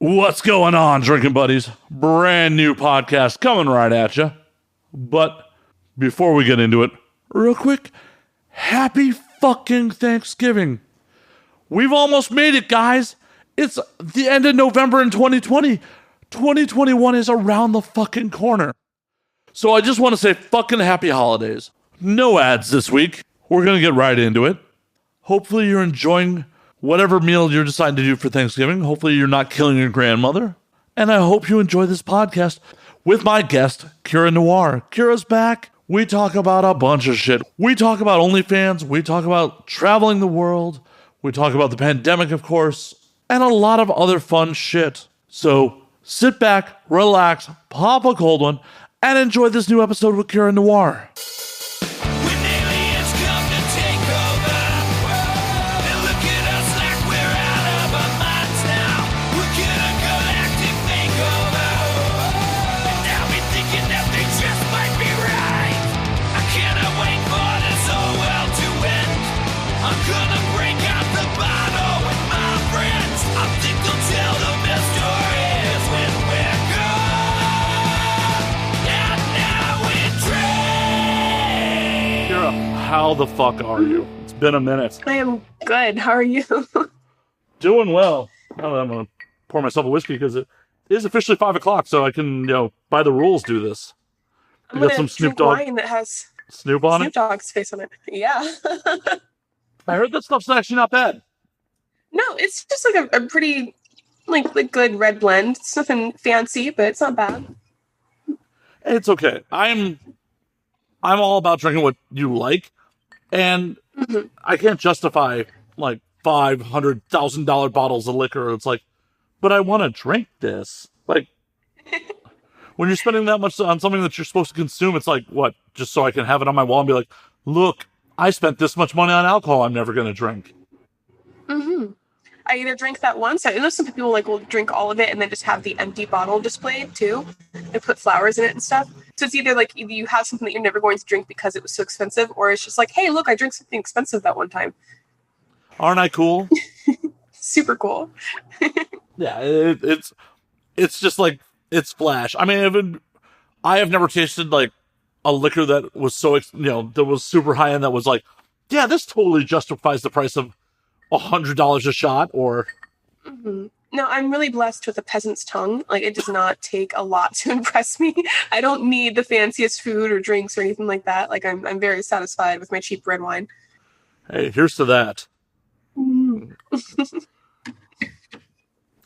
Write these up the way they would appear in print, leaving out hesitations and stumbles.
What's going on, drinking buddies? Brand new podcast coming right at you. But before we get into it, real quick, happy fucking Thanksgiving. We've almost made it, guys. It's the end of November in 2020. 2021 is around the fucking corner. So I just want to say fucking happy holidays. No ads this week. We're going to get right into it. Hopefully you're enjoying whatever meal you're deciding to do for Thanksgiving. Hopefully you're not killing your grandmother. And I hope you enjoy this podcast with my guest, Kira Noir. Kira's back. We talk about a bunch of shit. We talk about OnlyFans. We talk about traveling the world. We talk about the pandemic, of course, and a lot of other fun shit. So sit back, relax, pop a cold one, and enjoy this new episode with Kira Noir. How the fuck are you? It's been a minute. I am good. How are you? Doing well. Oh, I'm going to pour myself a whiskey because it is officially 5 o'clock, so I can, by the rules, do this. I'm going to drink wine that has Snoop on Snoop Dogg's face on it. Yeah. I heard that stuff's actually not bad. No, it's just like a pretty, like good red blend. It's nothing fancy, but it's not bad. It's okay. I'm all about drinking what you like. And I can't justify like $500,000 bottles of liquor. It's like, but I want to drink this. Like, when you're spending that much on something that you're supposed to consume, it's like, what? Just so I can have it on my wall and be like, look, I spent this much money on alcohol I'm never going to drink. I either drink that once. I know some people will drink all of it and then just have the empty bottle displayed too. They put flowers in it and stuff. So it's either you have something that you're never going to drink because it was so expensive, or it's just like, hey, look, I drank something expensive that one time. Aren't I cool? Super cool. Yeah, it's just like, it's flash. I mean, I have never tasted like a liquor that was so, that was super high end that was like, yeah, this totally justifies the price of $100 a shot, or... No, I'm really blessed with a peasant's tongue. Like, it does not take a lot to impress me. I don't need the fanciest food or drinks or anything like that. Like, I'm very satisfied with my cheap red wine. Hey, here's to that.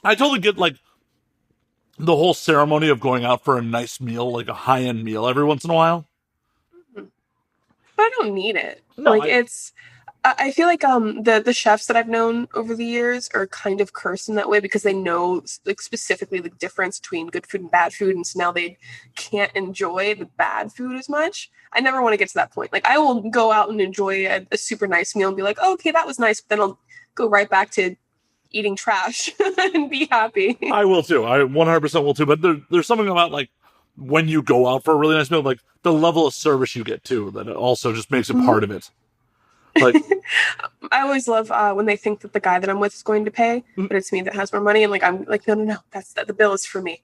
I totally get, the whole ceremony of going out for a nice meal, like a high-end meal every once in a while. But I don't need it. No, I feel like the chefs that I've known over the years are kind of cursed in that way because they know specifically the difference between good food and bad food, and so now they can't enjoy the bad food as much. I never want to get to that point. Like, I will go out and enjoy a super nice meal and be like, oh, okay, that was nice, but then I'll go right back to eating trash and be happy. I will too. I 100% will too. But there's something about when you go out for a really nice meal, the level of service you get too, that it also just makes it part of it. I always love when they think that the guy that I'm with is going to pay, but it's me that has more money, and I'm like, no, the bill is for me.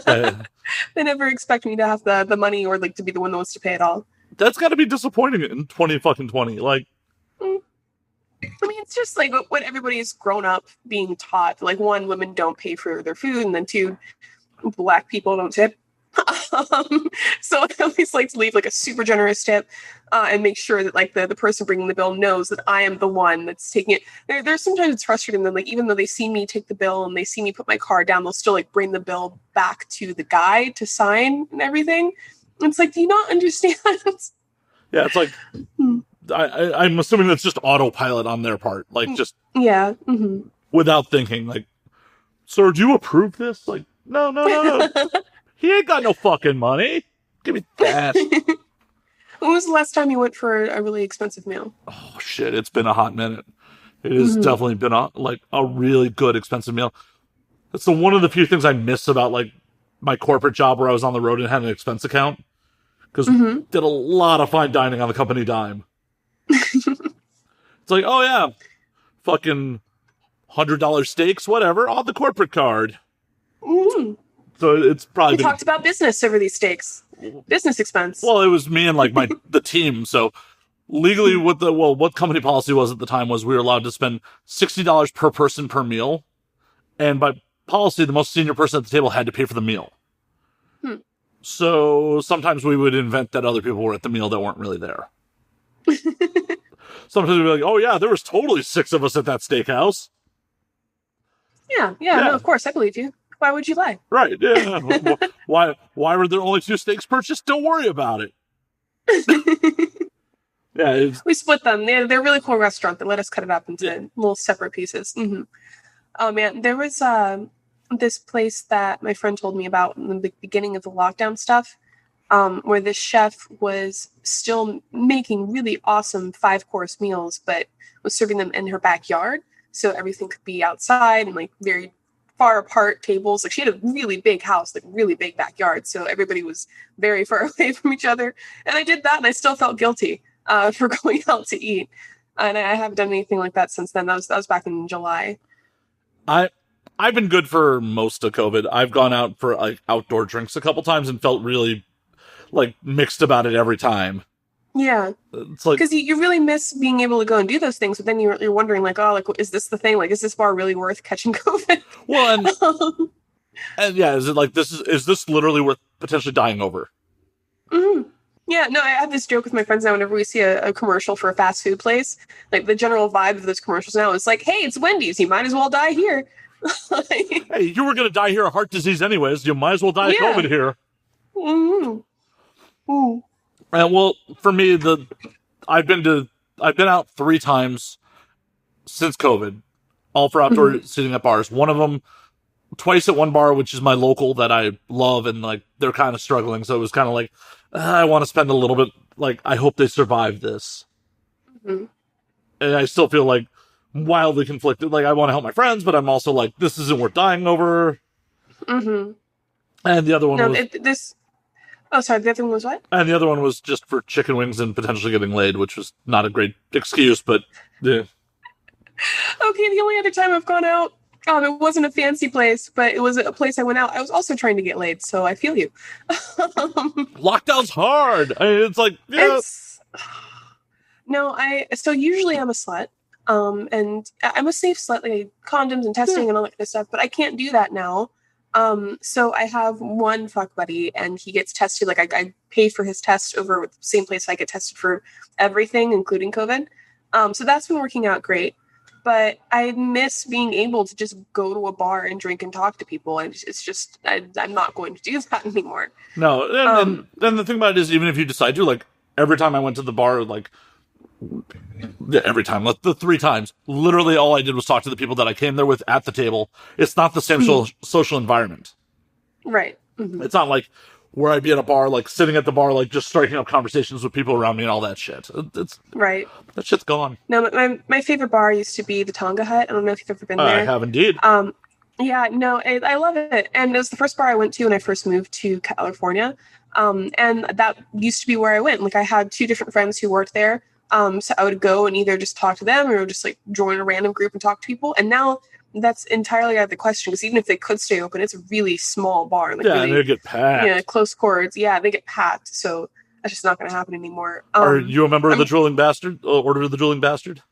They never expect me to have the money or to be the one that wants to pay it all. That's got to be disappointing in 2020. I mean, it's just what everybody's grown up being taught. One, women don't pay for their food, and then two, Black people don't tip. So I always like to leave a super generous tip and make sure that the person bringing the bill knows that I am the one that's taking it. There's sometimes it's frustrating that even though they see me take the bill and they see me put my card down, they'll still bring the bill back to the guy to sign and everything. It's do you not understand? Yeah, it's I'm assuming that's just autopilot on their part, just without thinking. Sir, do you approve this? No. He ain't got no fucking money. Give me that. When was the last time you went for a really expensive meal? Oh, shit. It's been a hot minute. It has definitely been a really good expensive meal. It's one of the few things I miss about my corporate job where I was on the road and had an expense account. Because we did a lot of fine dining on the company dime. It's oh yeah, fucking $100 steaks, whatever, on the corporate card. Mm. So it's probably We talked about business over these steaks. Business expense. Well, it was me and like the team. So legally, what company policy was at the time was we were allowed to spend $60 per person per meal, and by policy, the most senior person at the table had to pay for the meal. So sometimes we would invent that other people were at the meal that weren't really there. Sometimes we'd be like, "Oh yeah, there was totally 6 of us at that steakhouse." Yeah, no, of course, I believe you. Why would you lie? Right, yeah. Why were there only 2 steaks purchased? Don't worry about it. Yeah, we split them. They're a really cool restaurant that let us cut it up into little separate pieces. Mm-hmm. Oh man, there was this place that my friend told me about in the beginning of the lockdown stuff, where this chef was still making really awesome 5-course meals, but was serving them in her backyard. So everything could be outside and like very far apart tables. Like she had a really big house, like really big backyard. So everybody was very far away from each other. And I did that and I still felt guilty for going out to eat. And I haven't done anything like that since then. That was back in July. I've been good for most of COVID. I've gone out for like outdoor drinks a couple times and felt really like mixed about it every time. Yeah, it's like because you really miss being able to go and do those things, but then you're wondering like, oh, like is this the thing? Like, is this bar really worth catching COVID? Well, and yeah, is it like is this literally worth potentially dying over? Mm-hmm. Yeah, no, I have this joke with my friends now. Whenever we see a commercial for a fast food place, like the general vibe of those commercials now is like, hey, it's Wendy's. You might as well die here. Hey, you were going to die here of heart disease anyways. You might as well die of COVID here. Mm-hmm. Mm. Well, for me, I've been out 3 times since COVID, all for outdoor sitting at bars. One of them, twice at one bar, which is my local that I love, and like they're kind of struggling. So it was kind of like I want to spend a little bit. Like I hope they survive this, and I still feel like wildly conflicted. Like I want to help my friends, but I'm also like this isn't worth dying over. And the other one was Oh, sorry. The other one was what? And the other one was just for chicken wings and potentially getting laid, which was not a great excuse, but yeah. Okay, the only other time I've gone out, it wasn't a fancy place, but it was a place I went out. I was also trying to get laid, so I feel you. Lockdown's hard. I mean, it's like, yeah. So usually I'm a slut, and I'm a safe slut, like condoms and testing and all that kind of stuff, but I can't do that now. So I have one fuck buddy and he gets tested. Like I pay for his test over with the same place I get tested for everything, including COVID. So that's been working out great, but I miss being able to just go to a bar and drink and talk to people. And it's just, I'm not going to do that anymore. No. And the thing about it is, even if you decide to, like every time I went to the bar, like every time, like the 3 times, literally all I did was talk to the people that I came there with at the table. It's not the same social environment. Right. It's not like where I'd be at a bar, like sitting at the bar, like just striking up conversations with people around me and all that shit. It's right. That shit's gone. No, my favorite bar used to be the Tonga Hut. I don't know if you've ever been there. I have indeed. Yeah, no, I love it. And it was the first bar I went to when I first moved to California. And that used to be where I went. Like I had 2 different friends who worked there. So I would go and either just talk to them or just like join a random group and talk to people. And now that's entirely out of the question because even if they could stay open, it's a really small bar. Like really, they get packed. Yeah, close quarters. Yeah, they get packed. So that's just not going to happen anymore. Are you a member of the Drooling Bastard? Order of the Drooling Bastard?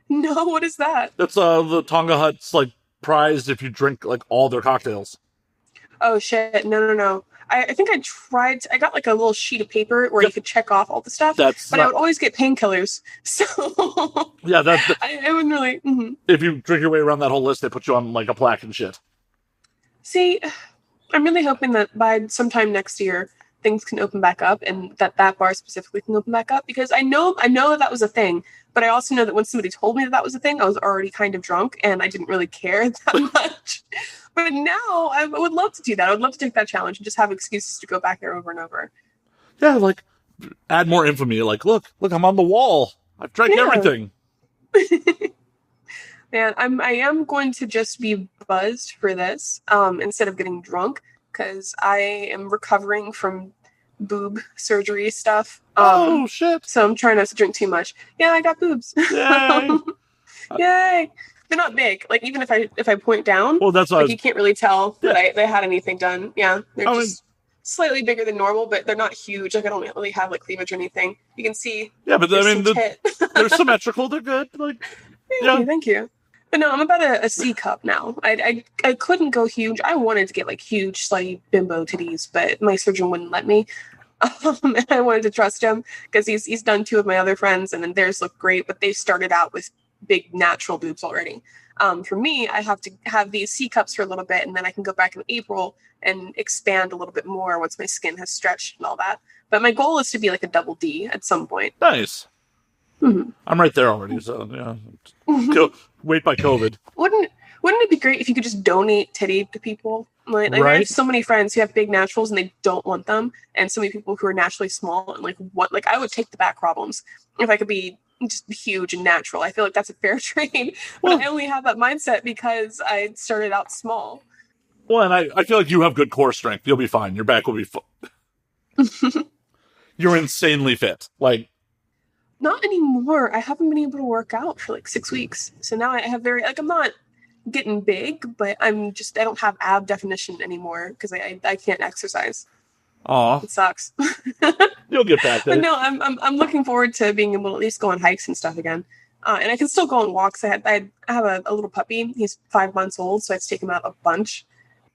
No, what is that? That's the Tonga Hut's like prize if you drink like all their cocktails. Oh shit! No. I think I got like a little sheet of paper where you could check off all the stuff, I would always get painkillers. So yeah, I wouldn't really. If you drink your way around that whole list, they put you on like a plaque and shit. See, I'm really hoping that by sometime next year things can open back up, and that bar specifically can open back up because I know that was a thing, but I also know that when somebody told me that was a thing, I was already kind of drunk and I didn't really care that much. But now I would love to do that. I would love to take that challenge and just have excuses to go back there over and over. Yeah, like add more infamy. Like, look, I'm on the wall. I've drank everything. Man, I am going to just be buzzed for this instead of getting drunk because I am recovering from boob surgery stuff. Oh, shit. So I'm trying not to drink too much. Yeah, I got boobs. Yay. Yay. they're not big. Like even if I point down, Well, that's what like you can't really tell that they had anything done. Yeah, they're I mean, just slightly bigger than normal, but they're not huge. Like I don't really have like cleavage or anything. You can see. yeah, but I mean, tit. they're symmetrical. They're good. Like, Thank you. But no, I'm about a C cup now. I couldn't go huge. I wanted to get like huge, slutty bimbo titties, but my surgeon wouldn't let me. And I wanted to trust him because he's done 2 of my other friends, and then theirs look great, but they started out with big natural boobs already. For me, I have to have these C cups for a little bit, and then I can go back in April and expand a little bit more once my skin has stretched and all that. But my goal is to be like a double D at some point. Nice. Mm-hmm. I'm right there already, so yeah. Wait by COVID. Wouldn't it be great if you could just donate titty to people? Like right? I have so many friends who have big naturals and they don't want them, and so many people who are naturally small and like I would take the back problems if I could be just huge and natural. I feel like that's a fair trade. But I only have that mindset because I started out small. Well, and I feel like you have good core strength. You'll be fine. Your back will be You're insanely fit. Like, not anymore. I haven't been able to work out for like 6 weeks. So now I have I'm not getting big, but I don't have ab definition anymore because I can't exercise. Aw. It sucks. You'll get back there. But no, I'm looking forward to being able to at least go on hikes and stuff again. And I can still go on walks. I have a little puppy. He's 5 months old, so I have to take him out a bunch.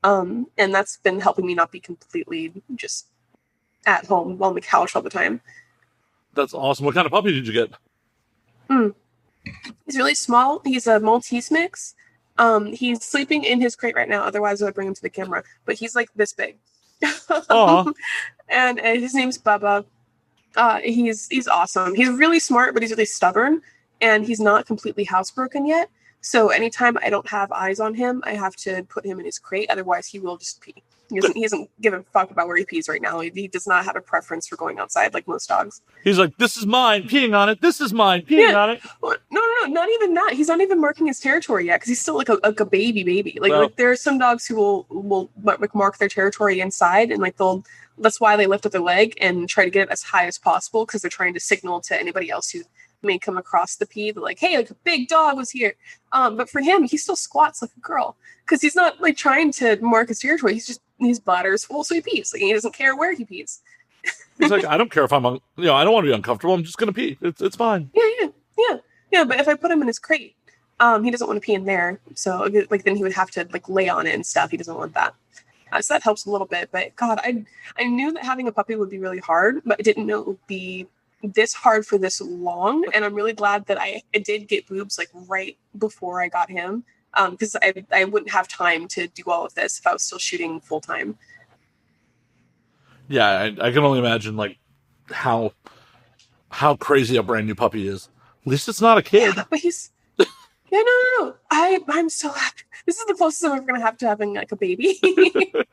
And that's been helping me not be completely just at home on the couch all the time. That's awesome. What kind of puppy did you get? He's really small. He's a Maltese mix. He's sleeping in his crate right now. Otherwise, I would bring him to the camera. But he's like this big. And his name's Bubba. He's awesome. He's really smart, but he's really stubborn. And he's not completely housebroken yet. So anytime I don't have eyes on him, I have to put him in his crate. Otherwise, he will just pee. He doesn't give a fuck about where he pees right now. He does not have a preference for going outside like most dogs. He's like, this is mine, peeing on it. This is mine, peeing on it. Well, no, not even that. He's not even marking his territory yet because he's still like a baby. Like there are some dogs who will like mark their territory inside, and like that's why they lift up their leg and try to get it as high as possible because they're trying to signal to anybody else who may come across the pee. They're like, hey, like a big dog was here. But for him, he still squats like a girl because he's not like trying to mark his territory. His bladder is full, so he pees. Like he doesn't care where he pees. He's like, I don't care if I don't want to be uncomfortable. I'm just gonna pee. It's fine. Yeah. But if I put him in his crate, he doesn't want to pee in there. So like then he would have to like lay on it and stuff. He doesn't want that. So that helps a little bit. But God, I knew that having a puppy would be really hard, but I didn't know it would be this hard for this long. And I'm really glad that I did get boobs like right before I got him. Because I wouldn't have time to do all of this if I was still shooting full time. Yeah, I can only imagine like how crazy a brand new puppy is. At least it's not a kid. Yeah, but he's no. I'm so happy. This is the closest I'm ever gonna have to having like a baby. And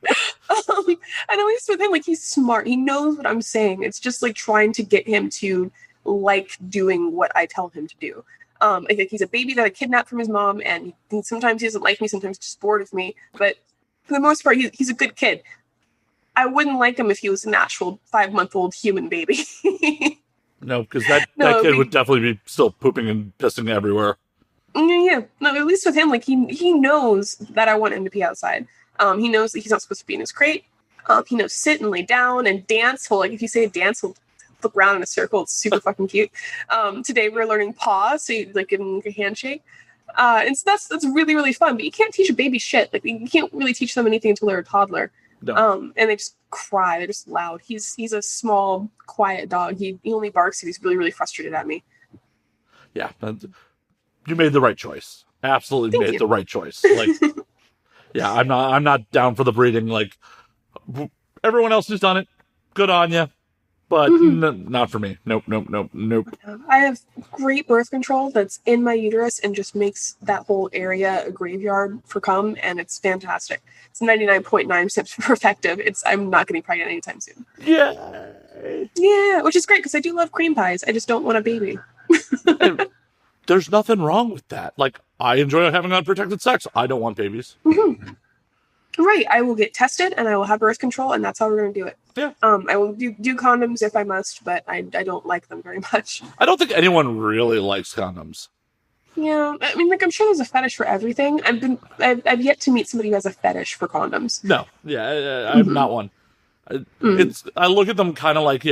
at least with him, like he's smart. He knows what I'm saying. It's just like trying to get him to like doing what I tell him to do. Like he's a baby that I kidnapped from his mom, and sometimes he doesn't like me, sometimes he's just bored with me. But for the most part, he's a good kid. I wouldn't like him if he was an actual 5-month-old human baby. No, because that kid would definitely be still pooping and pissing everywhere. Yeah. No, at least with him, like he knows that I want him to pee outside. He knows that he's not supposed to be in his crate. He knows sit and lay down and dance. Like if you say dance, he'll flip around in a circle. It's super fucking cute. Today we're learning paw, so you like give him like a handshake. And so that's really, really fun. But you can't teach a baby shit. Like you can't really teach them anything until they're a toddler. No. And they just cry. They're just loud. He's a small, quiet dog. He only barks if he's really, really frustrated at me. Yeah, you made the right choice. Absolutely made the right choice. Like, yeah, I'm not down for the breeding. Like everyone else who's done it, good on you. But not for me. Nope. I have great birth control that's in my uterus and just makes that whole area a graveyard for cum, and it's fantastic. It's 99.9% effective. I'm not getting pregnant anytime soon. Yeah, which is great because I do love cream pies. I just don't want a baby. There's nothing wrong with that. Like, I enjoy having unprotected sex. I don't want babies. Mm-hmm. Right, I will get tested and I will have birth control, and that's how we're going to do it. Yeah. I will do condoms if I must, but I don't like them very much. I don't think anyone really likes condoms. Yeah, I mean, like, I'm sure there's a fetish for everything. I've yet to meet somebody who has a fetish for condoms. No, yeah, I'm not one. I look at them kind of like,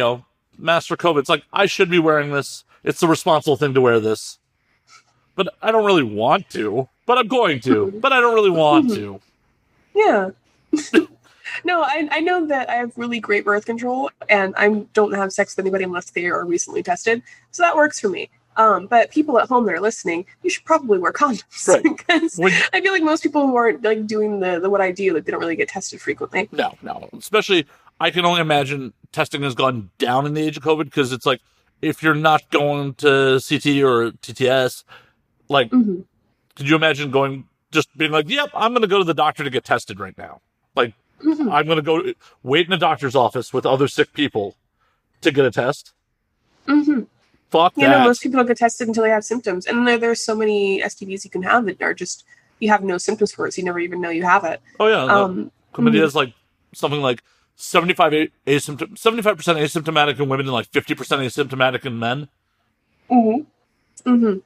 Master COVID. It's like, I should be wearing this. It's the responsible thing to wear this. But I don't really want to. But I'm going to. But I don't really want to. Yeah. No, I know that I have really great birth control, and I don't have sex with anybody unless they are recently tested. So that works for me. But people at home that are listening, you should probably wear condoms. Right. Because I feel like most people who aren't like doing the what I do, like, they don't really get tested frequently. No. Especially, I can only imagine testing has gone down in the age of COVID, because it's like, if you're not going to CT or TTS, like, could you imagine just being like, yep, I'm going to go to the doctor to get tested right now. Like, I'm going to go wait in a doctor's office with other sick people to get a test. Fuck that. You know, most people don't get tested until they have symptoms. And there's so many STDs you can have that are just, you have no symptoms for it, so you never even know you have it. Oh, yeah. Chlamydia is like something like 75% asymptomatic in women and like 50% asymptomatic in men. And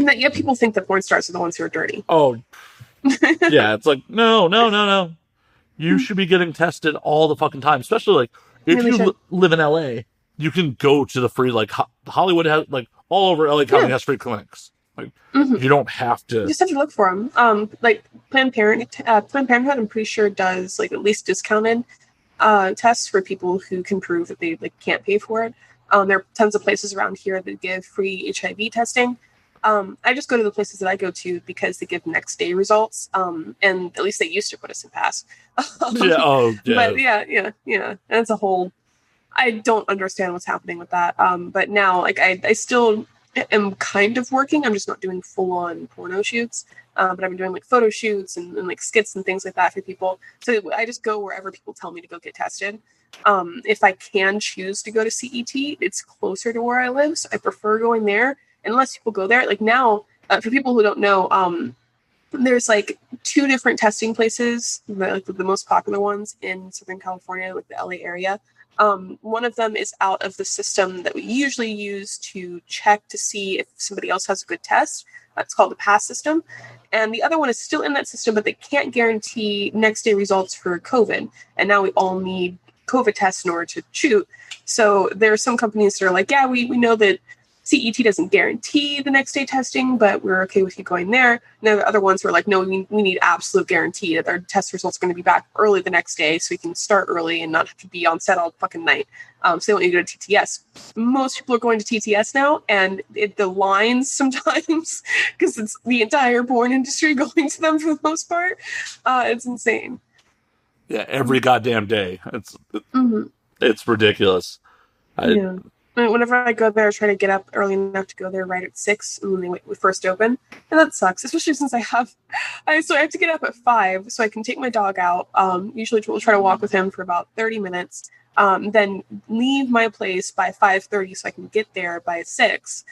that, yeah, people think that porn stars are the ones who are dirty. Oh, yeah. It's like, no. You should be getting tested all the fucking time, especially like if you live in LA. You can go to the free, like, Hollywood has, like, all over LA County has free clinics. Like, you don't have to. You just have to look for them. Like, Planned Parenthood, I'm pretty sure, does, like, at least discounted tests for people who can prove that they, like, can't pay for it. There are tons of places around here that give free HIV testing. I just go to the places that I go to because they give next day results. And at least they used to put us in pass. Yeah. But yeah. And it's a whole, I don't understand what's happening with that. But now, like, I still am kind of working. I'm just not doing full on porno shoots. But I've been doing like photo shoots and like skits and things like that for people. So I just go wherever people tell me to go get tested. If I can choose to go to CET, it's closer to where I live. So I prefer going there. Unless people go there, like now, for people who don't know, there's like 2 different testing places, like the most popular ones in Southern California, like the LA area. One of them is out of the system that we usually use to check to see if somebody else has a good test. It's called the PASS system. And the other one is still in that system, but they can't guarantee next day results for COVID. And now we all need COVID tests in order to shoot. So there are some companies that are like, yeah, we know that CET doesn't guarantee the next day testing, but we're okay with you going there. And there are other ones who are like, no, we need absolute guarantee that our test results are going to be back early the next day so we can start early and not have to be on set all fucking night. So they want you to go to TTS. Most people are going to TTS now, and the lines sometimes, because it's the entire porn industry going to them for the most part, it's insane. Yeah, every goddamn day. It's ridiculous. Yeah. Whenever I go there, I try to get up early enough to go there right at 6 when we first open. And that sucks, especially since I have to get up at 5 so I can take my dog out. Usually we'll try to walk with him for about 30 minutes, then leave my place by 5:30 so I can get there by 6.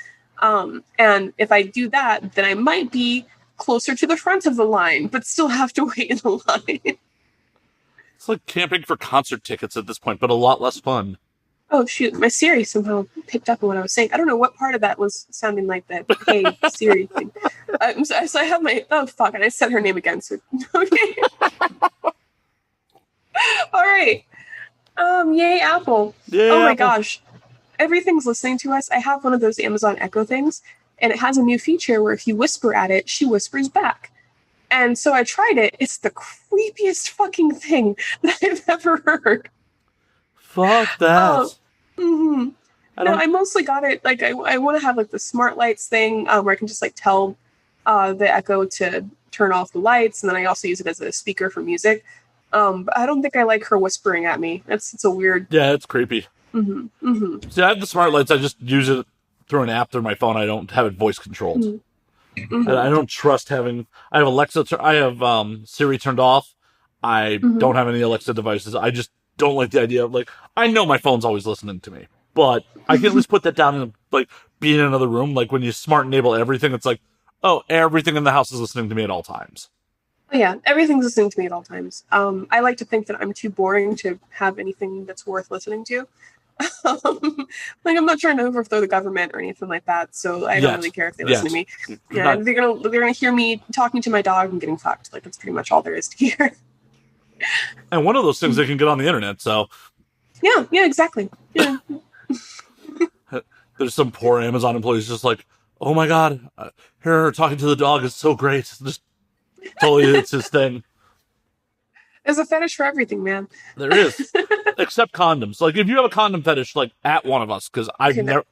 And if I do that, then I might be closer to the front of the line, but still have to wait in the line. It's like camping for concert tickets at this point, but a lot less fun. Oh, shoot. My Siri somehow picked up on what I was saying. I don't know what part of that was sounding like that hey Siri thing. So I have my... Oh, fuck. And I said her name again. So, okay. All right. Yay, Apple. Yay, oh, my Apple. gosh. Everything's listening to us. I have one of those Amazon Echo things, and it has a new feature where if you whisper at it, she whispers back. And so I tried it. It's the creepiest fucking thing that I've ever heard. Fuck that. I mostly got it, like, I want to have, like, the smart lights thing, where I can just, like, tell the Echo to turn off the lights, and then I also use it as a speaker for music. But I don't think I like her whispering at me. It's a weird... Yeah, it's creepy. See, I have the smart lights. I just use it through an app through my phone. I don't have it voice controlled. I don't trust having... I have Alexa... I have Siri turned off. I don't have any Alexa devices. I just don't like the idea of, like... I know my phone's always listening to me, but I can at least put that down and, like, be in another room. Like, when you smart enable everything, it's like, oh, everything in the house is listening to me at all times. Yeah, everything's listening to me at all times. I like to think that I'm too boring to have anything that's worth listening to. Like, I'm not trying to overthrow the government or anything like that, so I don't really care if they listen to me. Yeah, they're gonna hear me talking to my dog and getting fucked. Like, that's pretty much all there is to hear. And one of those things they can get on the internet, so Yeah, exactly. Yeah. there's some poor Amazon employees just like, oh my god, her talking to the dog is so great. Just totally, it's his thing. There's a fetish for everything, man. There is, except condoms. Like, if you have a condom fetish, like, at one of us, because I've never.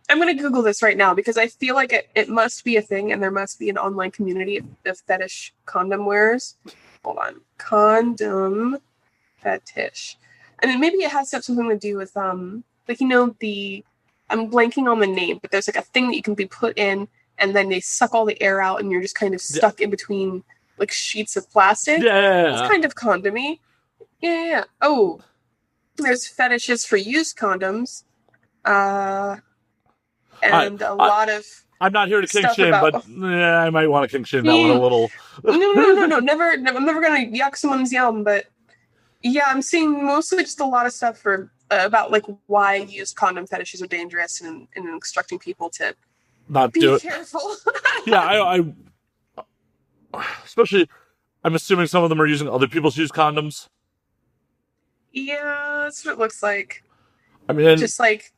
I'm going to Google this right now because I feel like it must be a thing, and there must be an online community of fetish condom wearers. Hold on. Condom fetish. I mean, maybe it has to have something to do with, like, you know, I'm blanking on the name, but there's, like, a thing that you can be put in, and then they suck all the air out, and you're just kind of stuck in between, like, sheets of plastic. Yeah. It's kind of condomy. Yeah. Oh, there's fetishes for used condoms. And a lot of. I'm not here to kink shame, but I might want to kink shame that one a little. No. Never. I'm never gonna yuck someone's yum, but yeah, I'm seeing mostly just a lot of stuff for about like why used condom fetishes are dangerous and instructing people to not be do it. Careful. Yeah, I especially, I'm assuming some of them are using other people's used condoms. Yeah, that's what it looks like. I mean, just like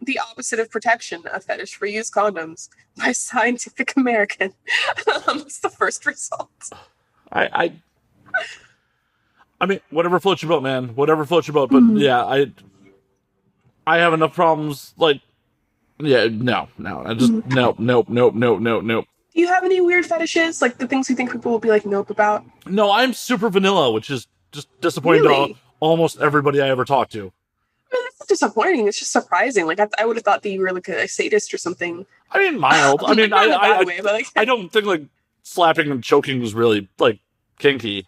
the opposite of protection, a fetish for used condoms by Scientific American. It's the first result. I mean, whatever floats your boat, man. Whatever floats your boat. But yeah, I have enough problems. Like, yeah, no. I just nope. Do you have any weird fetishes? Like the things you think people will be like nope about? No, I'm super vanilla, which is just disappointing to almost everybody I ever talk to. I mean, that's not disappointing. It's just surprising. Like I would have thought that you were like a sadist or something. I mean, mild. I mean, I don't think like slapping and choking was really like kinky.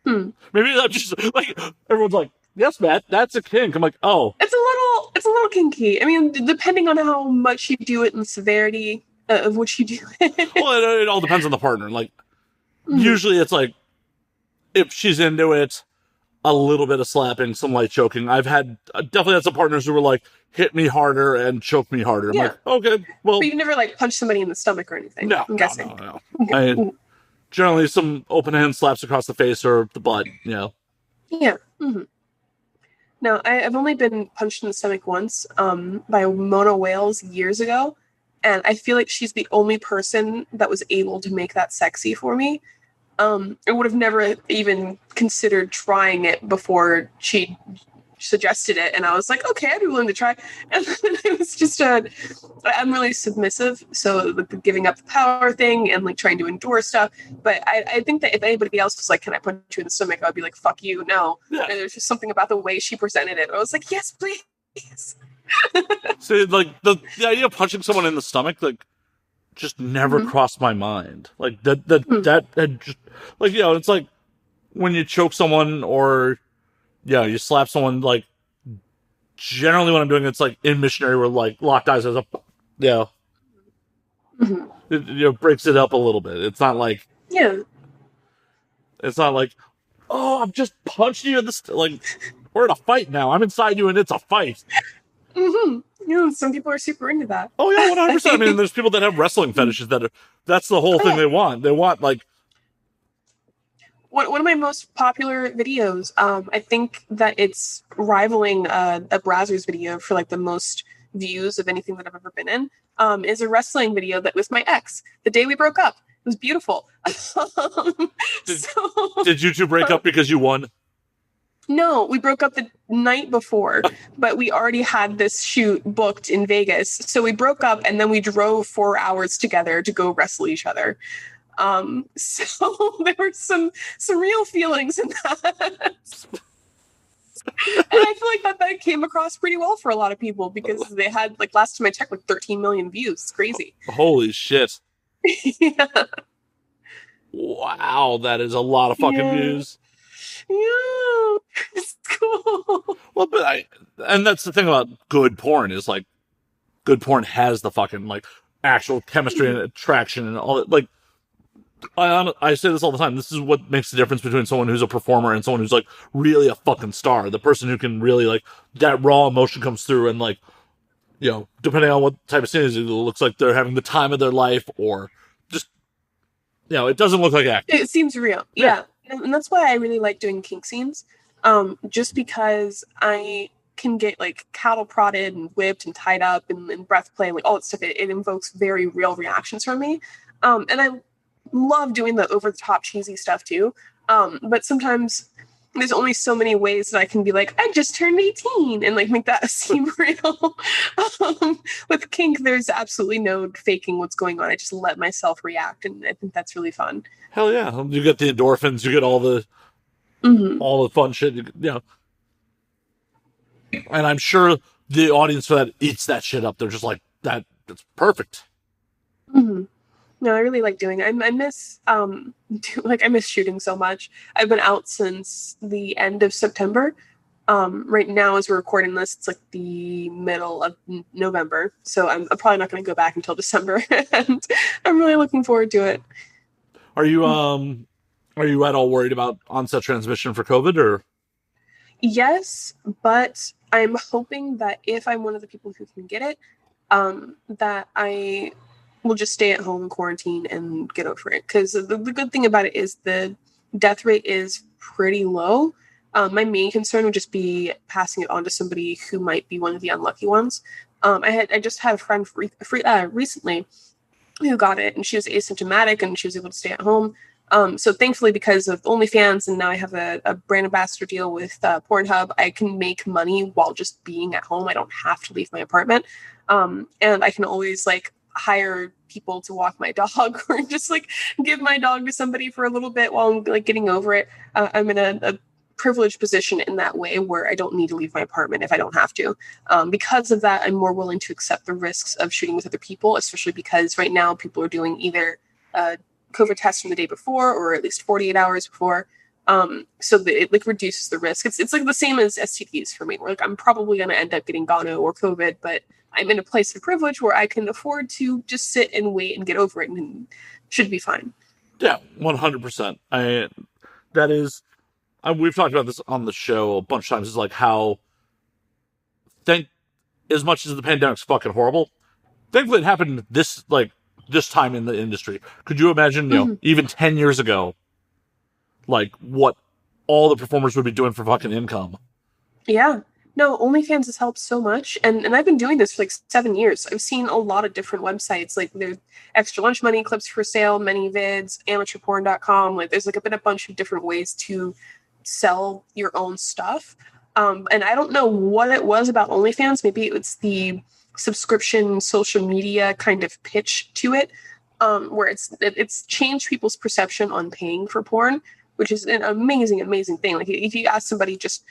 Maybe that's just like everyone's like, yes, Matt, that's a kink. I'm like, oh, it's a little kinky. I mean, depending on how much you do it and the severity of which you do it. Well, it all depends on the partner. Like, usually it's like if she's into it, a little bit of slapping, some light choking. I've definitely had some partners who were like, hit me harder and choke me harder. I'm like, okay, well. But you've never like punched somebody in the stomach or anything. No, I'm guessing. No. I generally some open hand slaps across the face or the butt, you know. Yeah. Mm-hmm. No, I've only been punched in the stomach once by Mona Wales years ago. And I feel like she's the only person that was able to make that sexy for me. I would have never even considered trying it before she suggested it. And I was like, okay, I'd be willing to try. And then it was just I'm really submissive. So like the giving up the power thing and like trying to endure stuff. But I think that if anybody else was like, can I punch you in the stomach? I'd be like, fuck you, no. Yeah. And there's just something about the way she presented it. I was like, yes, please. See, like the idea of punching someone in the stomach, like, just never crossed my mind. Like that had just like, you know, it's like when you choke someone or you slap someone. Like, generally when I'm doing it's like in missionary where like locked eyes as a it breaks it up a little bit. It's not like it's not like, oh, I'm just punching you in the like we're in a fight now. I'm inside you and it's a fight. Yeah, some people are super into that. Oh yeah, 100%. I mean, there's people that have wrestling fetishes that's the whole thing they want. They want like one of my most popular videos. I think that it's rivaling a Brazzers video for like the most views of anything that I've ever been in. Is a wrestling video that with my ex the day we broke up. It was beautiful. Did you two break up because you won? No, we broke up the night before, but we already had this shoot booked in Vegas. So we broke up and then we drove 4 hours together to go wrestle each other. So there were some real feelings in that. And I feel like that came across pretty well for a lot of people because they had, like, last time I checked, like 13 million views. It's crazy. Holy shit. Yeah. Wow, that is a lot of fucking views. Yeah, it's cool. Well, but and that's the thing about good porn is like, good porn has the fucking like actual chemistry and attraction and all that. Like, I say this all the time. This is what makes the difference between someone who's a performer and someone who's like really a fucking star. The person who can really like that raw emotion comes through and like, you know, depending on what type of scene it is, it looks like they're having the time of their life or just, you know, it doesn't look like acting. It seems real. Yeah. And that's why I really like doing kink scenes. Just because I can get like cattle prodded and whipped and tied up and breath play and like all that stuff. It invokes very real reactions from me. And I love doing the over the top cheesy stuff too. But sometimes there's only so many ways that I can be like, I just turned 18 and like make that seem real. With kink, there's absolutely no faking what's going on. I just let myself react, and I think that's really fun. Hell yeah. You get the endorphins, you get all the fun shit, you know. And I'm sure the audience for that eats that shit up. They're just like, that's perfect. Mm-hmm. No, I really like doing it. I miss I miss shooting so much. I've been out since the end of September. Right now, as we're recording this, it's like the middle of November, so I'm probably not going to go back until December, and I'm really looking forward to it. Are you at all worried about onset transmission for COVID or? Yes, but I'm hoping that if I'm one of the people who can get it, that I will just stay at home in quarantine and get over it. Because the good thing about it is the death rate is pretty low. My main concern would just be passing it on to somebody who might be one of the unlucky ones. I just had a friend recently who got it, and she was asymptomatic and she was able to stay at home. So thankfully, because of OnlyFans, and now I have a brand ambassador deal with Pornhub, I can make money while just being at home. I don't have to leave my apartment. And I can always like hire people to walk my dog or just like give my dog to somebody for a little bit while I'm like getting over it. I'm in a privileged position in that way where I don't need to leave my apartment if I don't have to. Because of that, I'm more willing to accept the risks of shooting with other people, especially because right now people are doing either COVID tests from the day before or at least 48 hours before. So that it like reduces the risk. It's like the same as STDs for me. Where like I'm probably going to end up getting gono or COVID, but I'm in a place of privilege where I can afford to just sit and wait and get over it, and should be fine. Yeah, 100%. We've talked about this on the show a bunch of times. It's like how, as much as the pandemic's fucking horrible, thankfully it happened this time in the industry. Could you imagine, you know, even 10 years ago, like what all the performers would be doing for fucking income? Yeah. No, OnlyFans has helped so much. And I've been doing this for like 7 years. I've seen a lot of different websites. Like there's extra lunch money, clips for sale, many vids, amateurporn.com. Like there's like been a bunch of different ways to sell your own stuff. And I don't know what it was about OnlyFans. Maybe it's the subscription social media kind of pitch to it, where it's changed people's perception on paying for porn, which is an amazing thing. Like if you ask somebody just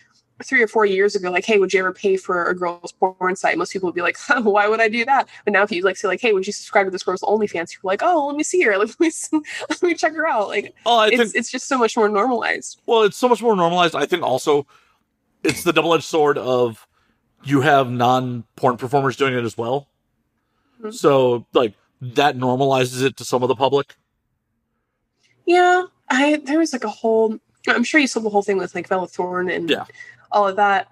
3 or 4 years ago, like, hey, would you ever pay for a girl's porn site? Most people would be like, oh, why would I do that? But now if you like say like, hey, would you subscribe to this girl's OnlyFans? You're like, oh, let me see her. Like, let me check her out. Like, it's just so much more normalized. Well, it's so much more normalized. I think also it's the double-edged sword of you have non-porn performers doing it as well. Mm-hmm. So like that normalizes it to some of the public. Yeah, there was like a whole. I'm sure you saw the whole thing with like Bella Thorne and all of that.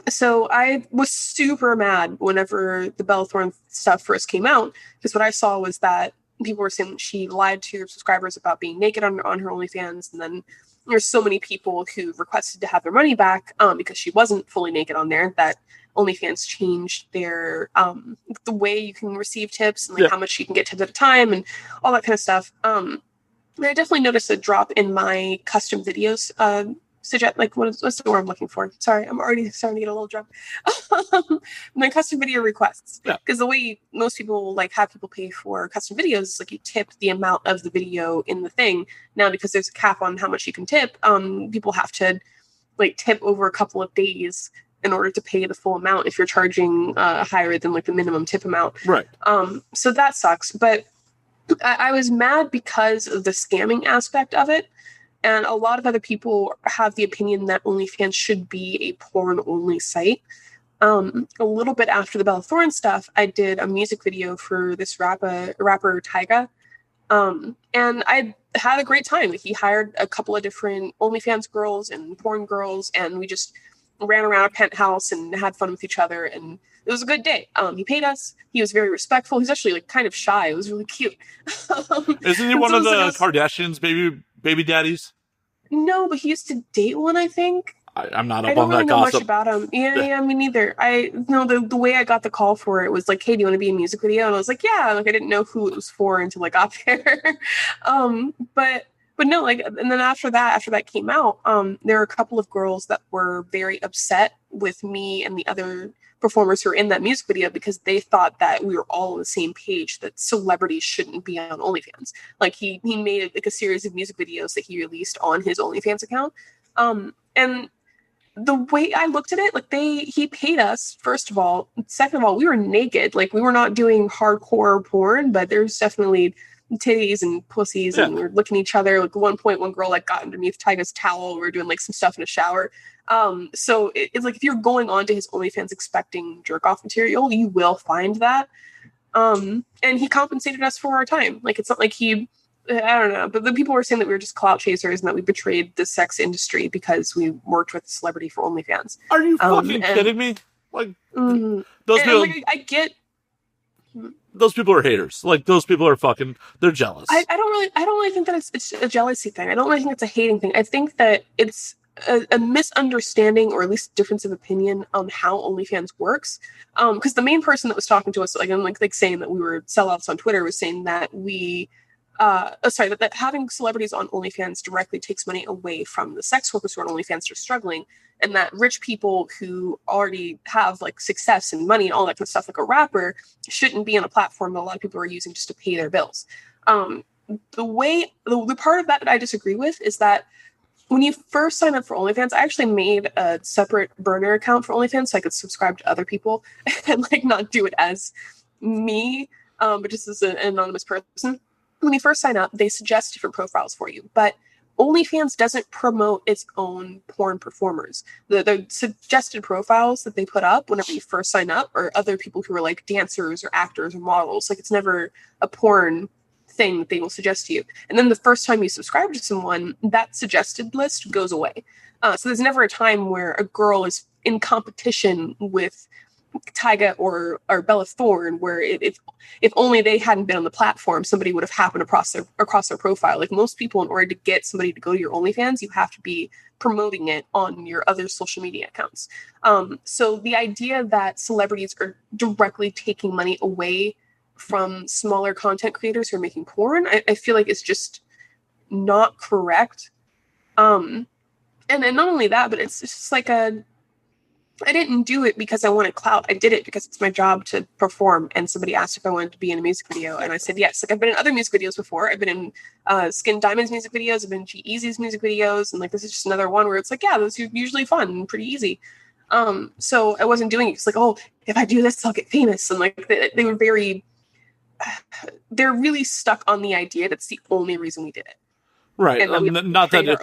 So I was super mad whenever the Bella Thorne stuff first came out, because what I saw was that people were saying she lied to her subscribers about being naked on her OnlyFans, and then there's so many people who requested to have their money back because she wasn't fully naked on there, that OnlyFans changed their the way you can receive tips and like how much you can get tips at a time and all that kind of stuff. I definitely noticed a drop in my custom videos. What's the word I'm looking for? Sorry, I'm already starting to get a little drunk. My custom video requests, because the way most people like have people pay for custom videos is like you tip the amount of the video in the thing. Now, because there's a cap on how much you can tip, people have to like tip over a couple of days in order to pay the full amount if you're charging higher than like the minimum tip amount. Right. So that sucks, but I was mad because of the scamming aspect of it. And a lot of other people have the opinion that OnlyFans should be a porn-only site. A little bit after the Bella Thorne stuff, I did a music video for this rapper Tyga. And I had a great time. He hired a couple of different OnlyFans girls and porn girls, and we just ran around a penthouse and had fun with each other. And it was a good day. He paid us. He was very respectful. He's actually like kind of shy. It was really cute. Isn't he one of the Kardashians' baby daddies? No, but he used to date one, I think. I'm not up I don't on really that know gossip. much about him. Yeah, me neither. I know the way I got the call for it was like, "Hey, do you want to be in a music video?" And I was like, "Yeah." Like I didn't know who it was for until I got there. But no, like, and then after that came out, there were a couple of girls that were very upset with me and the other performers who were in that music video because they thought that we were all on the same page, that celebrities shouldn't be on OnlyFans. Like he made like a series of music videos that he released on his OnlyFans account. And the way I looked at it, like he paid us, first of all. Second of all, we were naked. Like we were not doing hardcore porn, but there's definitely titties and pussies, and we were looking at each other. Like at one point, one girl like got underneath Tyga's towel. We were doing like some stuff in a shower. So it's like if you're going on to his OnlyFans expecting jerk off material, you will find that. And he compensated us for our time. Like it's not like I don't know, but the people were saying that we were just clout chasers and that we betrayed the sex industry because we worked with a celebrity for OnlyFans. Are you fucking kidding me? Like those people, like, I get. Those people are haters. Like those people are they're jealous. I don't really think that it's a jealousy thing. I don't really think it's a hating thing. I think that it's a misunderstanding, or at least difference of opinion on how OnlyFans works. Because the main person that was talking to us, like saying that we were sellouts on Twitter, was saying that that having celebrities on OnlyFans directly takes money away from the sex workers who are on OnlyFans are struggling, and that rich people who already have like success and money and all that kind of stuff, like a rapper, shouldn't be on a platform that a lot of people are using just to pay their bills. The part of that I disagree with is that when you first sign up for OnlyFans, I actually made a separate burner account for OnlyFans so I could subscribe to other people and like not do it as me, but just as an anonymous person. When you first sign up, they suggest different profiles for you, but OnlyFans doesn't promote its own porn performers. The suggested profiles that they put up whenever you first sign up are other people who are like dancers or actors or models. Like it's never a porn thing that they will suggest to you. And then the first time you subscribe to someone, that suggested list goes away. So there's never a time where a girl is in competition with Tyga or Bella Thorne, where if only they hadn't been on the platform, somebody would have happened across their profile. Like most people, in order to get somebody to go to your OnlyFans, you have to be promoting it on your other social media accounts. So the idea that celebrities are directly taking money away from smaller content creators who are making porn, I feel like it's just not correct. And not only that, but it's just like I didn't do it because I wanted clout. I did it because it's my job to perform. And somebody asked if I wanted to be in a music video, and I said yes. Like I've been in other music videos before. I've been in Skin Diamond's music videos. I've been in G-Eazy's music videos, and like this is just another one where it's like, yeah, those are usually fun and pretty easy. So I wasn't doing it. It's like, oh, if I do this, I'll get famous. And like they were they're really stuck on the idea that's the only reason we did it. Right. Not that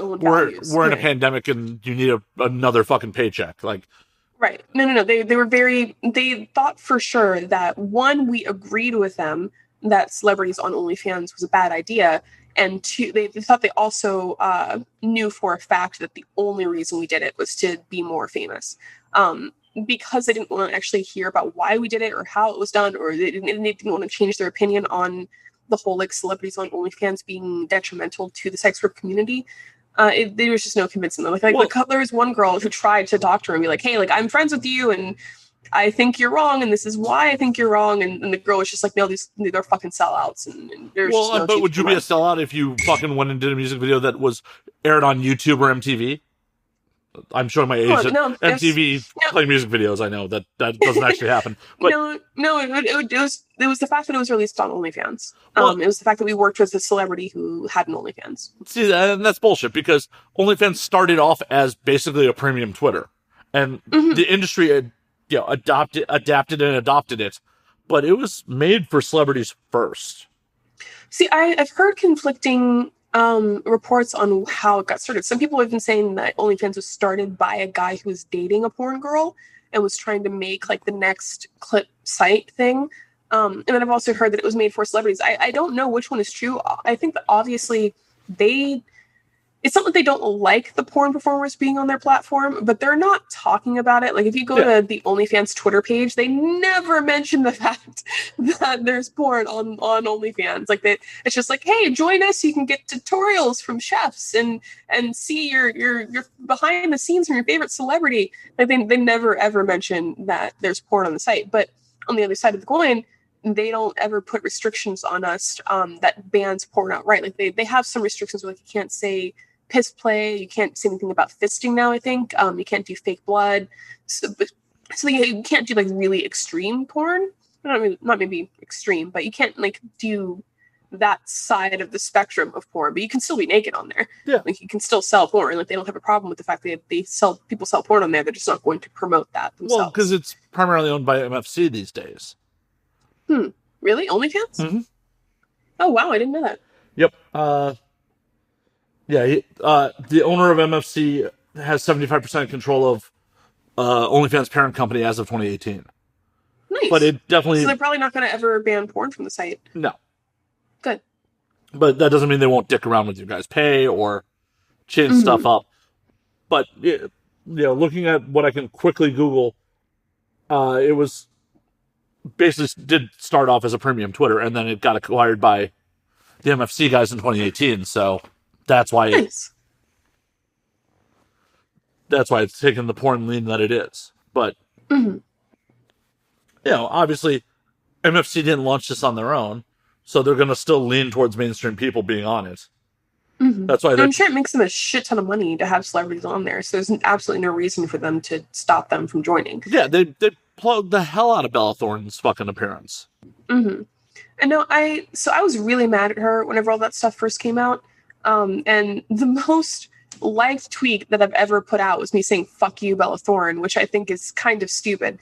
we're in a pandemic and you need another fucking paycheck. Like. Right. No. They thought for sure that, one, we agreed with them that celebrities on OnlyFans was a bad idea. And two, they thought they also knew for a fact that the only reason we did it was to be more famous. Because they didn't want to actually hear about why we did it or how it was done, or they didn't want to change their opinion on the whole like celebrities on OnlyFans being detrimental to the sex work community. There was just no convincing them. There was one girl who tried to talk to her and be like, hey, like I'm friends with you and I think you're wrong and this is why I think you're wrong. And the girl was just like, no, they're fucking sellouts. And there's just no but would you be a sellout if you fucking went and did a music video that was aired on YouTube or MTV? I'm showing my age. MTV playing music videos. I know that doesn't actually happen. But it was the fact that it was released on OnlyFans. It was the fact that we worked with a celebrity who had an OnlyFans. See, and that's bullshit because OnlyFans started off as basically a premium Twitter, and the industry adapted and adopted it, but it was made for celebrities first. See, I've heard conflicting reports on how it got started. Some people have been saying that OnlyFans was started by a guy who was dating a porn girl and was trying to make like the next clip site thing. And then I've also heard that it was made for celebrities. I don't know which one is true. I think that obviously it's not that they don't like the porn performers being on their platform, but they're not talking about it. Like if you go to the OnlyFans Twitter page, they never mention the fact that there's porn on OnlyFans. Like it's just like, hey, join us. You can get tutorials from chefs and see your behind the scenes from your favorite celebrity. Like they never ever mention that there's porn on the site. But on the other side of the coin, they don't ever put restrictions on us that bans porn outright. Like they have some restrictions where like you can't say piss play, you can't say anything about fisting now, I think. You can't do fake blood. So you can't do like really extreme porn. Not maybe extreme, but you can't like do that side of the spectrum of porn, but you can still be naked on there. Yeah. Like you can still sell porn. Like they don't have a problem with the fact that people sell porn on there. They're just not going to promote that themselves. Well, because it's primarily owned by MFC these days. Really? OnlyFans? Mm-hmm. Oh, wow. I didn't know that. Yep. The owner of MFC has 75% control of OnlyFans parent company as of 2018. Nice. But it definitely... So they're probably not going to ever ban porn from the site. No. Good. But that doesn't mean they won't dick around with you guys' pay or change stuff up. But, looking at what I can quickly Google, it was... basically did start off as a premium Twitter, and then it got acquired by the MFC guys in 2018. So that's why that's why it's taken the porn lean that it is. But obviously, MFC didn't launch this on their own, so they're going to still lean towards mainstream people being on it. That's why I'm sure it makes them a shit ton of money to have celebrities on there. So there's absolutely no reason for them to stop them from joining. Yeah, they plugged the hell out of Bella Thorne's fucking appearance. And no, I was really mad at her whenever all that stuff first came out. And the most liked tweet that I've ever put out was me saying, fuck you, Bella Thorne, which I think is kind of stupid.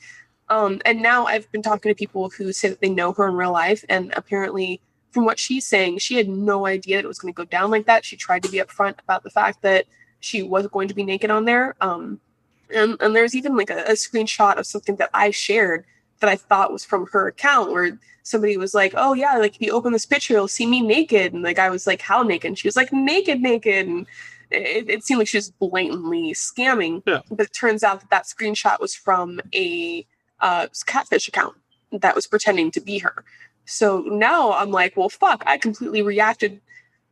And now I've been talking to people who say that they know her in real life, and apparently from what she's saying, she had no idea that it was going to go down like that. She tried to be upfront about the fact that she was going to be naked on there. And there's even like a screenshot of something that I shared that I thought was from her account, where somebody was like, oh yeah, like if you open this picture, you'll see me naked. And the guy was like, how naked? And she was like, naked. And it seemed like she was blatantly scamming. Yeah. But it turns out that screenshot was from a catfish account that was pretending to be her. So now I'm like, well, fuck, I completely reacted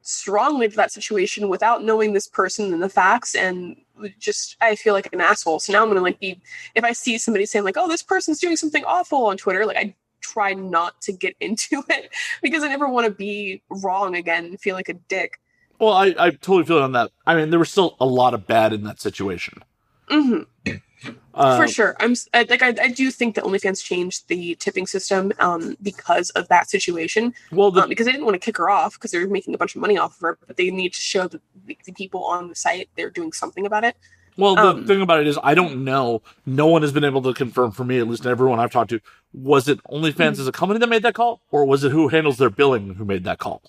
strongly to that situation without knowing this person and the facts, and just, I feel like an asshole. So now I'm going to if I see somebody saying like, oh, this person's doing something awful on Twitter, like I try not to get into it because I never want to be wrong again and feel like a dick. Well, I totally feel on that. I mean, there was still a lot of bad in that situation. For sure. I do think that OnlyFans changed the tipping system because of that situation. Well, because they didn't want to kick her off because they were making a bunch of money off of her, but they need to show the people on the site they're doing something about it. Well, the thing about it is, I don't know. No one has been able to confirm for me, at least everyone I've talked to. Was it OnlyFans as a company that made that call, or was it who handles their billing who made that call?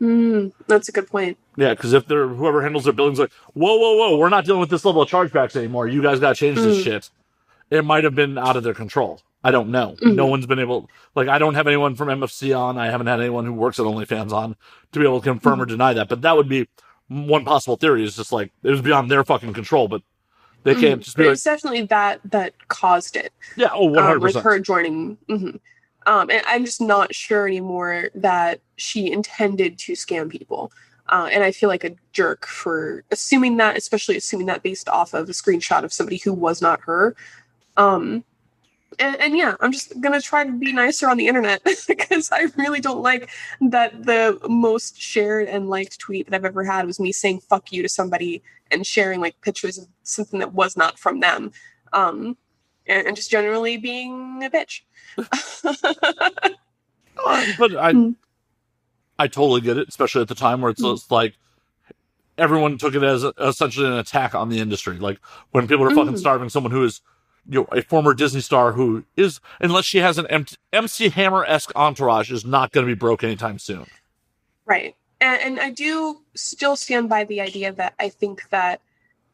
That's a good point. Yeah, because if they're whoever handles their billing's like, whoa, we're not dealing with this level of chargebacks anymore. You guys got to change this shit. It might have been out of their control. I don't know. No one's been able. I don't have anyone from MFC on. I haven't had anyone who works at OnlyFans on to be able to confirm or deny that. But that would be one possible theory. Is just it was beyond their fucking control. But they can't just be it's definitely that caused it. Yeah. 100%. With her joining. And I'm just not sure anymore that she intended to scam people. And I feel like a jerk for assuming that, especially assuming that based off of a screenshot of somebody who was not her. And yeah, I'm just going to try to be nicer on the internet because I really don't like that the most shared and liked tweet that I've ever had was me saying fuck you to somebody and sharing pictures of something that was not from them. And just generally being a bitch. But I totally get it, especially at the time where it's like everyone took it as essentially an attack on the industry. Like when people are fucking starving someone who is a former Disney star who is, unless she has an MC Hammer-esque entourage, is not going to be broke anytime soon. Right. And I do still stand by the idea that I think that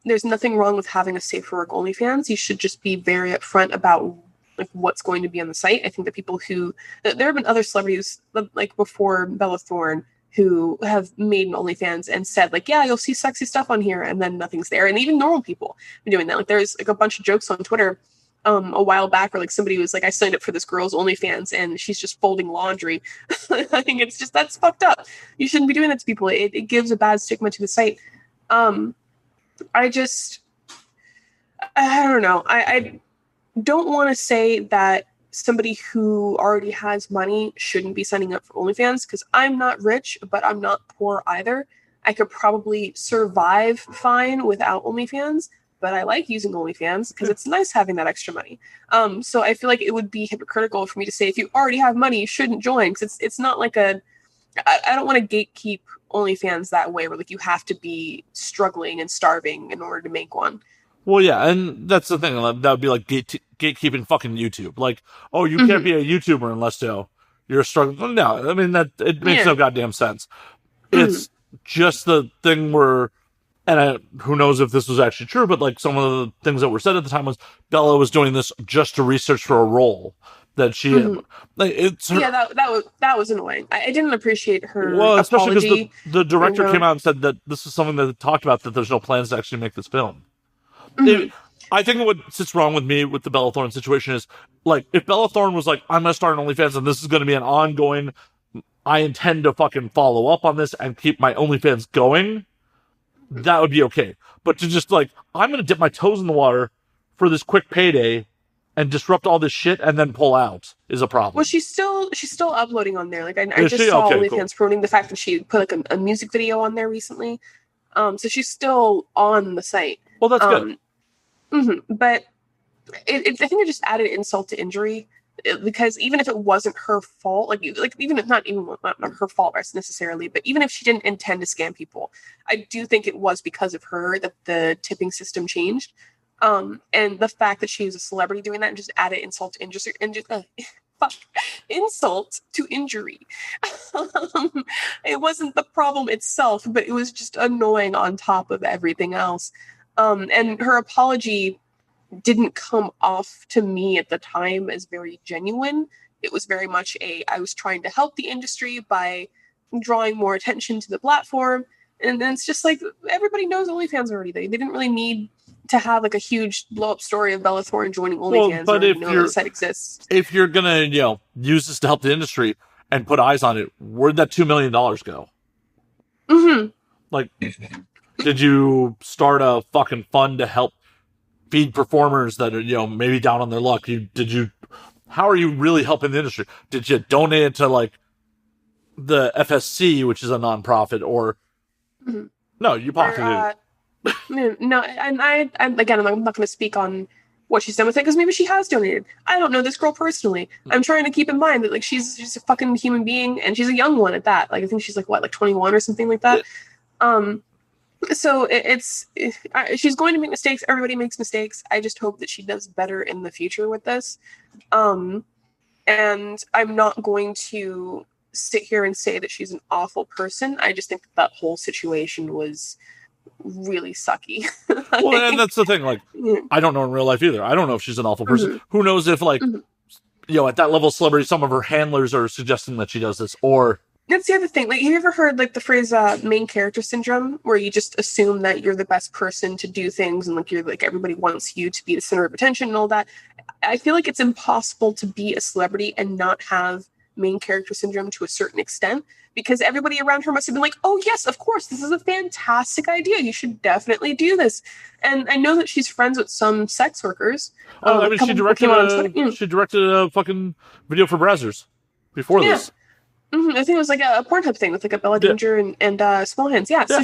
there's nothing wrong with having a safe for work OnlyFans. You should just be very upfront about like what's going to be on the site. I think that people there have been other celebrities like before Bella Thorne who have made an OnlyFans and said like, yeah, you'll see sexy stuff on here, and then nothing's there. And even normal people have been doing that. Like there's like a bunch of jokes on Twitter a while back where like somebody was like, I signed up for this girl's OnlyFans and she's just folding laundry. I think it's just, that's fucked up. You shouldn't be doing that to people. It gives a bad stigma to the site. I don't know. I don't want to say that somebody who already has money shouldn't be signing up for OnlyFans, because I'm not rich, but I'm not poor either. I could probably survive fine without OnlyFans, but I like using OnlyFans because it's nice having that extra money. So I feel like it would be hypocritical for me to say if you already have money, you shouldn't join, because it's not like I don't want to gatekeep OnlyFans that way, where like you have to be struggling and starving in order to make one. Well, yeah, and that's the thing. That would be like gatekeeping fucking YouTube. Like, oh, you can't be a YouTuber unless you're struggling. No, I mean, that it makes no goddamn sense. It's just the thing where, and who knows if this was actually true, but like some of the things that were said at the time was Bella was doing this just to research for a role that she like, it's her, that was annoying. I didn't appreciate her especially apology. Because the director came out and said that this is something that they talked about, that there's no plans to actually make this film. I think what sits wrong with me with the Bella Thorne situation is, like, if Bella Thorne was like, I'm going to start an OnlyFans and this is going to be an ongoing, I intend to fucking follow up on this and keep my OnlyFans going, that would be okay. But to just like, I'm going to dip my toes in the water for this quick payday and disrupt all this shit and then pull out is a problem. Well, she's still uploading on there. Like I just saw OnlyFans promoting the fact that she put like a music video on there recently. So she's still on the site. Well, that's good. But I think it just added insult to injury, because even if it wasn't her fault, like even if not her fault necessarily, but even if she didn't intend to scam people, I do think it was because of her that the tipping system changed. And the fact that she was a celebrity doing that and just added insult to injury, insult to injury. It wasn't the problem itself, but it was just annoying on top of everything else. And her apology didn't come off to me at the time as very genuine. It was very much I was trying to help the industry by drawing more attention to the platform. And then it's just like, everybody knows OnlyFans already. They didn't really need to have like a huge blow up story of Bella Thorne joining OnlyFans. But if the site exists. If you're gonna, use this to help the industry and put eyes on it, where'd that $2 million go? Like, did you start a fucking fund to help feed performers that are, maybe down on their luck? How are you really helping the industry? Did you donate it to like the FSC, which is a nonprofit, or no, you pocketed it? No, and I'm not going to speak on what she's done with it, because maybe she has donated. I don't know this girl personally. I'm trying to keep in mind that like she's a fucking human being, and she's a young one at that. Like I think she's like 21 or something like that. So she's going to make mistakes. Everybody makes mistakes. I just hope that she does better in the future with this. And I'm not going to sit here and say that she's an awful person. I just think that whole situation was really sucky. Well, and that's the thing. Like, I don't know in real life either. I don't know if she's an awful person. Who knows if, like, at that level of celebrity, some of her handlers are suggesting that she does this, or... That's the other thing. Like, have you ever heard like the phrase main character syndrome, where you just assume that you're the best person to do things, and like you're like everybody wants you to be the center of attention and all that? I feel like it's impossible to be a celebrity and not have main character syndrome to a certain extent, because everybody around her must have been like, oh yes, of course, this is a fantastic idea, you should definitely do this. And I know that she's friends with some sex workers. I mean, she directed a fucking video for Brazzers before this. I think it was like a Pornhub thing with like a Bella Danger and Small Hands. Yeah. So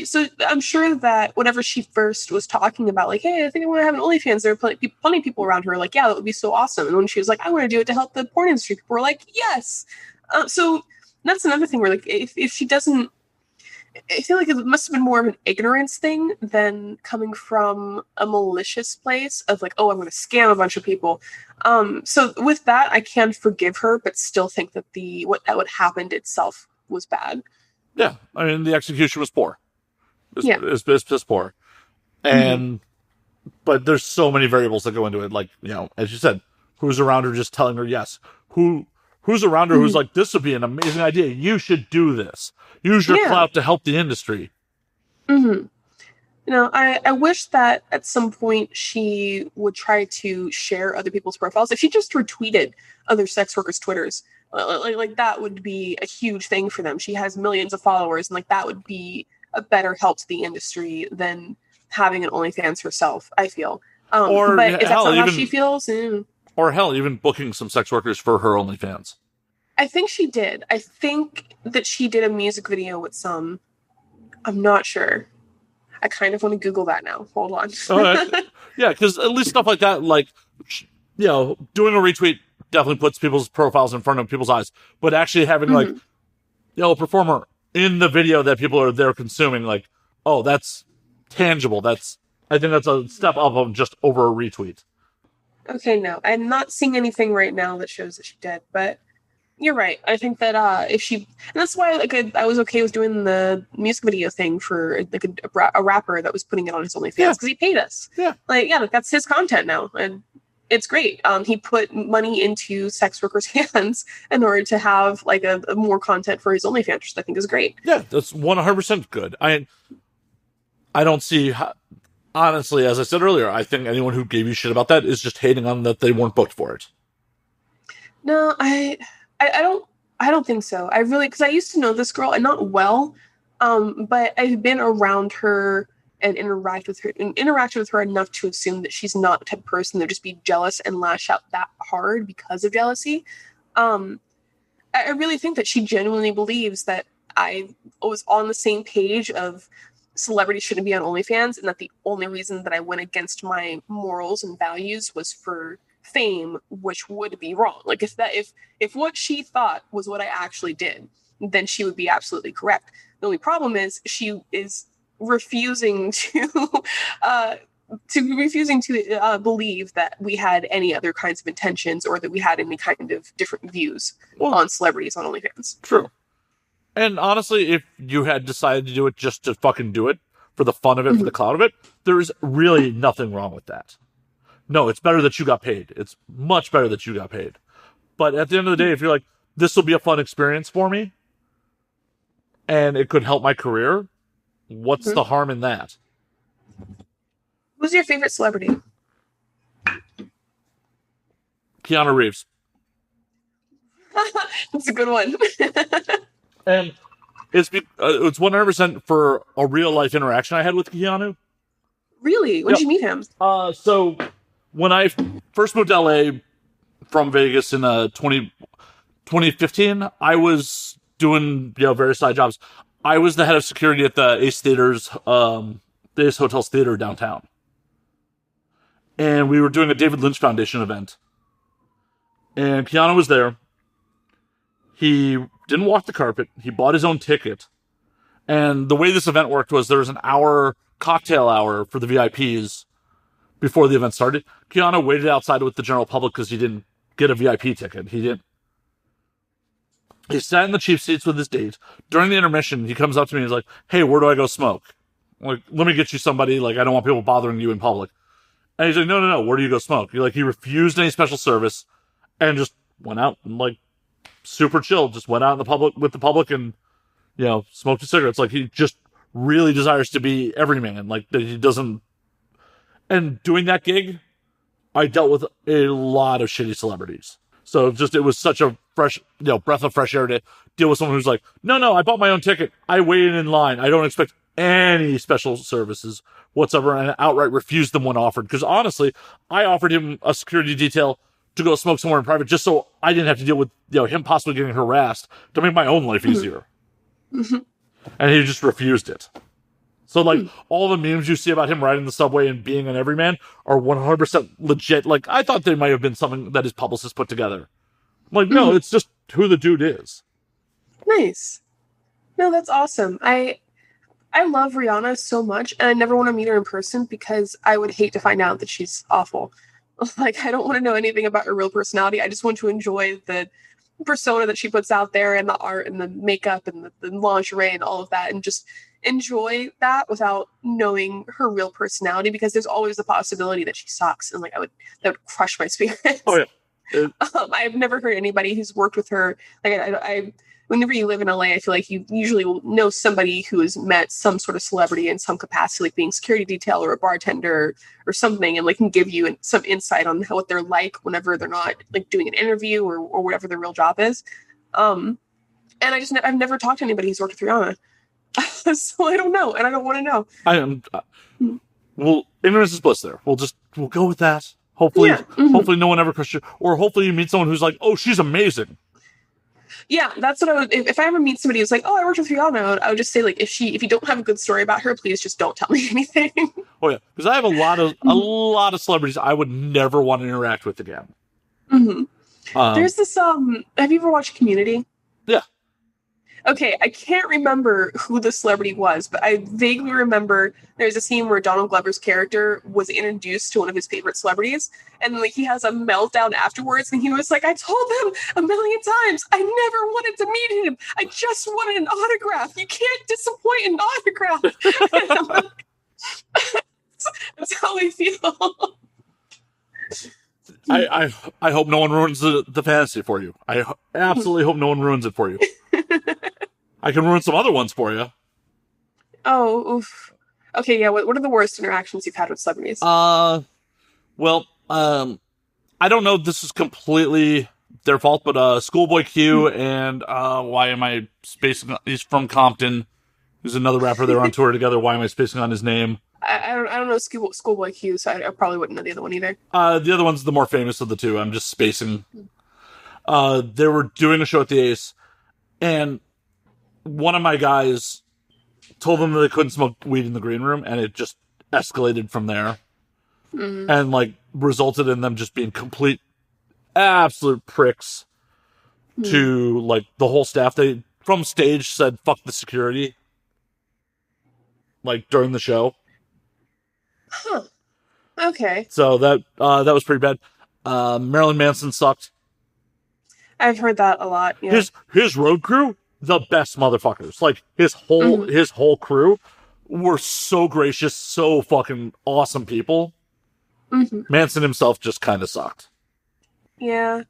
so I'm sure that whenever she first was talking about like, hey, I think I want to have an OnlyFans, there were plenty of people around her like, yeah, that would be so awesome. And when she was like, I want to do it to help the porn industry, people were like, yes. So that's another thing where like, if she doesn't, I feel like it must have been more of an ignorance thing than coming from a malicious place of like, oh, I'm going to scam a bunch of people. So with that, I can forgive her, but still think that what happened itself was bad. Yeah, I mean, the execution was poor. It's piss poor. And but there's so many variables that go into it. Like, as you said, who's around her just telling her yes? Who's around her who's like, this would be an amazing idea. You should do this. Use your clout to help the industry. Mm-hmm. I wish that at some point she would try to share other people's profiles. If she just retweeted other sex workers' Twitters, like that would be a huge thing for them. She has millions of followers, and like that would be a better help to the industry than having an OnlyFans herself, I feel. But if that's not how she feels, or hell, even booking some sex workers for her OnlyFans. I think she did. I think that she did a music video with some. I'm not sure. I kind of want to Google that now. Hold on. Yeah, because at least stuff like that, like, doing a retweet definitely puts people's profiles in front of people's eyes. But actually having, like, a performer in the video that people are there consuming, like, oh, that's tangible. I think that's a step up of just over a retweet. Okay, no. I'm not seeing anything right now that shows that she did, but you're right. I think that if she, and that's why I was okay with doing the music video thing for like a rapper that was putting it on his OnlyFans because he paid us. Yeah, that's his content now, and it's great. He put money into sex workers' hands in order to have like a more content for his OnlyFans, which I think is great. Yeah, that's 100% good. I don't see how, honestly, as I said earlier, I think anyone who gave you shit about that is just hating on that they weren't booked for it. No, I don't think so. I really, because I used to know this girl, and not well, but I've been around her and interacted with her enough to assume that she's not the type of person that just be jealous and lash out that hard because of jealousy. I really think that she genuinely believes that I was on the same page of celebrities shouldn't be on OnlyFans, and that the only reason that I went against my morals and values was for fame, which would be wrong. Like if what she thought was what I actually did, then she would be absolutely correct. The only problem is she is refusing to believe that we had any other kinds of intentions or that we had any kind of different views on celebrities on OnlyFans. True. And honestly, if you had decided to do it just to fucking do it for the fun of it, for the clout of it, there's really nothing wrong with that. No, it's better that you got paid. It's much better that you got paid. But at the end of the day, if you're like, this will be a fun experience for me, and it could help my career, what's the harm in that? Who's your favorite celebrity? Keanu Reeves. That's a good one. And it's 100% for a real life interaction I had with Keanu. Really? When did you meet him? So when I first moved to LA from Vegas in 2015, I was doing various side jobs. I was the head of security at the Ace Theaters, the Ace Hotels Theater downtown. And we were doing a David Lynch Foundation event. And Keanu was there. He didn't walk the carpet. He bought his own ticket. And the way this event worked was there was an hour cocktail hour for the VIPs before the event started. Keanu waited outside with the general public because he didn't get a VIP ticket. He sat in the cheap seats with his date. During the intermission, he comes up to me and he's like, hey, where do I go smoke? I'm like, let me get you somebody. Like, I don't want people bothering you in public. And he's like, no, where do you go smoke? He refused any special service and just went out and super chill. Just went out in the public with the public and, smoked a cigarette. It's like he just really desires to be everyman. Like that he doesn't. And doing that gig, I dealt with a lot of shitty celebrities. So it was such a fresh, breath of fresh air to deal with someone who's like, no, I bought my own ticket. I waited in line. I don't expect any special services whatsoever, and outright refused them when offered. Because honestly, I offered him a security detail to go smoke somewhere in private just so I didn't have to deal with him possibly getting harassed to make my own life easier. And he just refused it. So all the memes you see about him riding the subway and being an everyman are 100% legit. I thought they might have been something that his publicist put together. No, it's just who the dude is. Nice. No, that's awesome. I love Rihanna so much, and I never want to meet her in person because I would hate to find out that she's awful. I don't want to know anything about her real personality. I just want to enjoy the persona that she puts out there, and the art and the makeup and the lingerie and all of that, and just enjoy that without knowing her real personality, because there's always the possibility that she sucks, and like that would crush my spirits. Oh yeah. I've never heard anybody who's worked with her. Like I whenever you live in LA, I feel like you usually will know somebody who has met some sort of celebrity in some capacity, like being security detail or a bartender or something, and like can give you some insight on what they're like whenever they're not like doing an interview or whatever their real job is. And I've never talked to anybody who's worked with Rihanna. So I don't know, and I don't want to know. I am. Well, ignorance is bliss. There, we'll go with that. Hopefully, hopefully no one ever crushes you, or hopefully you meet someone who's like, oh, she's amazing. Yeah, that's what I would. If I ever meet somebody who's like, oh, I worked with Rihanna, I would just say like, if you don't have a good story about her, please just don't tell me anything. Oh yeah, because I have a lot of celebrities I would never want to interact with again. There's this. Have you ever watched Community? Yeah. Okay, I can't remember who the celebrity was, but I vaguely remember there's a scene where Donald Glover's character was introduced to one of his favorite celebrities, and like he has a meltdown afterwards, and he was like, I told him 1,000,000 times I never wanted to meet him. I just wanted an autograph. You can't disappoint an autograph. And I'm like, that's how I feel. I hope no one ruins the fantasy for you. I absolutely hope no one ruins it for you. I can ruin some other ones for you. Oh, oof. Okay, yeah. What are the worst interactions you've had with celebrities? Well, I don't know if this is completely their fault, but Schoolboy Q and why am I spacing on, he's from Compton. There's another rapper they're on tour together. Why am I spacing on his name? I don't know Schoolboy Q, so I probably wouldn't know the other one either. The other one's the more famous of the two. I'm just spacing. They were doing a show at the Ace, and one of my guys told them that they couldn't smoke weed in the green room, and it just escalated from there. And like resulted in them just being complete absolute pricks to like the whole staff. They from stage said fuck the security like during the show. Huh. Okay. So that was pretty bad. Marilyn Manson sucked. I've heard that a lot. Yeah. His road crew, the best motherfuckers. Like his whole crew were so gracious, so fucking awesome people. Manson himself just kind of sucked. Yeah,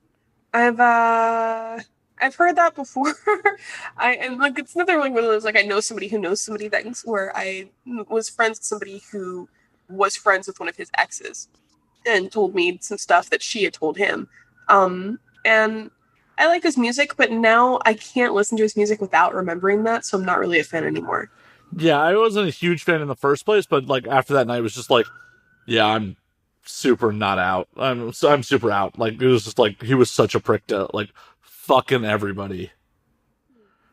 I've heard that before. And like it's another one of those like I know somebody who knows somebody things where I was friends with somebody who was friends with one of his exes and told me some stuff that she had told him. And I like his music, but now I can't listen to his music without remembering that, so I'm not really a fan anymore. Yeah, I wasn't a huge fan in the first place, but like after that night, it was just like, yeah, I'm super not out. I'm super out. Like it was just like he was such a prick to like fucking everybody,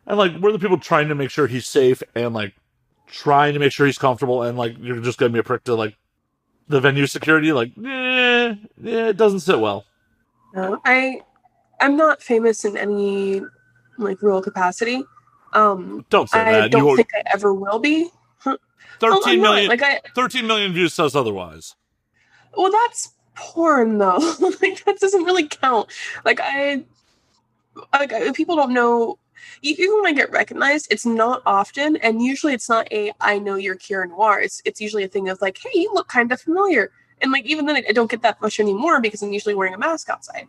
and like we're the people trying to make sure he's safe and like trying to make sure he's comfortable, and like you're just gonna be a prick to like the venue security. Like, it doesn't sit well. No, I'm not famous in any like real capacity. Don't say that. I don't think I ever will be. 13 million views says otherwise. Well, that's porn though. Like that doesn't really count. Like people don't know. Even when I get recognized, it's not often, and usually it's not I know you're Kira Noir. It's usually a thing of like, hey, you look kind of familiar, and like even then I don't get that much anymore because I'm usually wearing a mask outside.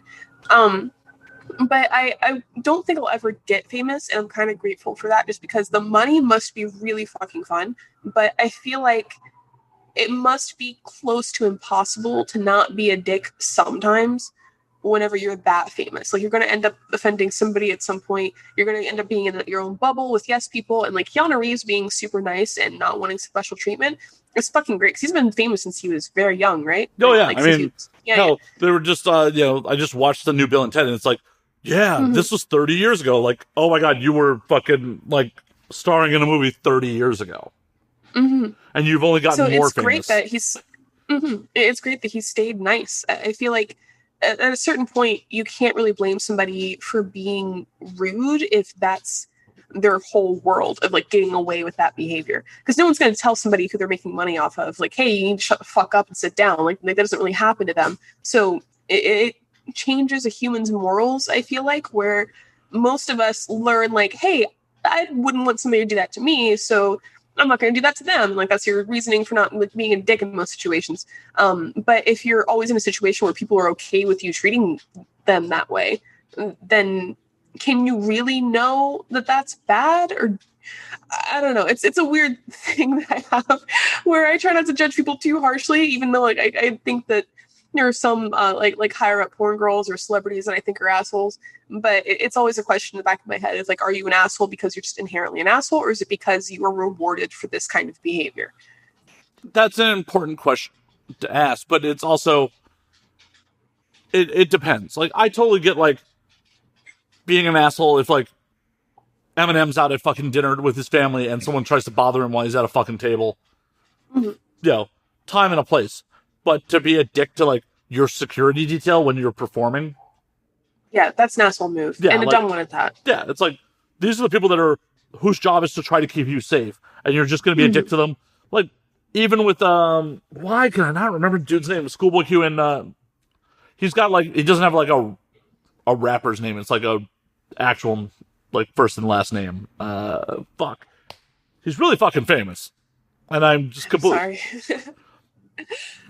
But I don't think I'll ever get famous, and I'm kind of grateful for that, just because the money must be really fucking fun. But I feel like it must be close to impossible to not be a dick sometimes whenever you're that famous. Like, you're going to end up offending somebody at some point. You're going to end up being in your own bubble with yes people. And, like, Keanu Reeves being super nice and not wanting special treatment is fucking great, because he's been famous since he was very young, right? Oh, yeah. Like, I mean, they were just, I just watched the new Bill and Ted, and it's like, yeah, this was 30 years ago. Like, oh, my God, you were fucking, like, starring in a movie 30 years ago. And you've only gotten more famous. Great that he's it's great that he stayed nice. I feel like at a certain point you can't really blame somebody for being rude if that's their whole world of like getting away with that behavior, because no one's going to tell somebody who they're making money off of like, hey, you need to shut the fuck up and sit down. Like that doesn't really happen to them. So it changes a human's morals, I feel like, where most of us learn, like, hey, I wouldn't want somebody to do that to me, so I'm not going to do that to them. Like, that's your reasoning for not like, being a dick in most situations. But if you're always in a situation where people are okay with you treating them that way, then can you really know that that's bad? Or I don't know. It's a weird thing that I have where I try not to judge people too harshly, even though like I think that there are some like higher up porn girls or celebrities that I think are assholes. But it's always a question in the back of my head. It's like, are you an asshole because you're just inherently an asshole, or is it because you were rewarded for this kind of behavior? That's an important question to ask, but it's also it depends. Like, I totally get like being an asshole if like Eminem's out at fucking dinner with his family and someone tries to bother him while he's at a fucking table. You know, time and a place. But to be a dick to like your security detail when you're performing, yeah, that's an asshole move, and a dumb one at that. Yeah, it's like these are the people that are whose job is to try to keep you safe, and you're just going to be a dick to them. Like, even with why can I not remember the dude's name? Schoolboy Q, and he's got like, he doesn't have like a rapper's name. It's like a actual like first and last name. Fuck, he's really fucking famous, and I'm just completely. Sorry.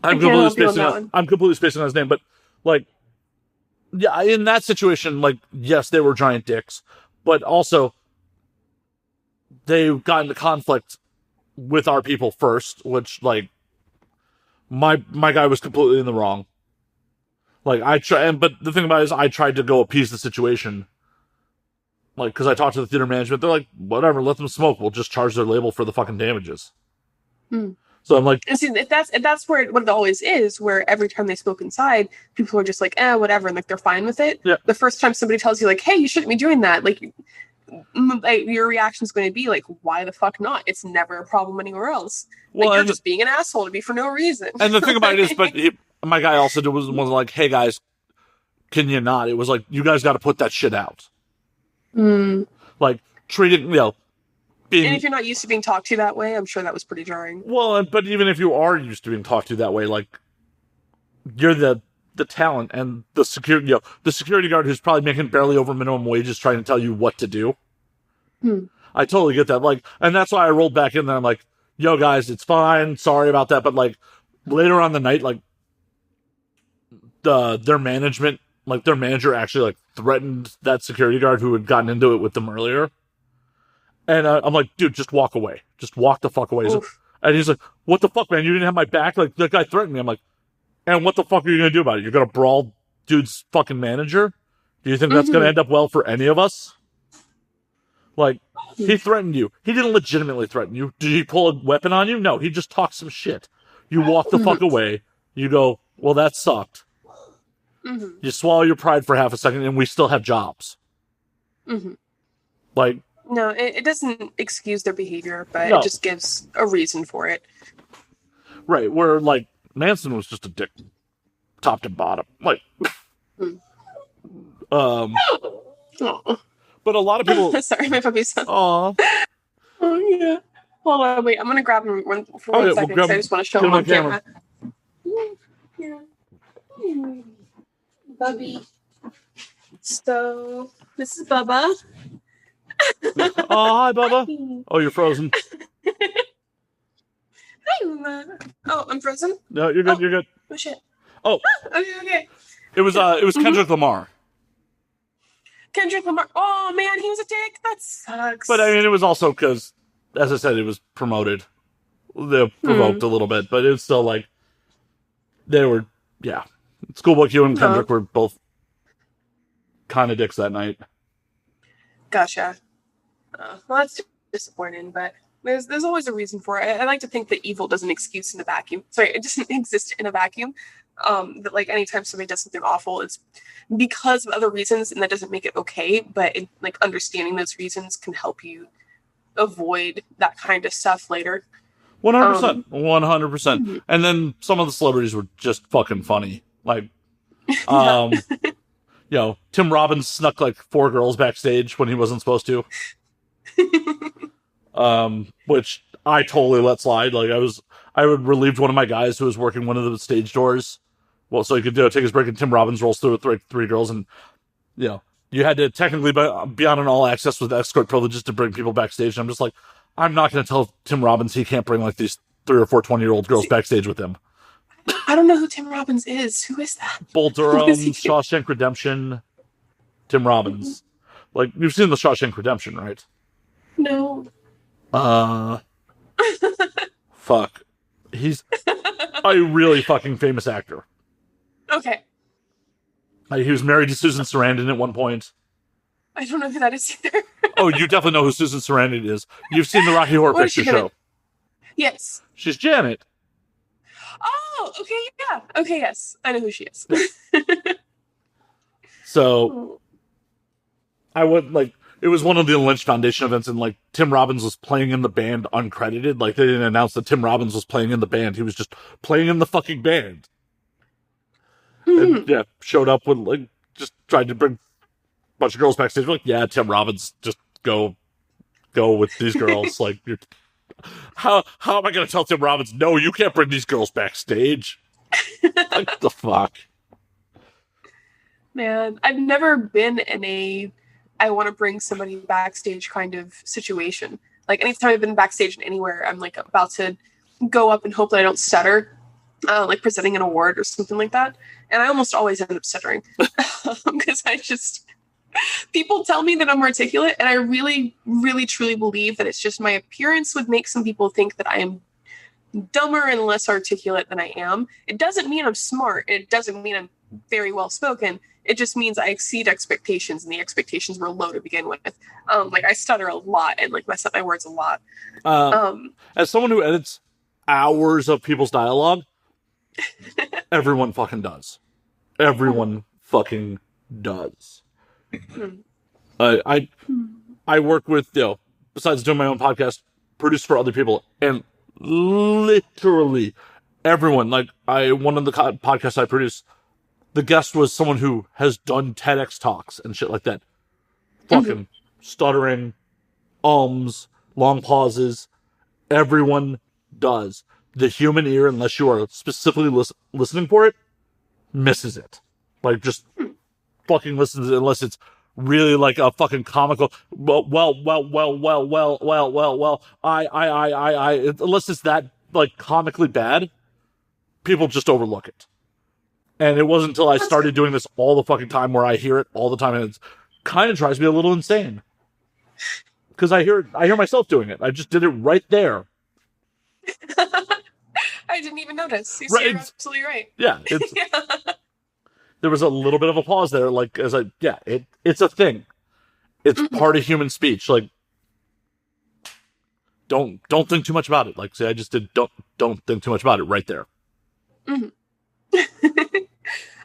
I'm completely spacing on his name, but like, yeah, in that situation, like, yes, they were giant dicks, but also they got into conflict with our people first, which like my guy was completely in the wrong. Like, but the thing about it is I tried to go appease the situation. Like, because I talked to the theater management, they're like, whatever, let them smoke. We'll just charge their label for the fucking damages. So I'm like, and see, if that's where what it always is, where every time they smoke inside, people are just like, whatever, and like they're fine with it. Yeah. The first time somebody tells you like, hey, you shouldn't be doing that, like your reaction is going to be like, why the fuck not? It's never a problem anywhere else. Like, well, you're just being an asshole to be for no reason. And the thing about it is, but my guy also wasn't like, hey guys, can you not? It was like, you guys got to put that shit out. Like, treating, you know. And if you're not used to being talked to that way, I'm sure that was pretty jarring. Well, but even if you are used to being talked to that way, like, you're the talent, and the security guard who's probably making barely over minimum wage is trying to tell you what to do. I totally get that. Like, and that's why I rolled back in there. I'm like, yo guys, it's fine. Sorry about that. But like later on the night, like their management, like their manager actually like threatened that security guard who had gotten into it with them earlier. And I'm like, dude, just walk away. Just walk the fuck away. And he's like, what the fuck, man? You didn't have my back? Like, that guy threatened me. I'm like, and what the fuck are you going to do about it? You're going to brawl dude's fucking manager? Do you think that's going to end up well for any of us? Like, he threatened you. He didn't legitimately threaten you. Did he pull a weapon on you? No, he just talked some shit. You walk the fuck away. You go, well, that sucked. You swallow your pride for half a second, and we still have jobs. Like, no, it doesn't excuse their behavior, but it just gives a reason for it. Right, where, like, Manson was just a dick, top to bottom. Like, but a lot of people... Sorry, my puppy's son. Aw. Oh, yeah. Hold on, wait, I'm going to grab him for one second, because I just want to show him on camera. Yeah. Bubby. So, this is Bubba. Oh, hi, Bubba. Oh, you're frozen. Hi, Mama. Oh, I'm frozen? No, you're good, you're good. Oh, shit. Oh. Okay. It was Kendrick Lamar. Kendrick Lamar. Oh, man, he was a dick? That sucks. But, I mean, it was also because, as I said, it was promoted. They provoked a little bit, but it's still like, they were, yeah. Schoolboy Q and Kendrick were both kind of dicks that night. Gotcha. Well, that's disappointing, but there's always a reason for it. I like to think that evil doesn't exist in a vacuum. Sorry, it doesn't exist in a vacuum. That like anytime somebody does something awful, it's because of other reasons, and that doesn't make it okay. But like understanding those reasons can help you avoid that kind of stuff later. 100%. 100%. And then some of the celebrities were just fucking funny. Like, you know, Tim Robbins snuck like 4 girls backstage when he wasn't supposed to. Which I totally let slide. Like, I would relieved one of my guys who was working one of the stage doors Well, so he could take his break, and Tim Robbins rolls through with three girls, and you had to technically be on an all access with escort privileges to bring people backstage. And I'm just like, I'm not going to tell Tim Robbins he can't bring like these 3 or 4 20-year-old girls backstage with him. I don't know who Tim Robbins is. Who is that? Bull Durham, Shawshank Redemption, Tim Robbins. Like, you've seen the Shawshank Redemption, right? No. Fuck. He's a really fucking famous actor. Okay. He was married to Susan Sarandon at one point. I don't know who that is either. Oh, you definitely know who Susan Sarandon is. You've seen the Rocky Horror Picture Show. Yes. She's Janet. Oh, okay, yeah. Okay, yes. I know who she is. So, I would, like, it was one of the Lynch Foundation events, and, like, Tim Robbins was playing in the band uncredited. Like, they didn't announce that Tim Robbins was playing in the band. He was just playing in the fucking band. And, yeah, showed up with, like, just tried to bring a bunch of girls backstage. We're like, yeah, Tim Robbins, just go with these girls. Like, how am I going to tell Tim Robbins, no, you can't bring these girls backstage? Like, the fuck? Man, I've never been in a I want to bring somebody backstage kind of situation. Like, anytime I've been backstage anywhere, I'm, like, about to go up and hope that I don't stutter, like presenting an award or something like that. And I almost always end up stuttering because people tell me that I'm articulate, and I really, really, truly believe that it's just my appearance would make some people think that I am dumber and less articulate than I am. It doesn't mean I'm smart. It doesn't mean I'm very well spoken. It just means I exceed expectations, and the expectations were low to begin with. Like, I stutter a lot and, like, mess up my words a lot. As someone who edits hours of people's dialogue, everyone fucking does. Everyone fucking does. I work with, besides doing my own podcast, produce for other people, and literally everyone, like, one of the podcasts I produce, the guest was someone who has done TEDx talks and shit like that. Fucking stuttering, long pauses. Everyone does. The human ear, unless you are specifically listening for it, misses it. Like, just fucking listens unless it's really like a fucking comical. Unless it's that, like, comically bad, people just overlook it. And it wasn't until I started doing this all the fucking time where I hear it all the time, and it kind of drives me a little insane. Because I hear myself doing it. I just did it right there. I didn't even notice. You're absolutely right. Yeah. There was a little bit of a pause there, like, it's a thing. It's part of human speech. Like, don't think too much about it. Like, say I just did don't think too much about it right there.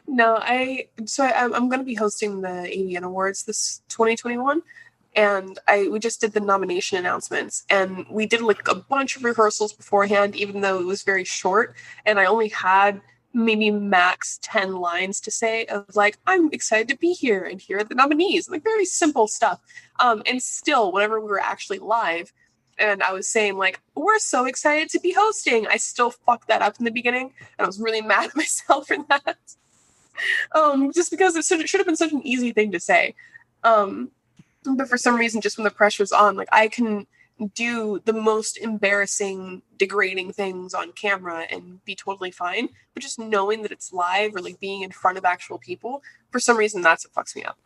No, I'm going to be hosting the AVN Awards this 2021, and we just did the nomination announcements, and we did, like, a bunch of rehearsals beforehand, even though it was very short, and I only had maybe max 10 lines to say of, like, I'm excited to be here, and here are the nominees, like, very simple stuff. And still, whenever we were actually live, and I was saying, like, we're so excited to be hosting, I still fucked that up in the beginning, and I was really mad at myself for that. Just because it should have been such an easy thing to say. But for some reason, just when the pressure's on, like, I can do the most embarrassing, degrading things on camera and be totally fine. But just knowing that it's live, or, like, being in front of actual people, for some reason, that's what fucks me up.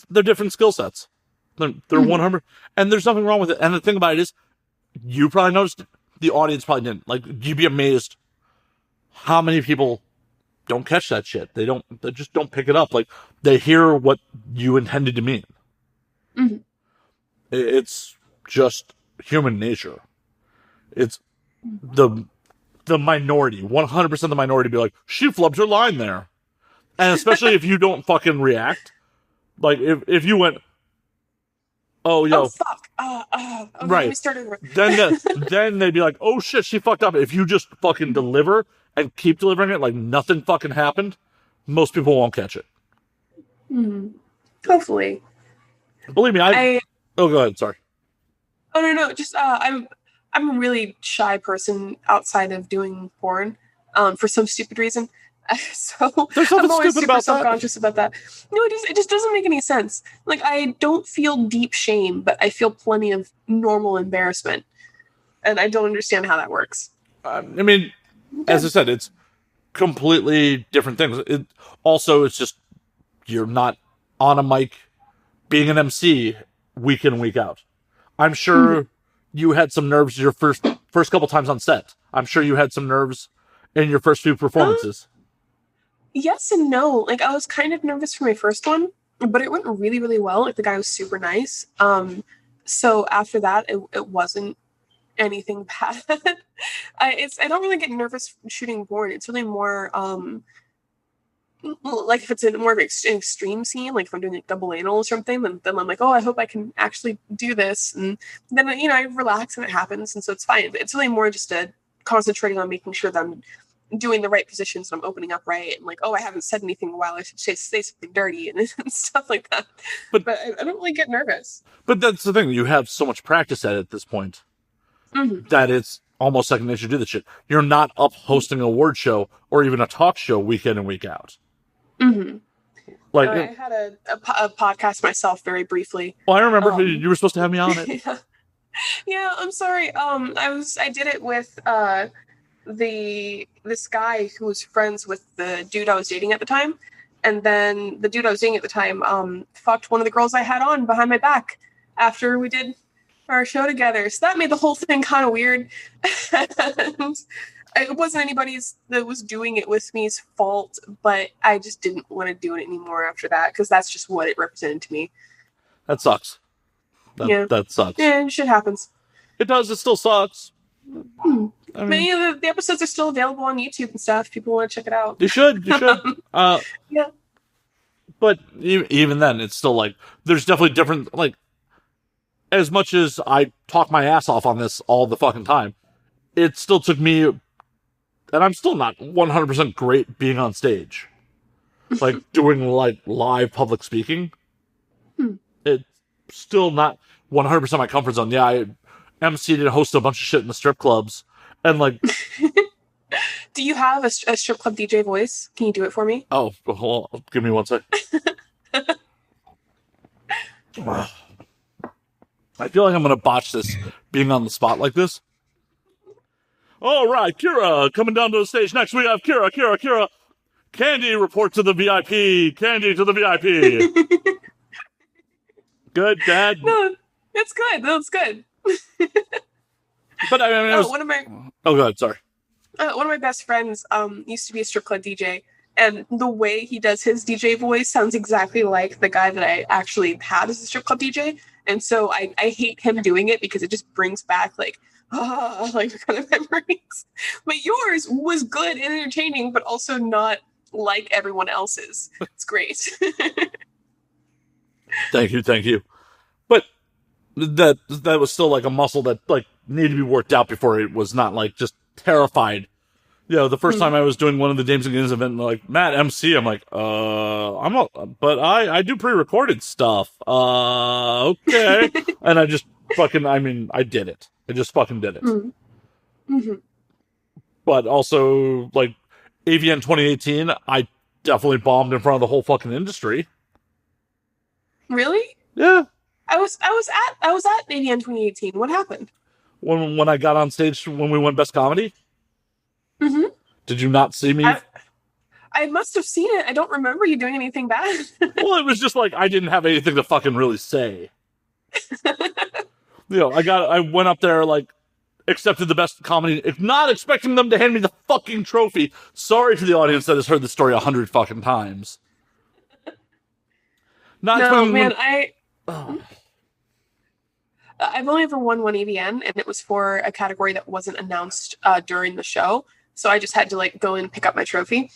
They're different skill sets. They're 100, and there's nothing wrong with it. And the thing about it is, you probably noticed it. The audience probably didn't. Like, you'd be amazed how many people don't catch that shit. They just don't pick it up. Like, they hear what you intended to mean. It's just human nature. It's the minority, 100% of the minority be like, she flubbed her line there. And especially if you don't fucking react. Like, if you went, oh, yo. Oh, fuck. Okay, right. we started. Then they'd be like, oh, shit, she fucked up. If you just fucking deliver and keep delivering it like nothing fucking happened, most people won't catch it. Hopefully. Believe me, oh, go ahead. Sorry. Oh, no. Just, I'm a really shy person outside of doing porn, for some stupid reason. So There's I'm nothing always stupid super about that. self-conscious about that. No, it just doesn't make any sense. Like, I don't feel deep shame, but I feel plenty of normal embarrassment. And I don't understand how that works. I mean, as I said, it's completely different things. It's just, you're not on a mic being an MC week in and week out. I'm sure you had some nerves your first couple times on set. I'm sure you had some nerves in your first few performances. Yes and no. Like, I was kind of nervous for my first one, but it went really, really well. Like, the guy was super nice. So after that, it wasn't anything bad. I don't really get nervous shooting porn. It's really more like if it's a more of an extreme scene, like if I'm doing like double anal or something, then I'm like, oh, I hope I can actually do this, and then I relax and it happens, and so it's fine. But it's really more just concentrating on making sure that I'm doing the right positions and I'm opening up right, and like, oh, I haven't said anything in a while, I should say something dirty and stuff like that. But I don't really get nervous. But that's the thing, you have so much practice at this point that it's almost second nature to do this shit. You're not up hosting an award show or even a talk show week in and week out. Like, I had a podcast myself very briefly. Well, I remember you were supposed to have me on it. Yeah, I'm sorry. I did it with this guy who was friends with the dude I was dating at the time, and then the dude I was dating at the time fucked one of the girls I had on behind my back after we did our show together. So that made the whole thing kind of weird. And it wasn't anybody's that was doing it with me's fault, but I just didn't want to do it anymore after that, because that's just what it represented to me. That sucks. That sucks. Yeah, shit happens. It does. It still sucks. Many of the episodes are still available on YouTube and stuff. People want to check it out. You should. Yeah. But even then, it's still like, there's definitely different, like, as much as I talk my ass off on this all the fucking time, it still took me, and I'm still not 100% great being on stage. Like, doing, like, live public speaking. It's still not 100% my comfort zone. Yeah, I emceed and hosted a bunch of shit in the strip clubs. And, like... Do you have a strip club DJ voice? Can you do it for me? Oh, hold on. Give me one sec. I feel like I'm going to botch this, being on the spot like this. All right, Kira, coming down to the stage next. We have Kira. Candy, report to the VIP. Candy to the VIP. Good, Dad? No, it's good. That's good. But I mean, one of my... Oh, God, sorry. One of my best friends used to be a strip club DJ, and the way he does his DJ voice sounds exactly like the guy that I actually had as a strip club DJ. And so I hate him doing it because it just brings back like kind of memories. But yours was good and entertaining, but also not like everyone else's. It's great. Thank you. But that was still like a muscle that like needed to be worked out before it was not like just terrified. You know, the first time I was doing one of the Dames and Games event, like, Matt MC, I'm like, but I do pre-recorded stuff. Okay. And I just I did it. I just fucking did it. But also, like, AVN 2018, I definitely bombed in front of the whole fucking industry. Really? Yeah. I was at AVN 2018. What happened? When I got on stage when we won Best Comedy? Did you not see me? I must have seen it. I don't remember you doing anything bad. Well, it was just like I didn't have anything to fucking really say. You know, I went up there, like, accepted the Best Comedy, not expecting them to hand me the fucking trophy. Sorry to the audience that has heard the story 100 fucking times. I've only ever won one AVN, and it was for a category that wasn't announced during the show. So I just had to like go and pick up my trophy.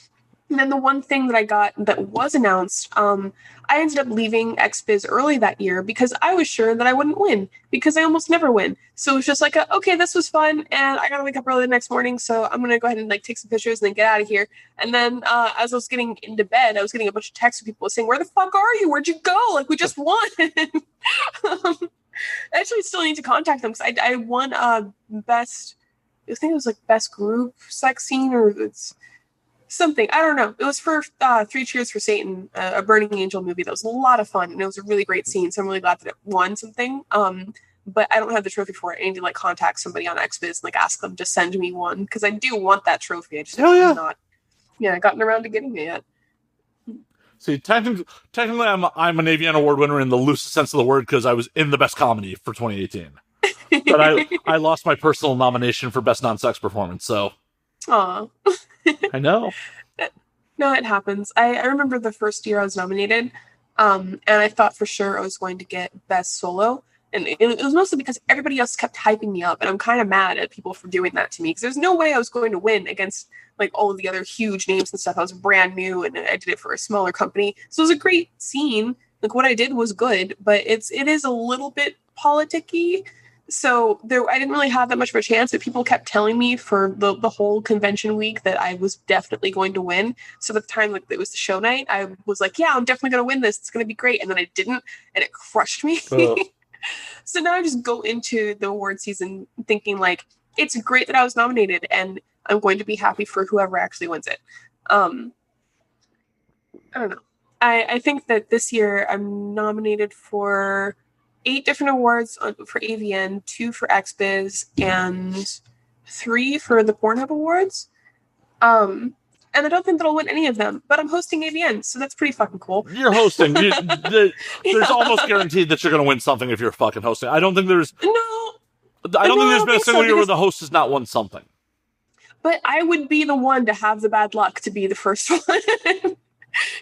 And then the one thing that I got that was announced, I ended up leaving XBiz early that year because I was sure that I wouldn't win, because I almost never win. So it was just like, okay, this was fun, and I gotta wake up early the next morning, so I'm gonna go ahead and like take some pictures and then get out of here. And then as I was getting into bed, I was getting a bunch of texts from people saying, "Where the fuck are you? Where'd you go? Like, we just won." I actually still need to contact them because I won best. I think it was like best group sex scene, or it's something. I don't know. It was for Three Cheers for Satan, a Burning Angel movie that was a lot of fun, and it was a really great scene. So I'm really glad that it won something. But I don't have the trophy for it. I need to like contact somebody on XBiz and like ask them to send me one because I do want that trophy. I just have not, gotten around to getting it yet. See, technically, I'm an AVN award winner in the loosest sense of the word because I was in the best comedy for 2018. But I lost my personal nomination for best non-sex performance. So, aw, I know. No, it happens. I remember the first year I was nominated, and I thought for sure I was going to get best solo. And it was mostly because everybody else kept hyping me up, and I'm kind of mad at people for doing that to me because there's no way I was going to win against like all of the other huge names and stuff. I was brand new, and I did it for a smaller company, so it was a great scene. Like what I did was good, but it is a little bit politicky. So I didn't really have that much of a chance, but people kept telling me for the whole convention week that I was definitely going to win. So by the time like it was the show night, I was like, yeah, I'm definitely going to win this. It's going to be great. And then I didn't, and it crushed me. So now I just go into the award season thinking like, it's great that I was nominated and I'm going to be happy for whoever actually wins it. I don't know. I think that this year I'm nominated for 8 different awards for AVN, 2 for XBiz, and 3 for the Pornhub Awards. And I don't think that I'll win any of them, but I'm hosting AVN, so that's pretty fucking cool. You're hosting. There's almost guaranteed that you're going to win something if you're fucking hosting. I don't think there's... No. I don't think there's been a single year where the host has not won something. But I would be the one to have the bad luck to be the first one.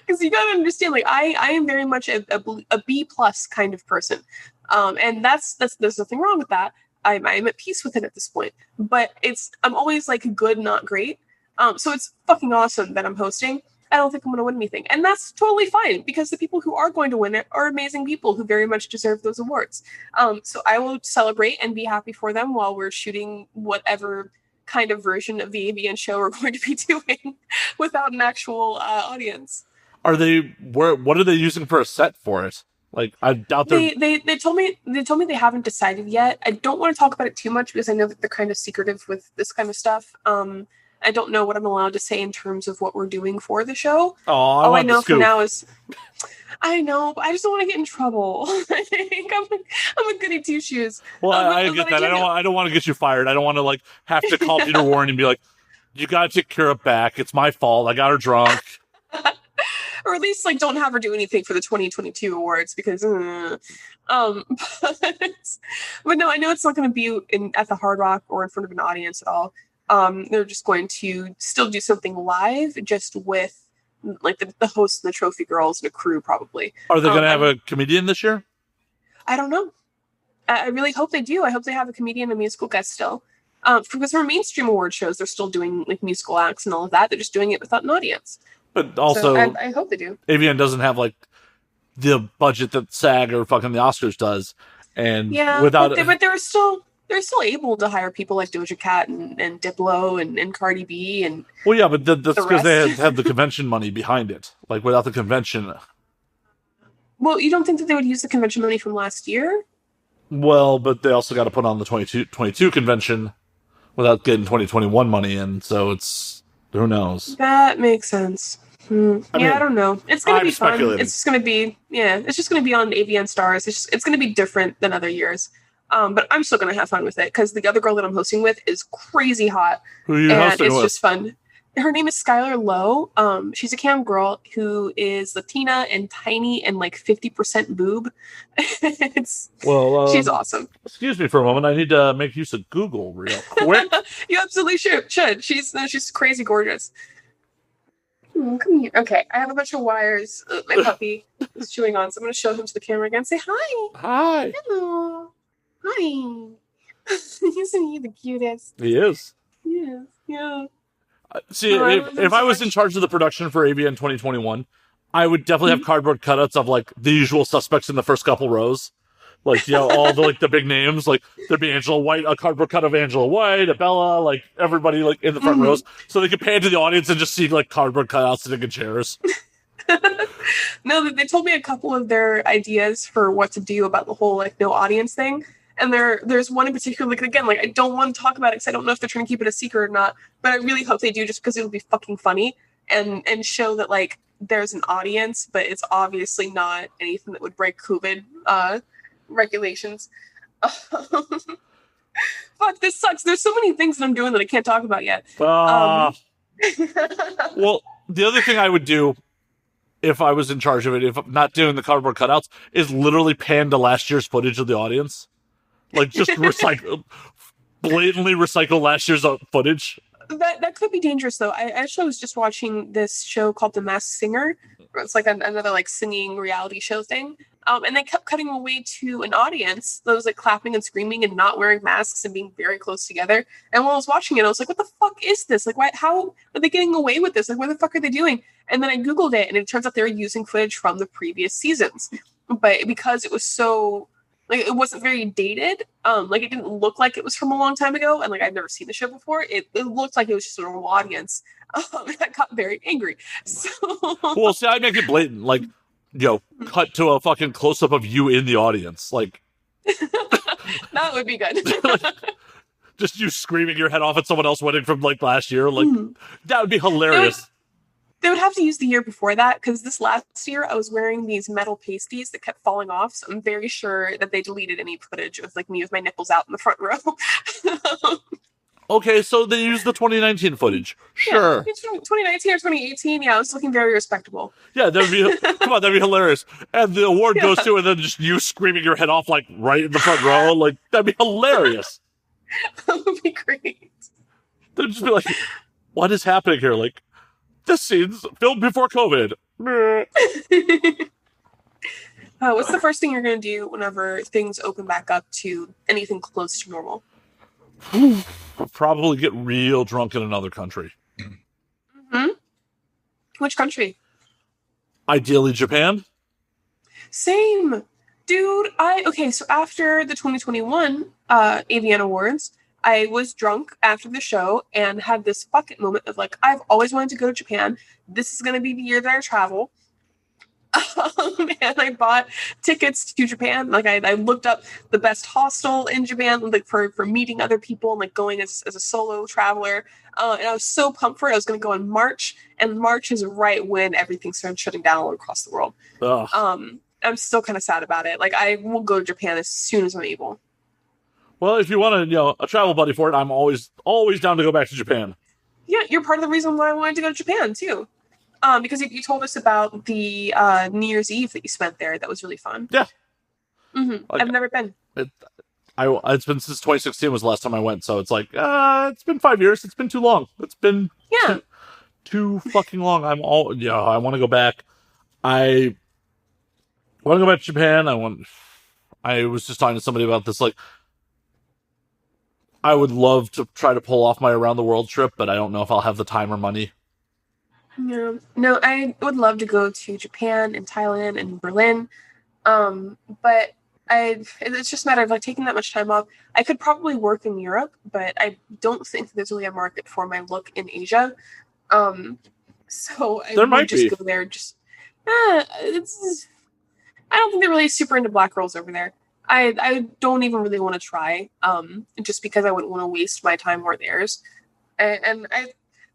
Because you gotta understand, like, I am very much a B plus kind of person. And that's there's nothing wrong with that. I'm at peace with it at this point. But I'm always like good, not great. So it's fucking awesome that I'm hosting. I don't think I'm going to win anything. And that's totally fine because the people who are going to win it are amazing people who very much deserve those awards. So I will celebrate and be happy for them while we're shooting whatever kind of version of the AVN show we're going to be doing without an actual audience. What are they using for a set for it? Like, I doubt they told me they haven't decided yet. I don't want to talk about it too much because I know that they're kind of secretive with this kind of stuff. I don't know what I'm allowed to say in terms of what we're doing for the show. All I know for now is, I know, but I just don't want to get in trouble. I'm a goody two shoes. Well, I get that. I don't want to get you fired. I don't want to like have to call Peter Warren and be like, "You got to take Kira back. It's my fault. I got her drunk." Or at least like don't have her do anything for the 2022 awards because, but no, I know it's not going to be at the Hard Rock or in front of an audience at all. They're just going to still do something live, just with like the hosts and the trophy girls and a crew, probably. Are they going to have a comedian this year? I don't know. I really hope they do. I hope they have a comedian and musical guest still. Because for mainstream award shows, they're still doing like musical acts and all of that. They're just doing it without an audience. But also, so I hope they do. AVN doesn't have like the budget that SAG or fucking the Oscars does, and without but they're still able to hire people like Doja Cat and Diplo and Cardi B and but that's because they have the convention money behind it. Like without the convention, well, you don't think that they would use the convention money from last year? Well, but they also got to put on the 2022 convention without getting 2021 money in, so it's who knows. That makes sense. I mean, I don't know. It's going to be fun. It's just going to be, it's just going to be on AVN Stars. It's going to be different than other years. But I'm still going to have fun with it because the other girl that I'm hosting with is crazy hot. Who are you hosting with? It's just fun. Her name is Skylar Lowe. She's a cam girl who is Latina and tiny and like 50% boob. She's awesome. Excuse me for a moment. I need to make use of Google real quick. You absolutely should. She's crazy gorgeous. Come here. Okay, I have a bunch of wires. My puppy is chewing on, so I'm going to show him to the camera again. Say hi. Hi. Hello. Hi. Isn't he the cutest? He is. Yes. Yeah. See, if I was in charge of the production for AVN 2021, I would definitely have cardboard cutouts of like the usual suspects in the first couple rows. Like, all the big names, like there'd be Angela White, a cardboard cut of Angela White, Abella, like everybody like in the front rows. So they could pan to the audience and just see like cardboard cutouts sitting in chairs. No, they told me a couple of their ideas for what to do about the whole like no audience thing. And there's one in particular, like again, like I don't want to talk about it because I don't know if they're trying to keep it a secret or not, but I really hope they do just because it'll be fucking funny. and show that like there's an audience, but it's obviously not anything that would break COVID regulations. Fuck, this sucks. There's so many things that I'm doing that I can't talk about yet. Well, the other thing I would do if I was in charge of it, if I'm not doing the cardboard cutouts, is literally pan to last year's footage of the audience. Like, just blatantly recycle last year's footage. That could be dangerous, though. I actually was just watching this show called The Masked Singer. It's like another like singing reality show thing. And they kept cutting away to an audience that was like clapping and screaming and not wearing masks and being very close together. And while I was watching it, I was like, what the fuck is this? Like, why? How are they getting away with this? Like, what the fuck are they doing? And then I Googled it, and it turns out they were using footage from the previous seasons. But because it was so, like, it wasn't very dated, like, it didn't look like it was from a long time ago, and, like, I'd never seen the show before, it looked like it was just a normal audience. And I got very angry. So... Well, see, I make it blatant. Like, cut to a fucking close-up of you in the audience. Like... that would be good. Just you screaming your head off at someone else winning from, like, last year. Like, that would be hilarious. They would have to use the year before that, because this last year I was wearing these metal pasties that kept falling off, so I'm very sure that they deleted any footage of like me with my nipples out in the front row. Okay, so they used the 2019 footage. Sure. Yeah, 2019 or 2018, yeah, I was looking very respectable. Yeah, that'd be hilarious. And the award goes to, and then just you screaming your head off, like, right in the front row. Like, that'd be hilarious. That would be great. They'd just be like, what is happening here? Like, this scene's filmed before COVID. What's the first thing you're going to do whenever things open back up to anything close to normal? Probably get real drunk in another country. Mm-hmm. Which country? Ideally Japan. Same. Dude, so after the 2021 AVN Awards, I was drunk after the show and had this fuck it moment of like, I've always wanted to go to Japan. This is going to be the year that I travel. And I bought tickets to Japan. Like I looked up the best hostel in Japan, like for meeting other people and like going as a solo traveler. And I was so pumped for it. I was going to go in March, and March is right when everything started shutting down all across the world. Ugh. I'm still kind of sad about it. Like I will go to Japan as soon as I'm able. Well, if you want a travel buddy for it, I'm always down to go back to Japan. Yeah, you're part of the reason why I wanted to go to Japan too. Because you told us about the New Year's Eve that you spent there. That was really fun. Yeah. Mm-hmm. Like, I've never been. It's been since 2016 was the last time I went, so it's like, it's been 5 years. It's been too long. It's been too fucking long. I want to go back. I want to go back to Japan. I was just talking to somebody about this, like, I would love to try to pull off my around the world trip, but I don't know if I'll have the time or money. Yeah. No, I would love to go to Japan and Thailand and Berlin. But it's just a matter of like taking that much time off. I could probably work in Europe, but I don't think there's really a market for my look in Asia. So I would just go there. I don't think they're really super into black girls over there. I don't even really want to try, just because I wouldn't want to waste my time or theirs. And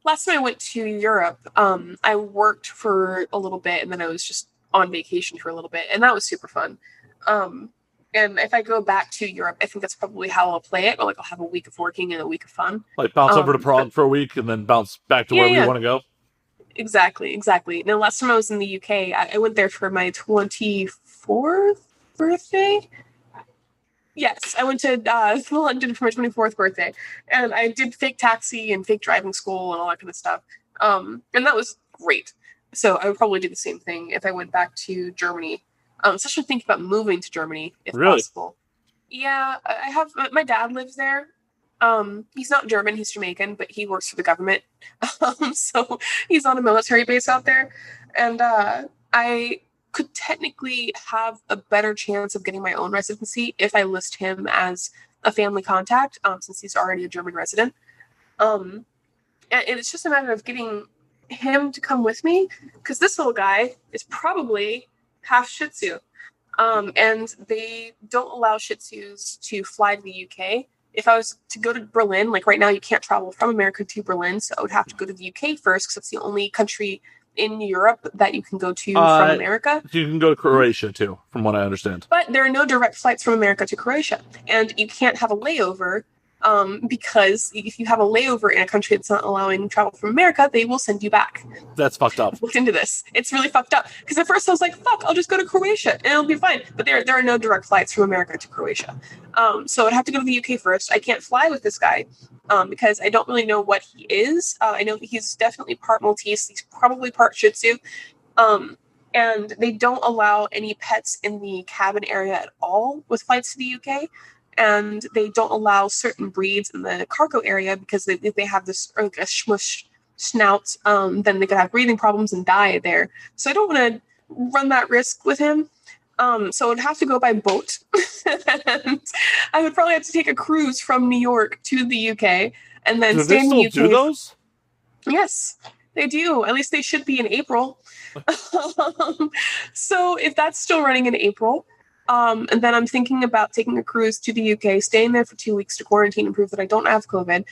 last time I went to Europe, I worked for a little bit, and then I was just on vacation for a little bit, and that was super fun. And if I go back to Europe, I think that's probably how I'll play it. Or like I'll have a week of working and a week of fun. Like bounce over to Prague for a week, and then bounce back to wherever you want to go. Exactly. Now, last time I was in the UK, I went there for my 24th birthday. Yes, I went to London for my 24th birthday, and I did fake taxi and fake driving school and all that kind of stuff. And that was great. So I would probably do the same thing if I went back to Germany. Especially thinking about moving to Germany if possible. Yeah, I have my dad lives there. He's not German, he's Jamaican, but he works for the government. So he's on a military base out there, and I could technically have a better chance of getting my own residency if I list him as a family contact, since he's already a German resident. And it's just a matter of getting him to come with me, because this little guy is probably half Shih Tzu. And they don't allow Shih Tzus to fly to the UK if I was to go to Berlin, like right now, you can't travel from America to Berlin, so I would have to go to the UK first because it's the only country in Europe that you can go to from America. You can go to Croatia too, from what I understand. But there are no direct flights from America to Croatia, and you can't have a layover because if you have a layover in a country that's not allowing travel from America, they will send you back. That's fucked up. Looked into this. It's really fucked up. Because at first I was like, fuck, I'll just go to Croatia and it'll be fine. But there are no direct flights from America to Croatia. So I'd have to go to the UK first. I can't fly with this guy because I don't really know what he is. I know he's definitely part Maltese. He's probably part Shih Tzu. And they don't allow any pets in the cabin area at all with flights to the UK. And they don't allow certain breeds in the cargo area because if they have this like a smush snout, then they could have breathing problems and die there. So I don't want to run that risk with him. So I'd have to go by boat. And I would probably have to take a cruise from New York to the UK and then stay in the UK. Do those? Yes, they do. At least they should be in April. So if that's still running in April, and then I'm thinking about taking a cruise to the UK, staying there for 2 weeks to quarantine and prove that I don't have COVID,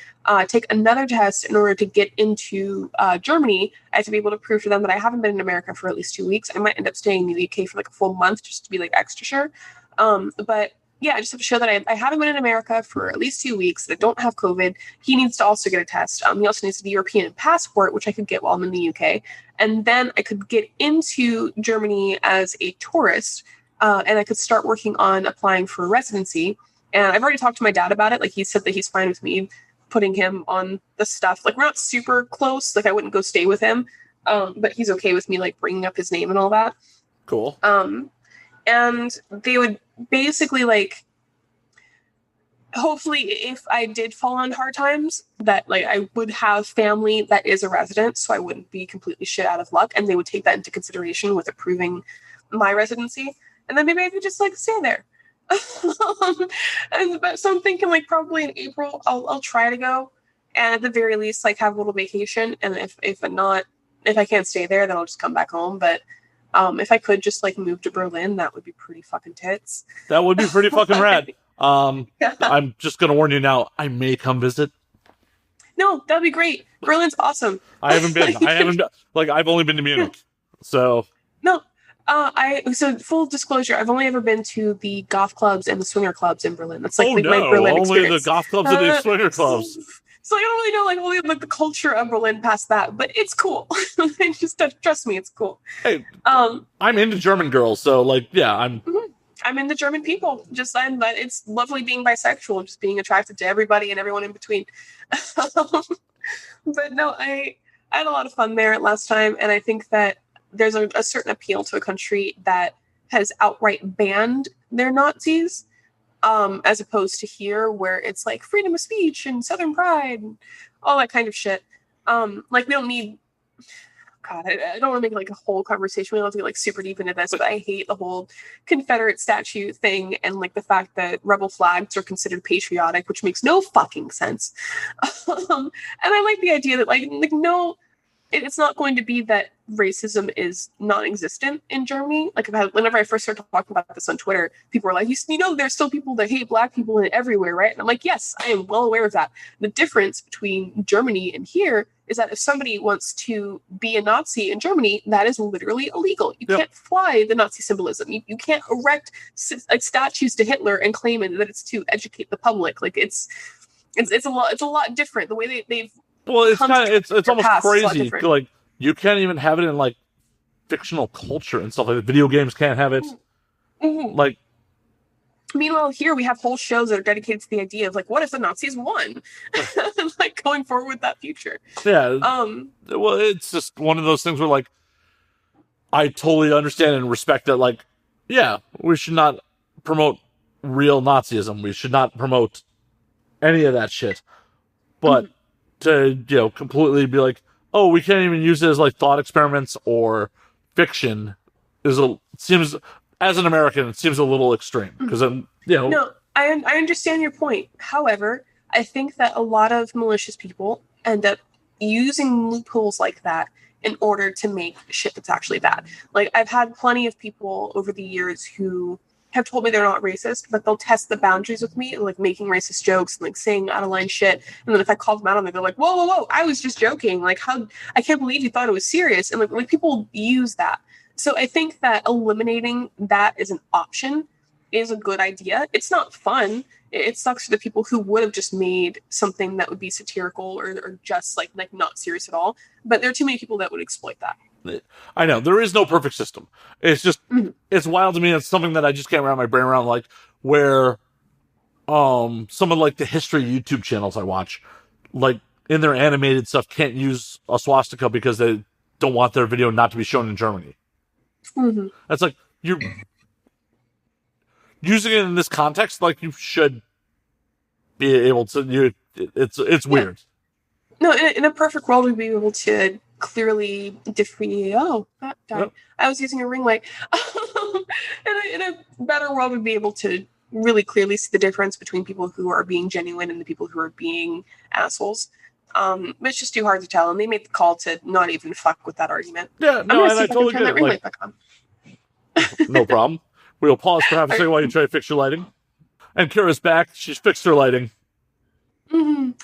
take another test in order to get into Germany. I have to be able to prove to them that I haven't been in America for at least 2 weeks. I might end up staying in the UK for like a full month just to be like extra sure. But yeah, I just have to show that I haven't been in America for at least 2 weeks, that I don't have COVID. He needs to also get a test. He also needs the European passport, which I could get while I'm in the UK. And then I could get into Germany as a tourist, and I could start working on applying for residency. And I've already talked to my dad about it. Like, he said that he's fine with me putting him on the stuff. Like, we're not super close. Like, I wouldn't go stay with him. But he's okay with me, like, bringing up his name and all that. Cool. And they would basically, like, hopefully if I did fall on hard times, that, like, I would have family that is a resident, so I wouldn't be completely shit out of luck. And they would take that into consideration with approving my residency. And then maybe I could just, like, stay there. So I'm thinking, like, probably in April, I'll try to go. And at the very least, like, have a little vacation. And if I can't stay there, then I'll just come back home. But if I could just, like, move to Berlin, that would be pretty fucking tits. That would be pretty fucking rad. Yeah. I'm just going to warn you now, I may come visit. No, that'd be great. Berlin's awesome. I haven't been. I've only been to Munich. So. No. So full disclosure, I've only ever been to the goth clubs and the swinger clubs in Berlin. That's like my Berlin only experience. The goth clubs and the swinger clubs. So I don't really know, like, only like the culture of Berlin past that, but it's cool. Just trust me, it's cool. Hey, I'm into German girls, so, like, yeah, I'm into German people. But it's lovely being bisexual, just being attracted to everybody and everyone in between. But no, I had a lot of fun there last time, and I think that there's a certain appeal to a country that has outright banned their Nazis, as opposed to here where it's like freedom of speech and Southern pride and all that kind of shit. Like, we don't need, God, I don't want to make like a whole conversation. We don't have to get like super deep into this, but I hate the whole Confederate statue thing and like the fact that rebel flags are considered patriotic, which makes no fucking sense. And I like the idea that like no, it's not going to be that racism is non-existent in Germany. Like, whenever I first started talking about this on Twitter, people were like, you know, there's still people that hate black people everywhere, right? And I'm like, yes, I am well aware of that. The difference between Germany and here is that if somebody wants to be a Nazi in Germany, that is literally illegal. You can't fly the Nazi symbolism. You can't erect like statues to Hitler and claim that it's to educate the public. Like, it's a lot different. The way they've well, it's almost crazy. Like, you can't even have it in like fictional culture and stuff like that. Video games can't have it. Mm-hmm. Like, meanwhile, here we have whole shows that are dedicated to the idea of like, what if the Nazis won? Like, going forward with that future. Yeah. Well, it's just one of those things where, like, I totally understand and respect that. Like, yeah, we should not promote real Nazism. We should not promote any of that shit. But to, you know, completely be like, oh, we can't even use it as like thought experiments or fiction seems, as an American, it seems a little extreme because I'm, you know. No, I understand your point. However, I think that a lot of malicious people end up using loopholes like that in order to make shit that's actually bad. Like, I've had plenty of people over the years who have told me they're not racist, but they'll test the boundaries with me, like making racist jokes and like saying out of line shit. And then if I call them out on it, they're like, whoa, whoa, whoa, I was just joking. Like, how, I can't believe you thought it was serious. And like people use that. So I think that eliminating that as an option is a good idea. It's not fun. It sucks for the people who would have just made something that would be satirical or just like not serious at all. But there are too many people that would exploit that. I know there is no perfect system. It's just it's wild to me. It's something that I just can't wrap my brain around. Like where, some of like the history YouTube channels I watch, like in their animated stuff, can't use a swastika because they don't want their video not to be shown in Germany. That's like you're using it in this context. Like you should be able to. It's weird. No, in a perfect world, we'd be able to clearly differentiate. Oh, that died. Yep. I was using a ring light. in a better world, we'd be able to really clearly see the difference between people who are being genuine and the people who are being assholes. But it's just too hard to tell, and they made the call to not even fuck with that argument. Yeah, no, and I totally get it. Like, no problem. We'll pause for half a second while you try to fix your lighting. And Kira's back. She's fixed her lighting.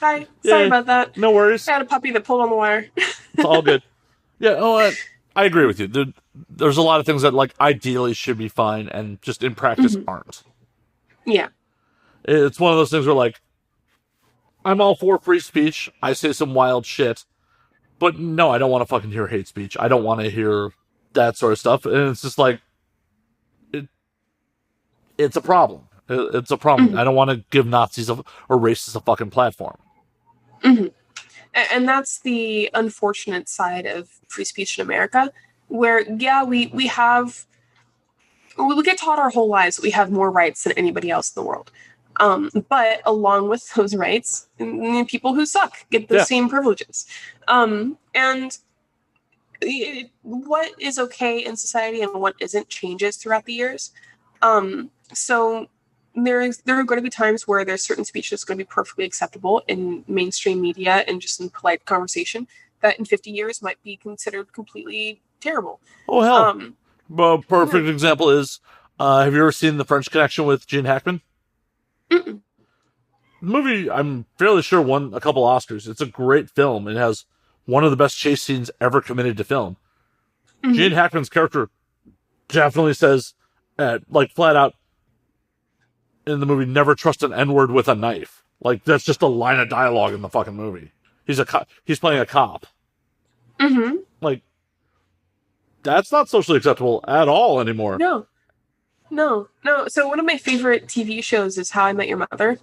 Hi. Sorry about that. No worries. I had a puppy that pulled on the wire. It's all good. Yeah, I agree with you. There's a lot of things that, like, ideally should be fine and just in practice aren't. Yeah. It's one of those things where, like, I'm all for free speech. I say some wild shit. But no, I don't want to fucking hear hate speech. I don't want to hear that sort of stuff. And it's just like, it's a problem. It's a problem. I don't want to give Nazis or racists a fucking platform. And that's the unfortunate side of free speech in America, where, yeah, we get taught our whole lives that we have more rights than anybody else in the world. But along with those rights, people who suck get the same privileges. And what is okay in society and what isn't changes throughout the years. So there are going to be times where there's certain speech that's going to be perfectly acceptable in mainstream media and just in polite conversation that in 50 years might be considered completely terrible. Oh, hell. Well, perfect example is, have you ever seen The French Connection with Gene Hackman? The movie, I'm fairly sure, won a couple Oscars. It's a great film. It has one of the best chase scenes ever committed to film. Gene Hackman's character definitely says, like, flat out, in the movie, never trust an N-word with a knife. Like, that's just a line of dialogue in the fucking movie. He's playing a cop. Like, that's not socially acceptable at all anymore. No. So one of my favorite TV shows is How I Met Your Mother.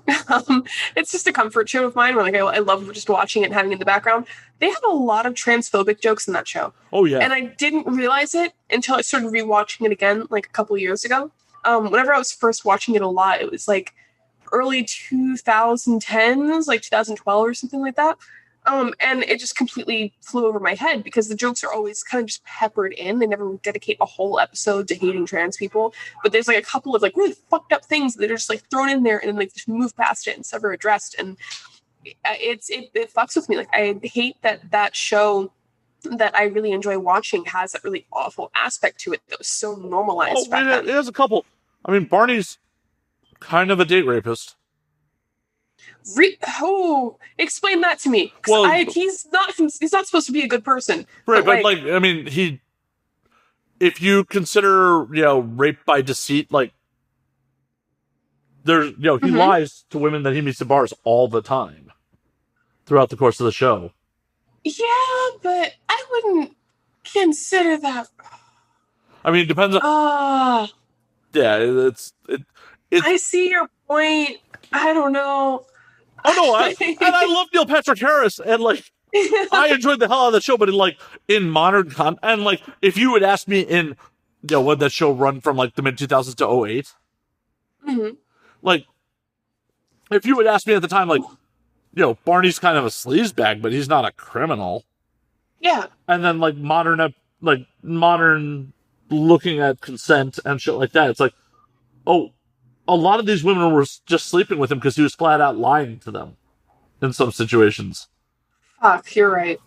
It's just a comfort show of mine where, like, I love just watching it and having it in the background. They have a lot of transphobic jokes in that show. Oh, yeah. And I didn't realize it until I started rewatching it again, like, a couple of years ago. Whenever I was first watching it a lot, it was like early 2010s, like 2012 or something like that. And it just completely flew over my head because the jokes are always kind of just peppered in. They never dedicate a whole episode to hating trans people, but there's like a couple of like really fucked up things that are just like thrown in there and then like just move past it and it's never addressed. And it fucks with me. Like, I hate that show that I really enjoy watching has that really awful aspect to it that was so normalized back then. There's a couple. I mean, Barney's kind of a date rapist. Explain that to me. Well, he's not supposed to be a good person. Right, but like, I mean, if you consider, rape by deceit, like, there's, he lies to women that he meets at bars all the time throughout the course of the show. Yeah, but I wouldn't consider that. I mean, it depends on. Yeah, it's. I see your point. I don't know. Oh no, I love Neil Patrick Harris, and like, I enjoyed the hell out of the show. But in modern and like, if you would ask me in, what that show run from like the mid 2000s to 2008, like, if you would ask me at the time, like, Barney's kind of a sleazebag, but he's not a criminal. Yeah. And then like modern looking at consent and shit like that, it's like, oh, a lot of these women were just sleeping with him because he was flat out lying to them in some situations. Fuck, you're right.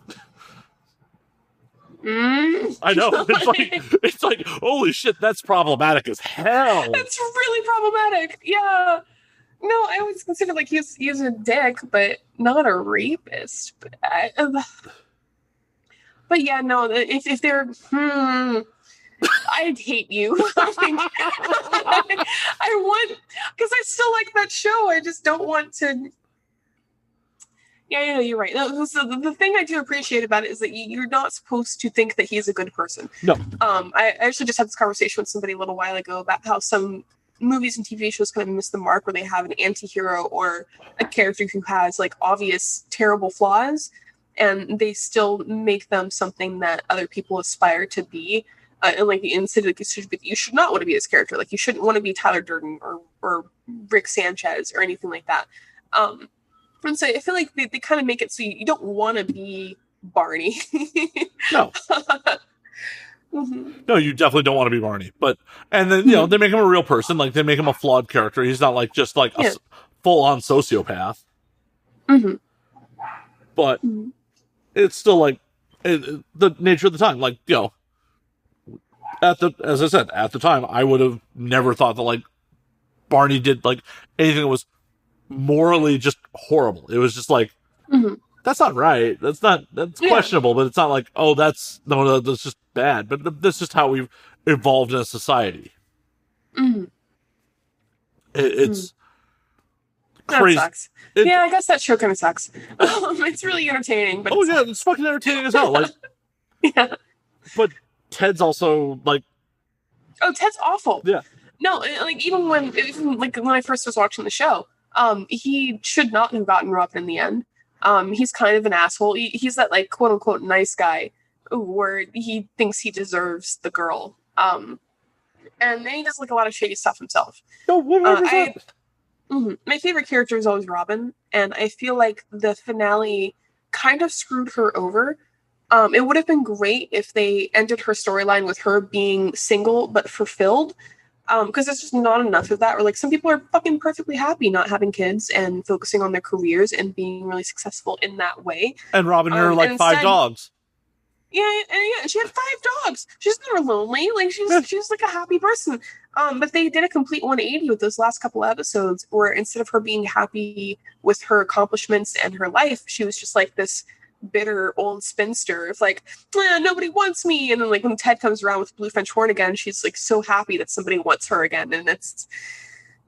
I know. It's like, holy shit, that's problematic as hell. That's really problematic. Yeah. No, I always consider like he's a dick, but not a rapist. But yeah, no. If they're, I'd hate you. I want, because I still like that show. I just don't want to. Yeah, you're right. The thing I do appreciate about it is that you're not supposed to think that he's a good person. No. I actually just had this conversation with somebody a little while ago about how some movies and TV shows kind of miss the mark where they have an anti-hero or a character who has like obvious terrible flaws, and they still make them something that other people aspire to be. And like instead, like you should not want to be this character. Like you shouldn't want to be Tyler Durden or Rick Sanchez or anything like that. And so I feel like they kind of make it so you don't want to be Barney. No. Mm-hmm. No, you definitely don't want to be Barney. And then, they make him a real person. Like, they make him a flawed character. He's not like just like a full-on sociopath. Mm-hmm. But it's still like the nature of the time. Like, as I said, at the time, I would have never thought that like Barney did like anything that was morally just horrible. It was just like, that's not right. That's questionable, but it's not like, oh, that's just bad. But that's just how we've evolved in a society. It's crazy. That sucks. Yeah, I guess that show kind of sucks. It's really entertaining, but it's fucking entertaining as hell. Like, yeah. But Ted's also like, Ted's awful. Yeah. No, like even when I first was watching the show, he should not have gotten Robin in the end. He's kind of an asshole. He's that like quote unquote nice guy where he thinks he deserves the girl. And then he does like a lot of shady stuff himself. No, 100%. My favorite character is always Robin, and I feel like the finale kind of screwed her over. It would have been great if they ended her storyline with her being single but fulfilled. Because there's just not enough of that. Or like some people are fucking perfectly happy not having kids and focusing on their careers and being really successful in that way. And Robin and her like 5 dogs. Yeah, she had 5 dogs. She's never lonely. Like she's like a happy person. But they did a complete 180 with those last couple episodes, where instead of her being happy with her accomplishments and her life, she was just like this bitter old spinster. It's like, nobody wants me. And then like when Ted comes around with Blue French Horn again, she's like so happy that somebody wants her again. And it's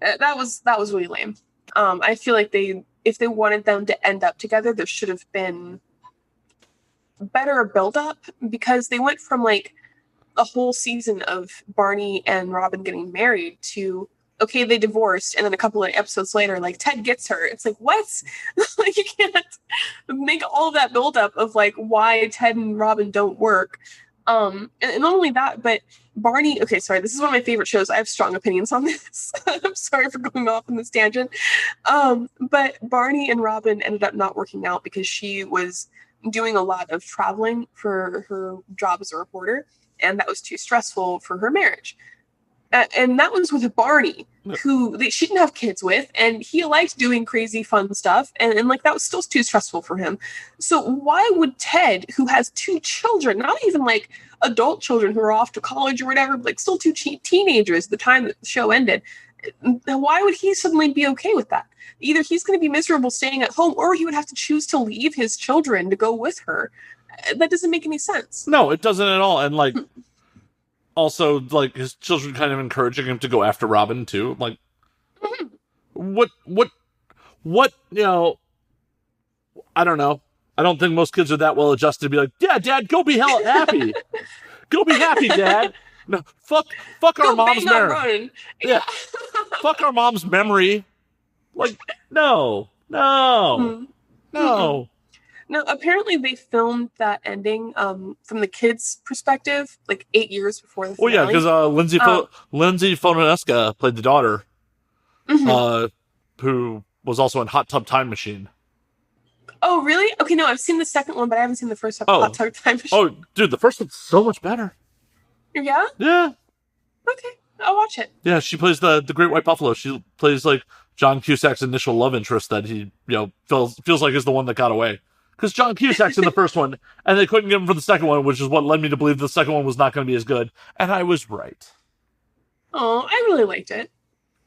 that was really lame. I feel like if they wanted them to end up together, there should have been better build up, because they went from like a whole season of Barney and Robin getting married to, okay, they divorced, and then a couple of episodes later, like, Ted gets her. It's like, what? Like, you can't make all of that buildup of, like, why Ted and Robin don't work. And not only that, but Barney... Okay, sorry, this is one of my favorite shows. I have strong opinions on this. I'm sorry for going off on this tangent. But Barney and Robin ended up not working out because she was doing a lot of traveling for her job as a reporter, and that was too stressful for her marriage. And that was with Barney, who she didn't have kids with, and he liked doing crazy fun stuff, and like that was still too stressful for him. So why would Ted, who has 2 children, not even like adult children who are off to college or whatever, but like still 2 teenagers at the time that the show ended, why would he suddenly be okay with that? Either he's going to be miserable staying at home, or he would have to choose to leave his children to go with her. That doesn't make any sense. No, it doesn't at all. And like, also, like, his children kind of encouraging him to go after Robin, too. Like, what, I don't know. I don't think most kids are that well adjusted to be like, yeah, Dad, go be hell happy. Go be happy, Dad. No, fuck our mom's memory. Yeah. Fuck our mom's memory. Like, no. No, apparently they filmed that ending from the kids' perspective, like 8 years before the finale. Well, yeah, because Lindsay Fonanesca played the daughter, who was also in Hot Tub Time Machine. Oh, really? Okay, no, I've seen the second one, but I haven't seen the first Hot Tub Time Machine. Oh, dude, the first one's so much better. Yeah? Yeah. Okay, I'll watch it. Yeah, she plays the Great White Buffalo. She plays, like, John Cusack's initial love interest that he, feels like is the one that got away. Because John Cusack's in the first one, and they couldn't get him for the second one, which is what led me to believe the second one was not going to be as good. And I was right. Oh, I really liked it.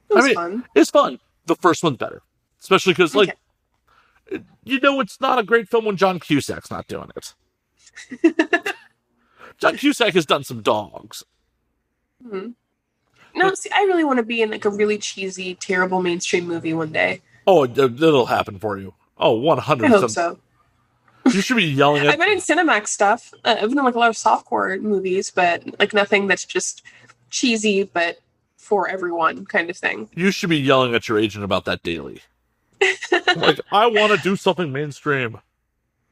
It was fun. It's fun. The first one's better. Especially because, like, it's not a great film when John Cusack's not doing it. John Cusack has done some dogs. Mm-hmm. No, see, I really want to be in, like, a really cheesy, terrible mainstream movie one day. Oh, it'll happen for you. Oh, 100%. I hope so. You should be yelling at... I've been in Cinemax stuff. I've been in, like, a lot of softcore movies, but, like, nothing that's just cheesy, but for everyone kind of thing. You should be yelling at your agent about that daily. Like, I want to do something mainstream.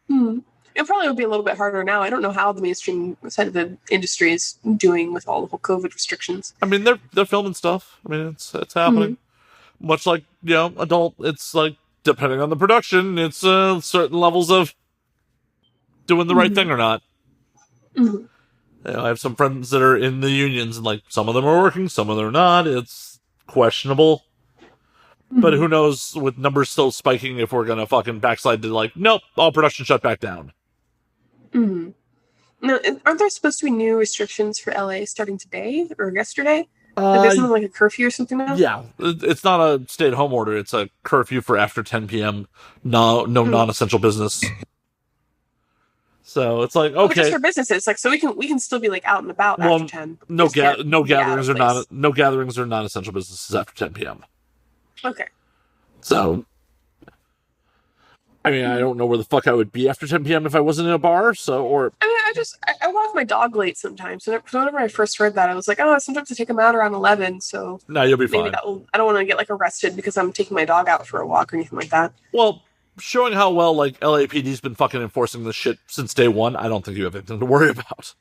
It probably would be a little bit harder now. I don't know how the mainstream side of the industry is doing with all the whole COVID restrictions. I mean, they're filming stuff. I mean, it's happening. Much like, adult, it's like, depending on the production, it's certain levels of doing the right thing or not. I have some friends that are in the unions, and, like, some of them are working, some of them are not. It's questionable. But who knows, with numbers still spiking, if we're gonna fucking backslide to, like, nope, all production shut back down. No, aren't there supposed to be new restrictions for LA starting today or yesterday? There's something like a curfew or something now? Yeah, it's not a stay-at-home order. It's a curfew for after 10 p.m. No non-essential business. So it's like, okay, just for businesses, like, so we can still be, like, out and about after 10. No gatherings are non-essential businesses after 10 p.m. Okay. So, I mean, I don't know where the fuck I would be after 10 p.m. if I wasn't in a bar. I walk my dog late sometimes. So whenever I first heard that, I was like, sometimes I take him out around 11. So no, you'll be fine. I don't want to get, like, arrested because I'm taking my dog out for a walk or anything like that. Well, showing how well, like, LAPD's been fucking enforcing this shit since day one, I don't think you have anything to worry about.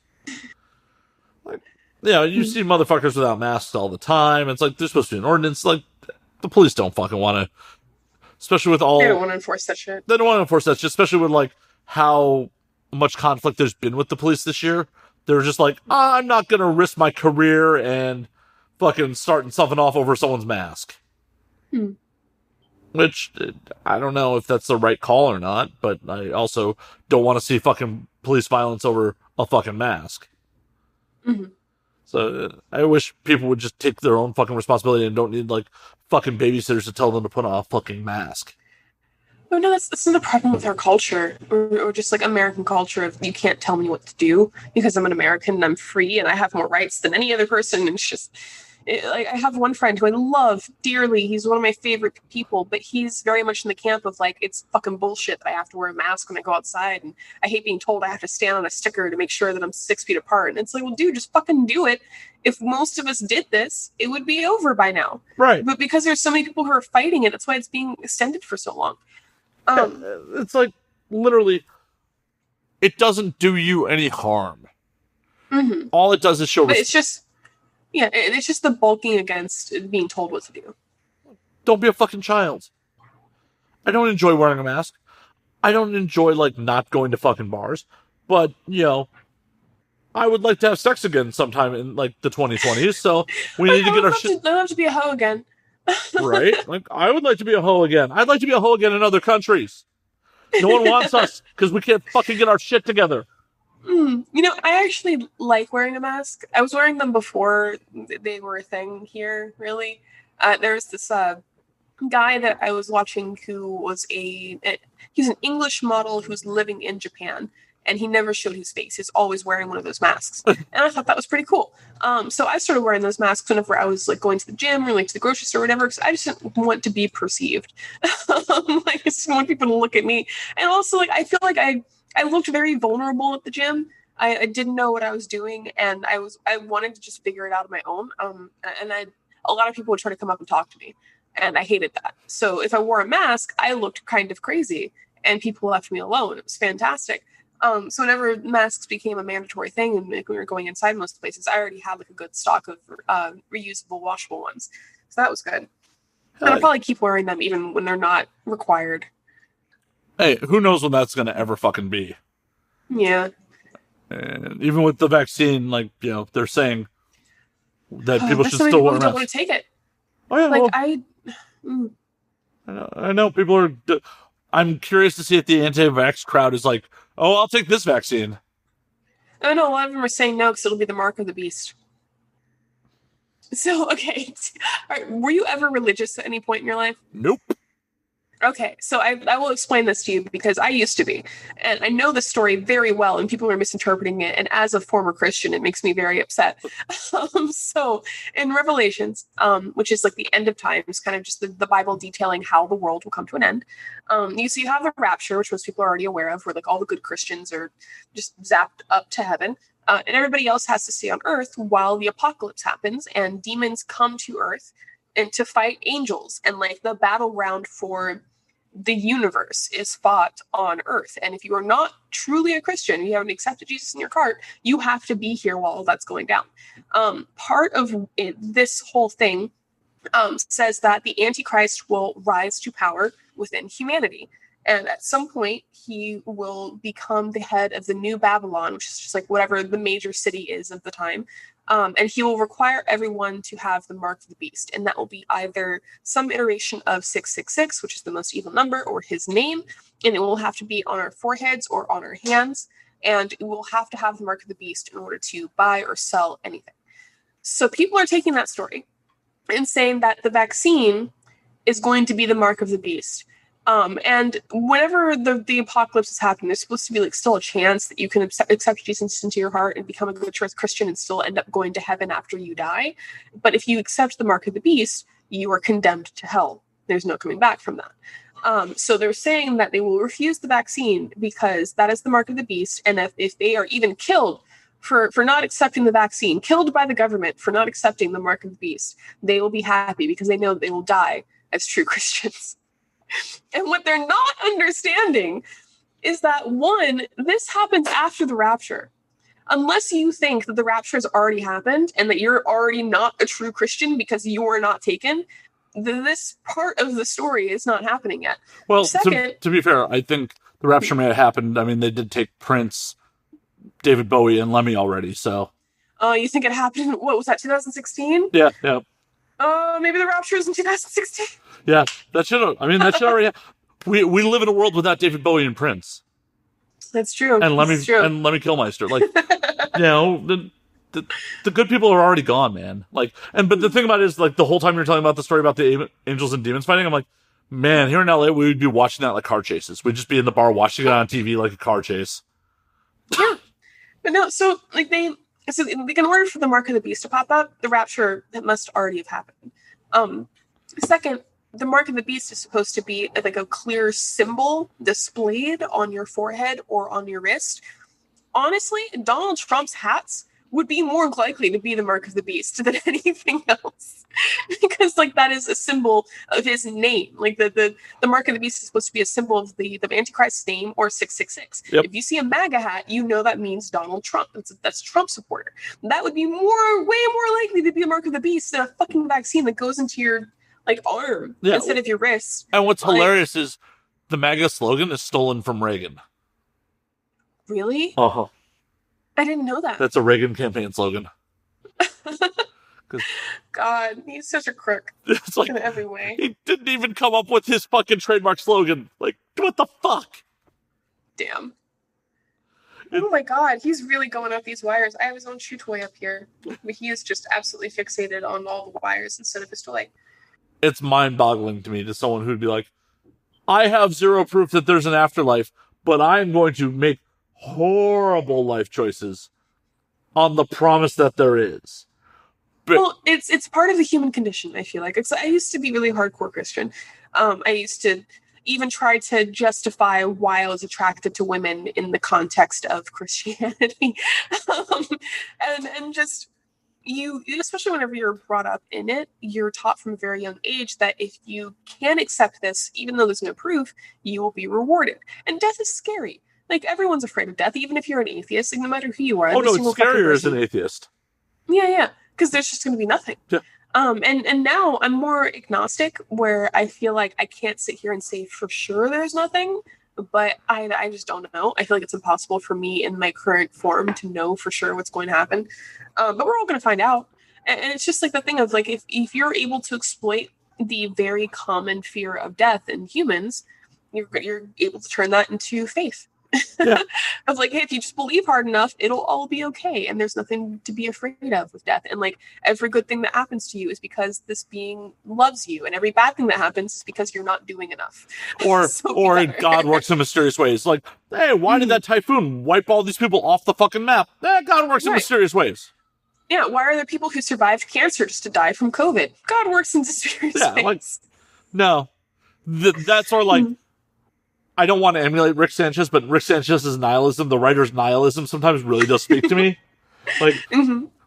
Like, you see motherfuckers without masks all the time. It's like, there's supposed to be an ordinance. Like, the police don't fucking want to, especially with all... They don't want to enforce that shit. They don't want to enforce that shit, especially with, like, how much conflict there's been with the police this year. They're just like, I'm not going to risk my career and fucking starting something off over someone's mask. Which, I don't know if that's the right call or not, but I also don't want to see fucking police violence over a fucking mask. So I wish people would just take their own fucking responsibility and don't need, like, fucking babysitters to tell them to put on a fucking mask. Oh, no, that's not the problem with our culture, or just, like, American culture of you can't tell me what to do because I'm an American and I'm free and I have more rights than any other person. And it's just, like, I have one friend who I love dearly. He's one of my favorite people, but he's very much in the camp of, like, it's fucking bullshit that I have to wear a mask when I go outside, and I hate being told I have to stand on a sticker to make sure that I'm 6 feet apart. And it's like, well, dude, just fucking do it. If most of us did this, it would be over by now. Right. But because there's so many people who are fighting it, that's why it's being extended for so long. It's like, literally, it doesn't do you any harm. All it does is show... But it's just... Yeah, it's just the bulking against being told what to do. Don't be a fucking child. I don't enjoy wearing a mask. I don't enjoy, like, not going to fucking bars. But, I would like to have sex again sometime in, like, the 2020s, so we need to get our shit... I love to be a hoe again. Right? Like, I would like to be a hoe again. I'd like to be a hoe again in other countries. No one wants us, because we can't fucking get our shit together. I actually like wearing a mask. I was wearing them before they were a thing here, really. There was this guy that I was watching who was he's an English model who's living in Japan, and he never showed his face. He's always wearing one of those masks. And I thought that was pretty cool. So I started wearing those masks whenever I was, like, going to the gym or, like, to the grocery store or whatever, because I just didn't want to be perceived. I just didn't want people to look at me. And also, like, I feel like I looked very vulnerable at the gym. I didn't know what I was doing, and I wanted to just figure it out on my own. A lot of people would try to come up and talk to me, and I hated that. So if I wore a mask, I looked kind of crazy, and people left me alone. It was fantastic. So whenever masks became a mandatory thing, and, like, we were going inside most places, I already had, like, a good stock of reusable, washable ones. So that was good. And I'll probably keep wearing them even when they're not required. Hey, who knows when that's going to ever fucking be? Yeah. And even with the vaccine, like, they're saying that people should still wear masks. Don't want to take it. Oh, yeah. Like, I know people are... I'm curious to see if the anti-vax crowd is like, oh, I'll take this vaccine. Oh no, a lot of them are saying no because it'll be the mark of the beast. So, okay. All right. Were you ever religious at any point in your life? Nope. Okay, so I will explain this to you because I used to be, and I know the story very well, and people are misinterpreting it. And as a former Christian, it makes me very upset. So in Revelations, which is like the end of times, kind of just the Bible detailing how the world will come to an end. You have the rapture, which most people are already aware of, where like all the good Christians are just zapped up to heaven. And everybody else has to stay on earth while the apocalypse happens and demons come to earth and to fight angels. And like the battleground for the universe is fought on earth. And if you are not truly a Christian, you haven't accepted Jesus in your heart, you have to be here while that's going down. Part of this whole thing says that the Antichrist will rise to power within humanity. And at some point, he will become the head of the New Babylon, which is just like whatever the major city is of the time. And he will require everyone to have the mark of the beast. And that will be either some iteration of 666, which is the most evil number, or his name. And it will have to be on our foreheads or on our hands. And we will have to have the mark of the beast in order to buy or sell anything. So people are taking that story and saying that the vaccine is going to be the mark of the beast. And whenever the apocalypse is happening, there's supposed to be like still a chance that you can accept Jesus into your heart and become a good Christian and still end up going to heaven after you die. But if you accept the mark of the beast, you are condemned to hell. There's no coming back from that. So they're saying that they will refuse the vaccine because that is the mark of the beast. And if they are even killed for not accepting the vaccine, killed by the government for not accepting the mark of the beast, they will be happy because they know that they will die as true Christians. And what they're not understanding is that, one, this happens after the rapture. Unless you think that the rapture has already happened and that you're already not a true Christian because you are not taken, this part of the story is not happening yet. Well, second, to be fair, I think the rapture may have happened. I mean, they did take Prince, David Bowie, and Lemmy already, so. You think it happened, what was that, 2016? Yeah. Maybe the rapture is in 2016? Yeah, that should already happen. We live in a world without David Bowie and Prince. That's true. And Lemmy Kilmister. Like, you know, the good people are already gone, man. Like, but the thing about it is, like, the whole time you're telling about the story about the angels and demons fighting, I'm like, man, here in LA, we would be watching that like car chases. We'd just be in the bar watching it on TV like a car chase. Yeah. But no, so, like, in order for the mark of the beast to pop up, the rapture that must already have happened. Second, the mark of the beast is supposed to be like a clear symbol displayed on your forehead or on your wrist. Honestly, Donald Trump's hats would be more likely to be the mark of the beast than anything else. Because like that is a symbol of his name. Like the mark of the beast is supposed to be a symbol of the Antichrist's name or 666. Yep. If you see a MAGA hat, you know that means Donald Trump. That's a Trump supporter. That would be way more likely to be a mark of the beast than a fucking vaccine that goes into your like arm instead of your wrist. And what's hilarious is the MAGA slogan is stolen from Reagan. Really? Uh-huh. I didn't know that. That's a Reagan campaign slogan. God, he's such a crook. It's like, in every way. He didn't even come up with his fucking trademark slogan. Like, what the fuck? Damn. Oh my God, he's really going up these wires. I have his own shoe toy up here. But he is just absolutely fixated on all the wires instead of his toy. It's mind-boggling to me to someone who'd be like, I have zero proof that there's an afterlife, but I'm going to make horrible life choices on the promise that there is. But, well, it's part of the human condition, I feel like. I used to be really hardcore Christian. I used to even try to justify why I was attracted to women in the context of Christianity. And just, you, especially whenever you're brought up in it, you're taught from a very young age that if you can accept this, even though there's no proof, you will be rewarded. And death is scary. Like, everyone's afraid of death, even if you're an atheist, like, no matter who you are. Oh, no, it's scarier as an atheist. Yeah, because there's just going to be nothing. Yeah. And now I'm more agnostic, where I feel like I can't sit here and say for sure there's nothing, but I just don't know. I feel like it's impossible for me in my current form to know for sure what's going to happen. But we're all going to find out. And it's just like the thing of, like, if you're able to exploit the very common fear of death in humans, you're able to turn that into faith. Yeah. Of like, hey, if you just believe hard enough, it'll all be okay, and there's nothing to be afraid of with death. And like every good thing that happens to you is because this being loves you, and every bad thing that happens is because you're not doing enough. Or So or God works in mysterious ways. Like, hey, why did that typhoon wipe all these people off the fucking map? God works in mysterious ways. Yeah, why are there people who survived cancer just to die from COVID? God works in mysterious ways. Like, no. That's sort of like, I don't want to emulate Rick Sanchez, but Rick Sanchez's nihilism, the writer's nihilism, sometimes really does speak to me. Like,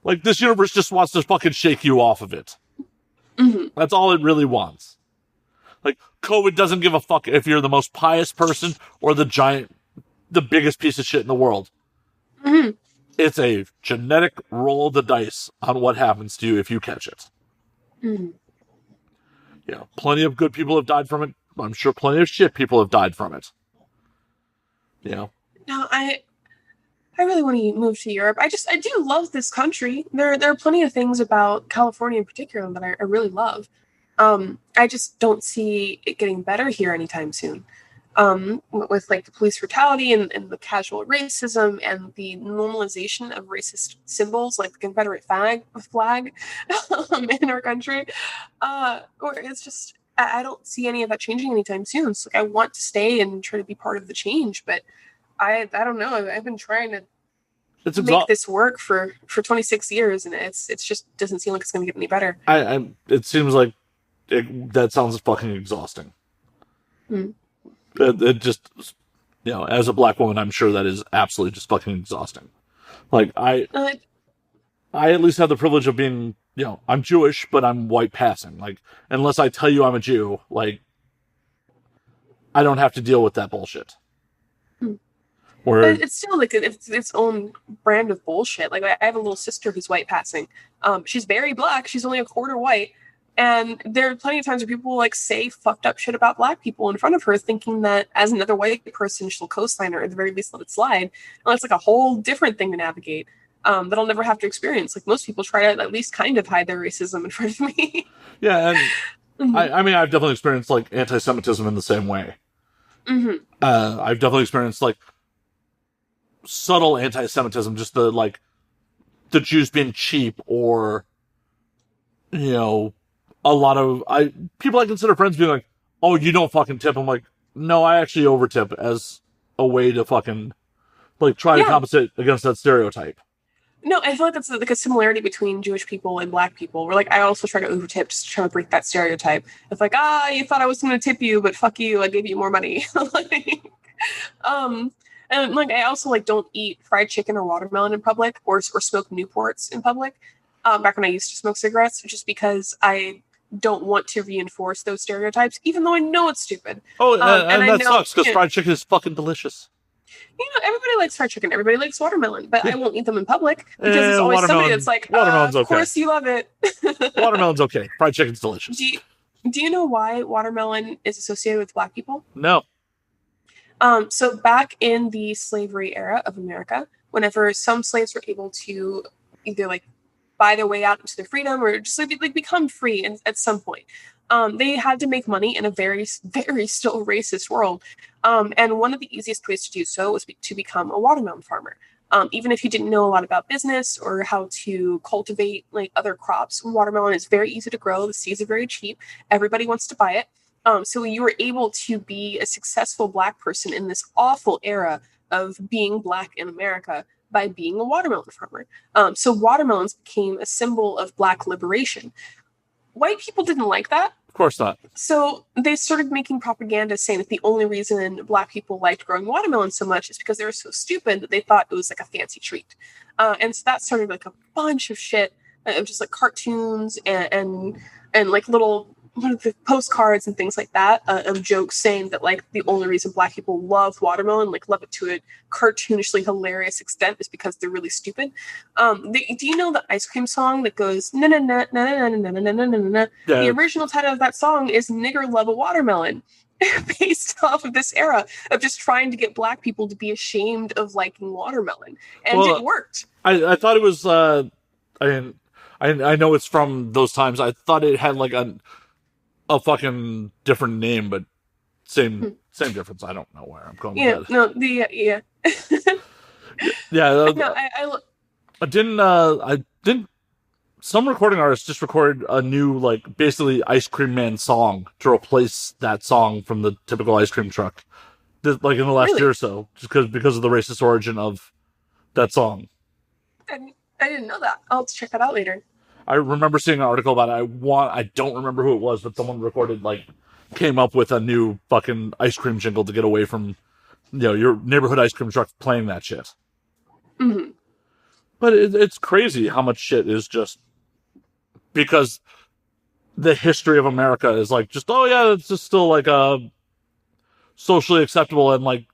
like this universe just wants to fucking shake you off of it. That's all it really wants. Like, COVID doesn't give a fuck if you're the most pious person or the biggest piece of shit in the world. It's a genetic roll of the dice on what happens to you if you catch it. Yeah, plenty of good people have died from it. I'm sure plenty of shit people have died from it. Yeah. No, I really want to move to Europe. I do love this country. There are plenty of things about California in particular that I really love. I just don't see it getting better here anytime soon. With like the police brutality and the casual racism and the normalization of racist symbols like the Confederate flag in our country. Or it's just, I don't see any of that changing anytime soon. So like, I want to stay and try to be part of the change, but I don't know. I've been trying to make this work for 26 years, and it's just doesn't seem like it's going to get any better. It seems like that sounds fucking exhausting. It just, as a black woman, I'm sure that is absolutely just fucking exhausting. Like, I at least have the privilege of being, I'm Jewish, but I'm white passing. Like, unless I tell you I'm a Jew, like, I don't have to deal with that bullshit. But it's still like its own brand of bullshit. Like, I have a little sister who's white passing. She's very black. She's only a quarter white. And there are plenty of times where people like say fucked up shit about black people in front of her, thinking that as another white person, she'll co-sign or at the very least let it slide. And it's like a whole different thing to navigate that I'll never have to experience. Like, most people try to at least kind of hide their racism in front of me. Yeah, and I mean, I've definitely experienced like anti-Semitism in the same way. I've definitely experienced like subtle anti-Semitism, just the Jews being cheap, or a lot of people I consider friends being like, oh, you don't fucking tip. I'm like, no, I actually overtip as a way to fucking like try to compensate against that stereotype. No, I feel like that's like a similarity between Jewish people and black people. Where like I also try to overtip just to try to break that stereotype. It's like, you thought I was going to tip you, but fuck you, I gave you more money. And like I also like don't eat fried chicken or watermelon in public, or smoke Newports in public. Back when I used to smoke cigarettes, just because I don't want to reinforce those stereotypes, even though I know it's stupid. Oh, and that sucks, because fried chicken is fucking delicious. Everybody likes fried chicken. Everybody likes watermelon, but I won't eat them in public because there's always somebody that's like, of course you love it. Watermelon's okay. Fried chicken's delicious. Do you know why watermelon is associated with black people? No. So back in the slavery era of America, whenever some slaves were able to either like buy their way out into their freedom or just like become free at some point, they had to make money in a very, very still racist world. And one of the easiest ways to do so was to become a watermelon farmer. Even if you didn't know a lot about business or how to cultivate like other crops, watermelon is very easy to grow. The seeds are very cheap. Everybody wants to buy it. So you were able to be a successful black person in this awful era of being black in America by being a watermelon farmer. So watermelons became a symbol of black liberation. White people didn't like that. Of course not. So they started making propaganda saying that the only reason black people liked growing watermelon so much is because they were so stupid that they thought it was like a fancy treat. And so that started like a bunch of shit of just like cartoons and like little postcards and things like that of jokes saying that like the only reason black people love watermelon, like love it to a cartoonishly hilarious extent, is because they're really stupid. Do you know the ice cream song that goes na na na na na na na na na na na? The original title of that song is "Nigger Love a Watermelon," based off of this era of just trying to get black people to be ashamed of liking watermelon, and it worked. I thought it was. I know it's from those times. I thought it had like a fucking different name, but same Same difference. I don't know where I'm going Yeah, with that. no, the yeah. Yeah, No, I didn't. Some recording artists just recorded a new, like, basically Ice Cream Man song to replace that song from the typical ice cream truck, like in the last year really, or so, just because of the racist origin of that song. I didn't know that. I'll have to check that out later. I remember seeing an article about it. I don't remember who it was, but someone recorded, like, came up with a new fucking ice cream jingle to get away from, your neighborhood ice cream truck playing that shit. Mm-hmm. But it's crazy how much shit is just because the history of America is like, just, oh yeah, it's just still like socially acceptable, and like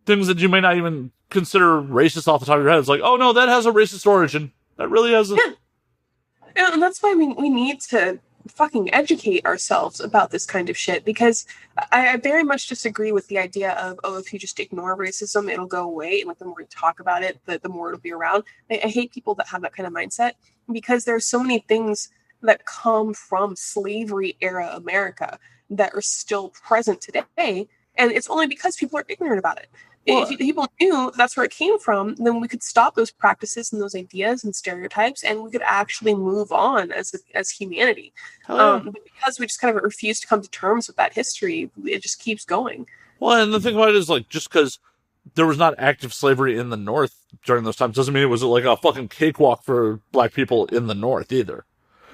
things that you may not even consider racist off the top of your head. It's like, oh no, that has a racist origin. That really has a... Yeah, and that's why we need to fucking educate ourselves about this kind of shit, because I very much disagree with the idea of, oh, if you just ignore racism, it'll go away, and like the more we talk about it, the more it'll be around. I hate people that have that kind of mindset, because there's so many things that come from slavery era America that are still present today, and it's only because people are ignorant about it. Well, If people knew that's where it came from, then we could stop those practices and those ideas and stereotypes, and we could actually move on as humanity. yeah. But because we just kind of refuse to come to terms with that history, it just keeps going. Well, and the thing about it is, like, just because there was not active slavery in the North during those times doesn't mean it was like a fucking cakewalk for black people in the North either.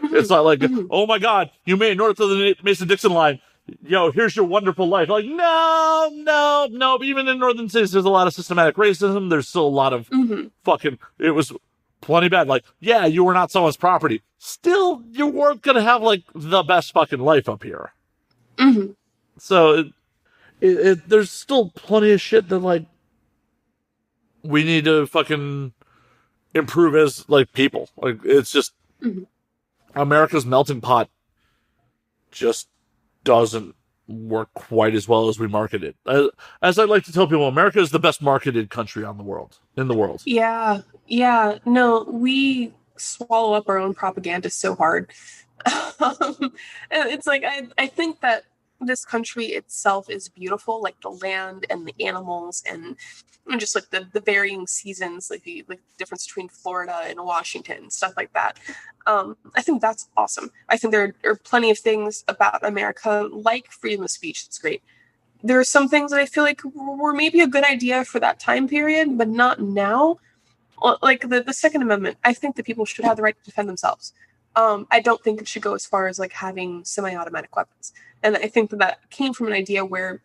Mm-hmm. It's not like, Mm-hmm. oh my God, you made it north of the Mason-Dixon line. Here's your wonderful life. Like, no. Even in northern cities, there's a lot of systematic racism. There's still a lot of fucking... It was plenty bad. Like, yeah, you were not someone's property. Still, you weren't going to have, like, the best fucking life up here. Mm-hmm. So, there's still plenty of shit that, like, we need to fucking improve as, like, people. Like, it's just... America's melting pot just doesn't work quite as well as we market it. As I like to tell people, America is the best marketed country in the world. Yeah. No, we swallow up our own propaganda so hard. It's like I think that this country itself is beautiful, like the land and the animals and just like the varying seasons, like the difference between Florida and Washington, stuff like that. I think that's awesome. I think there are plenty of things about America, like freedom of speech, that's great. There are some things that I feel like were maybe a good idea for that time period, but not now. Like the Second Amendment, I think that people should have the right to defend themselves. I don't think it should go as far as like having semi-automatic weapons. And I think that came from an idea where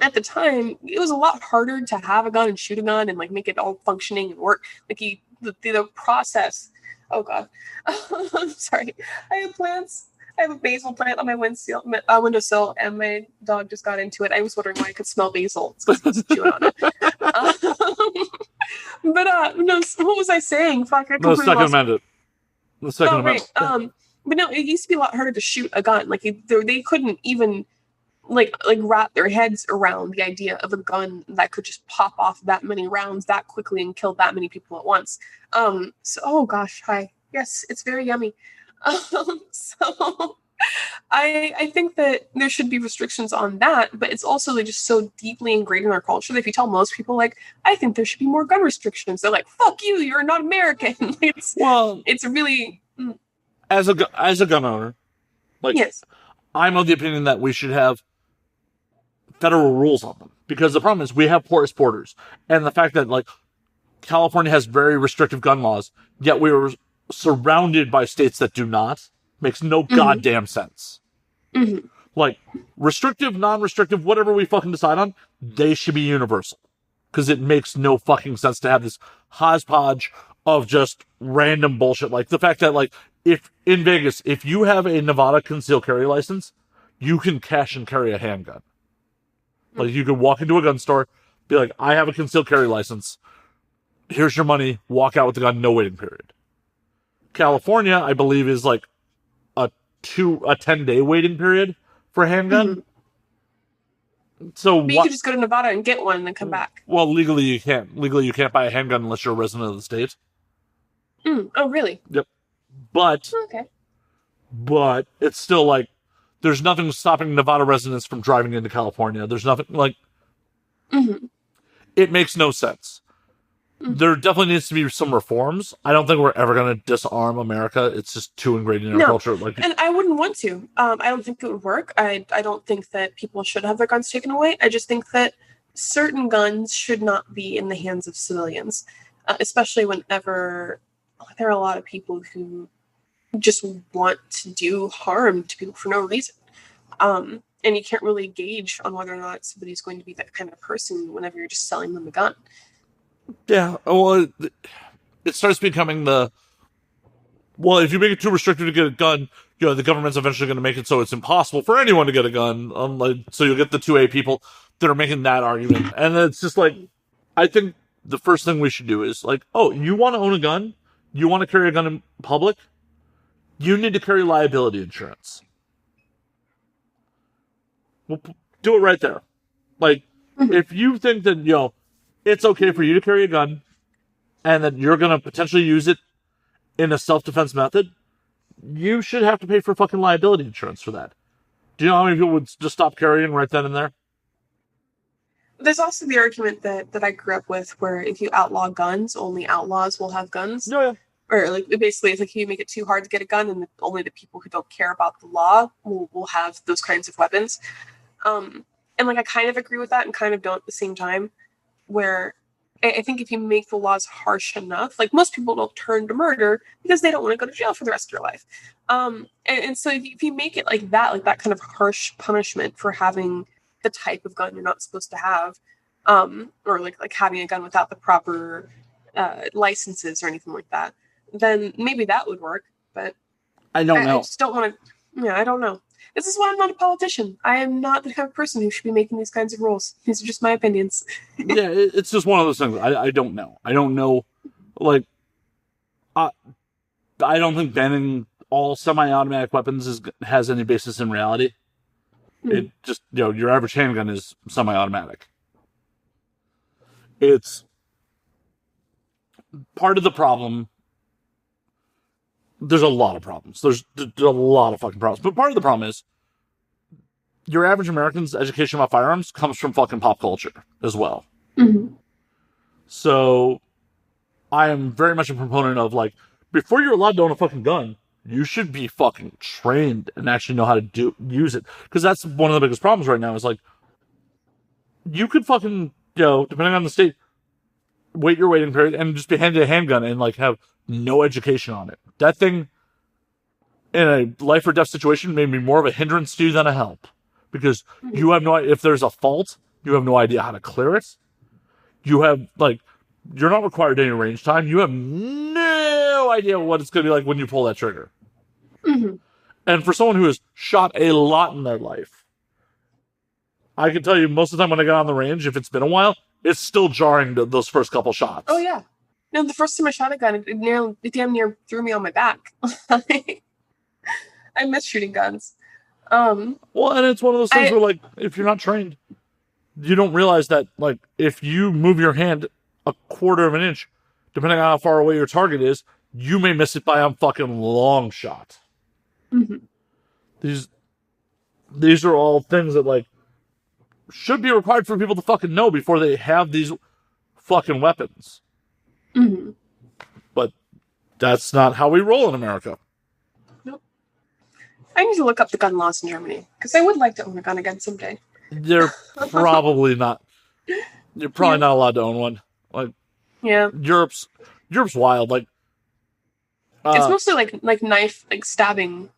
at the time it was a lot harder to have a gun and shoot a gun and like make it all functioning and work. Like the process. Oh God, I'm sorry. I have plants. I have a basil plant on my windowsill, and my dog just got into it. I was wondering why I could smell basil. It's because he's chewing on it. But no, what was I saying? Fuck, I The completely Second lost. Amendment. The Second Right. Amendment. But no, it used to be a lot harder to shoot a gun. Like they couldn't even like wrap their heads around the idea of a gun that could just pop off that many rounds that quickly and kill that many people at once. So oh gosh, hi. Yes, it's very yummy. So I think that there should be restrictions on that, but it's also like just so deeply ingrained in our culture that if you tell most people like, I think there should be more gun restrictions, they're like, fuck you, you're not American. It's really as a gun owner, like, yes. I'm of the opinion that we should have federal rules on them, because the problem is we have porous borders, and the fact that like California has very restrictive gun laws, yet we were surrounded by states that do not, makes no goddamn sense. Like, restrictive, non-restrictive, whatever we fucking decide on, they should be universal, because it makes no fucking sense to have this hodgepodge of just random bullshit. Like the fact that, like, if in Vegas, if you have a Nevada concealed carry license, you can cash and carry a handgun. Like, you could walk into a gun store, be like, I have a concealed carry license. Here's your money. Walk out with the gun. No waiting period. California, I believe, is like a 10-day waiting period for a handgun. So but you could just go to Nevada and get one and then come back. Well, legally you can't. Legally you can't buy a handgun unless you're a resident of the state. Oh, really? Yep. But it's still like, there's nothing stopping Nevada residents from driving into California. There's nothing like, Mm-hmm. It makes no sense. There definitely needs to be some reforms. I don't think we're ever going to disarm America. It's just too ingrained in our culture. Like, and I wouldn't want to. I don't think it would work. I don't think that people should have their guns taken away. I just think that certain guns should not be in the hands of civilians, especially whenever there are a lot of people who just want to do harm to people for no reason. And you can't really gauge on whether or not somebody's going to be that kind of person whenever you're just selling them a gun. Yeah, well, it starts becoming well, if you make it too restrictive to get a gun, the government's eventually going to make it so it's impossible for anyone to get a gun. So you'll get the 2A people that are making that argument. And it's just like, I think the first thing we should do is like, oh, you want to own a gun? You want to carry a gun in public? You need to carry liability insurance. We'll do it right there. Like, if you think that, it's okay for you to carry a gun and that you're going to potentially use it in a self-defense method, you should have to pay for fucking liability insurance for that. Do you know how many people would just stop carrying right then and there? There's also the argument that I grew up with where if you outlaw guns, only outlaws will have guns. Oh, yeah. Or like basically it's like you make it too hard to get a gun and only the people who don't care about the law will have those kinds of weapons. And like I kind of agree with that and kind of don't at the same time, where I think if you make the laws harsh enough, like most people don't turn to murder because they don't want to go to jail for the rest of their life. And so if you make it like that kind of harsh punishment for having the type of gun you're not supposed to have, or like having a gun without the proper licenses or anything like that, then maybe that would work. But I don't know. I just don't want to. Yeah, I don't know. This is why I'm not a politician. I am not the kind of person who should be making these kinds of rules. These are just my opinions. Yeah, it's just one of those things. I don't know. I don't know. Like, I don't think banning all semi-automatic weapons has any basis in reality. It just, your average handgun is semi-automatic. It's part of the problem. There's a lot of problems. There's a lot of fucking problems. But part of the problem is your average American's education about firearms comes from fucking pop culture as well. Mm-hmm. So I am very much a proponent of, like, before you're allowed to own a fucking gun, you should be fucking trained and actually know how to use it. Because that's one of the biggest problems right now is, like, you could fucking, depending on the state, wait your waiting period and just be handed a handgun and, like, have no education on it. That thing, in a life or death situation, may be more of a hindrance to you than a help. Because you have no idea, if there's a fault, you have no idea how to clear it. You have, like, you're not required any range time. You have no idea what it's going to be like when you pull that trigger. Mm-hmm. And for someone who has shot a lot in their life, I can tell you most of the time when I get on the range, if it's been a while, it's still jarring those first couple shots. Oh, yeah. No, the first time I shot a gun, it damn near threw me on my back. I miss shooting guns. Well, and it's one of those things where, like, if you're not trained, you don't realize that, like, if you move your hand a quarter of an inch, depending on how far away your target is, you may miss it by a fucking long shot. Mm-hmm. These are all things that, like, should be required for people to fucking know before they have these fucking weapons. Mm-hmm. But that's not how we roll in America. Nope. I need to look up the gun laws in Germany, because I would like to own a gun again someday. They're probably not. You're probably not allowed to own one. Like, yeah, Europe's wild. Like, it's mostly like knife, like stabbing,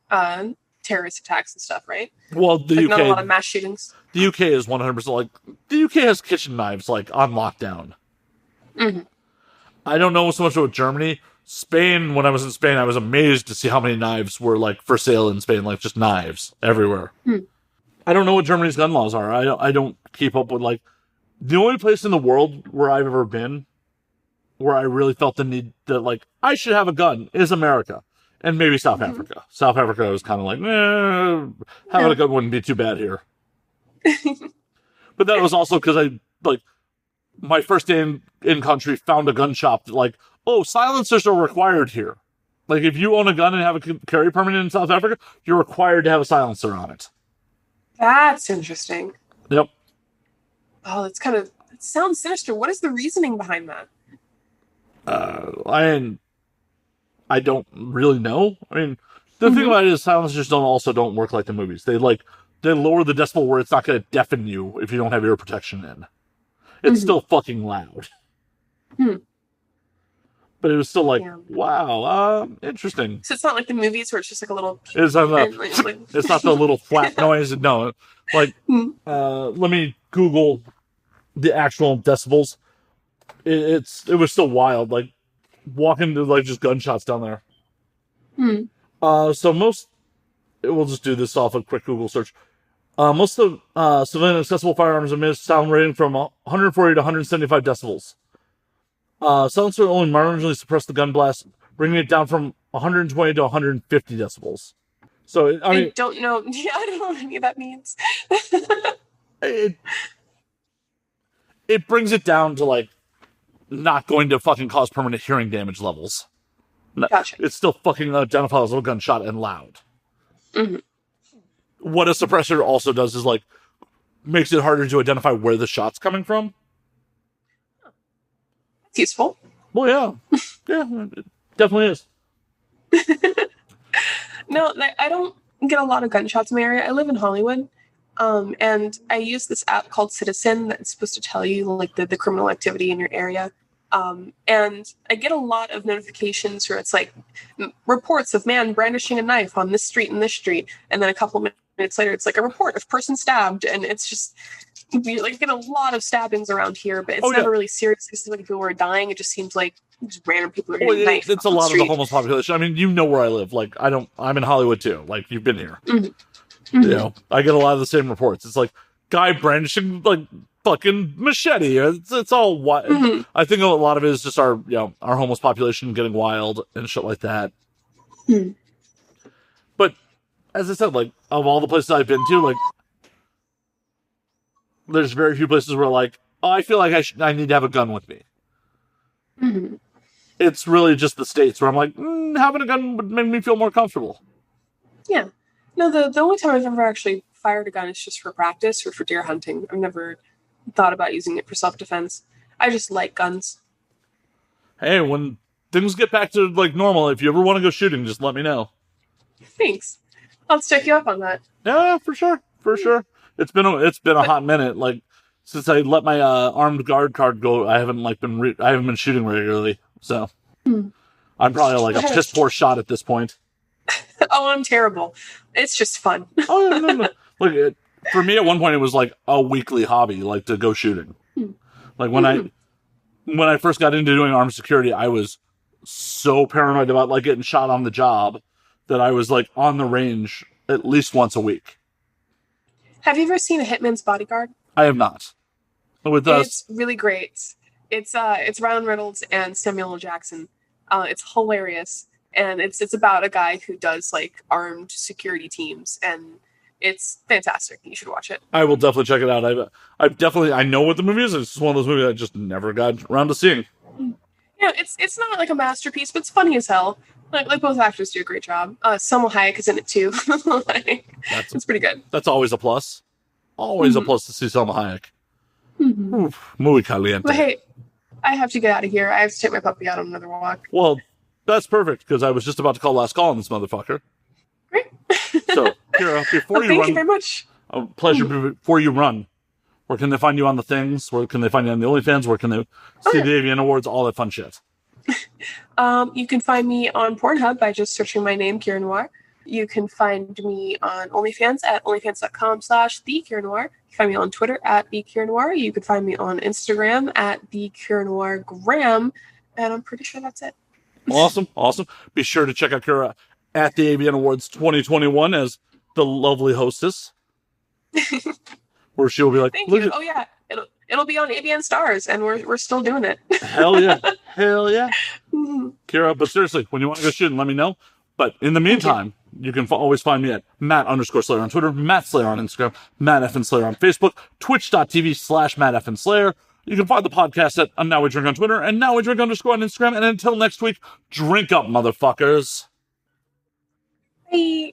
terrorist attacks and stuff, right? Well, the UK, not a lot of mass shootings. The UK is 100% like, the UK has kitchen knives, like, on lockdown. Mm-hmm. I don't know so much about Germany. Spain, when I was in Spain, I was amazed to see how many knives were, like, for sale in Spain, like, just knives everywhere. I don't know what Germany's gun laws are. I don't keep up with, like, the only place in the world where I've ever been where I really felt the need that, like, I should have a gun is America. And maybe South Africa. South Africa was kind of like, having a gun wouldn't be too bad here. But that was also because I, like, my first day in country found a gun shop that, like, oh, silencers are required here. Like, if you own a gun and have a carry permit in South Africa, you're required to have a silencer on it. That's interesting. Yep. Oh, that's kind of It sounds sinister. What is the reasoning behind that? I don't really know. I mean, the thing about it is silencers don't work like the movies. They lower the decibel where it's not going to deafen you if you don't have ear protection in. It's still fucking loud. But it was still like, wow, interesting. So it's not like the movies where it's just like a little... It's not the little flat noise. No, like, let me Google the actual decibels. It was still wild, like, walking to, like, just gunshots down there. So we'll just do this off a quick Google search. Most of civilian accessible firearms emit sound rating from 140 to 175 decibels. Silencer only marginally suppress the gun blast, bringing it down from 120 to 150 decibels. So, I don't know. Yeah, I don't know what any of that means. It brings it down to, like, not going to fucking cause permanent hearing damage levels. Gotcha. It's still fucking identifiable as a gunshot and loud. What a suppressor also does is, like, makes it harder to identify where the shot's coming from. It's useful. Well, yeah. Yeah, it definitely is. No, I don't get a lot of gunshots in my area. I live in Hollywood. And I use this app called Citizen that's supposed to tell you, like, the criminal activity in your area. And I get a lot of notifications where it's like reports of man brandishing a knife on this street and this street. And then a couple minutes later, it's like a report of person stabbed. And it's just, we like get a lot of stabbings around here, but it's never really serious. It's like people are dying. It just seems like just random people are getting knifed. It's a lot of the homeless population. I mean, you know where I live. Like, I'm in Hollywood too. Like, you've been here. You know, I get a lot of the same reports. It's like guy brandishing, like, fucking machete. It's all what I think a lot of it is just our homeless population getting wild and shit like that. But as I said, like, of all the places I've been to, like, there's very few places where, like, oh, I feel like I need to have a gun with me. It's really just the States where I'm like, having a gun would make me feel more comfortable. Yeah. No, the only time I've ever actually fired a gun is just for practice or for deer hunting. I've never thought about using it for self-defense. I just like guns. Hey, when things get back to, like, normal, if you ever want to go shooting, just let me know. Thanks. I'll check you up on that. Yeah, for sure. For sure. It's been a hot minute. Like, since I let my armed guard card go, I haven't been shooting regularly. So I'm probably like a piss poor shot at this point. Oh, I'm terrible. It's just fun. Oh, no. Like, for me, at one point, it was like a weekly hobby, like, to go shooting. Like, when I first got into doing armed security, I was so paranoid about, like, getting shot on the job that I was, like, on the range at least once a week. Have you ever seen A Hitman's Bodyguard? I have not. It's really great. It's Ryan Reynolds and Samuel L. Jackson. It's hilarious. And it's about a guy who does, like, armed security teams, and it's fantastic. You should watch it. I will definitely check it out. I know what the movie is. It's just one of those movies I just never got around to seeing. Yeah, it's not like a masterpiece, but it's funny as hell. Like both actors do a great job. Salma Hayek is in it too. It's pretty good. That's always a plus. Always a plus to see Salma Hayek. Oof, muy caliente. But hey, I have to get out of here. I have to take my puppy out on another walk. Well, that's perfect, because I was just about to call last call on this motherfucker. Great. So, Kira, before you run... Thank you very much. A pleasure. Before you run, where can they find you on the things? Where can they find you on the OnlyFans? Where can they see the AVN Awards? All that fun shit. You can find me on Pornhub by just searching my name, Kira Noir. You can find me on OnlyFans at onlyfans.com/TheKira Noir. You can find me on Twitter at TheKira Noir. You can find me on Instagram at TheKira Noir Graham. And I'm pretty sure that's it. Awesome. Be sure to check out Kira at the AVN Awards 2021 as the lovely hostess. Where she'll be like, thank you. Oh yeah. It'll be on AVN Stars, and we're still doing it. Hell yeah. Kira, but seriously, when you want to go shooting, let me know. But in the meantime, you can always find me at Matt_Slayer on Twitter, Matt Slayer on Instagram, Matt F. Slayer on Facebook, twitch.tv/Matt F. Slayer. You can find the podcast at Now We Drink on Twitter and Now We Drink _ on Instagram. And until next week, drink up, motherfuckers. Bye.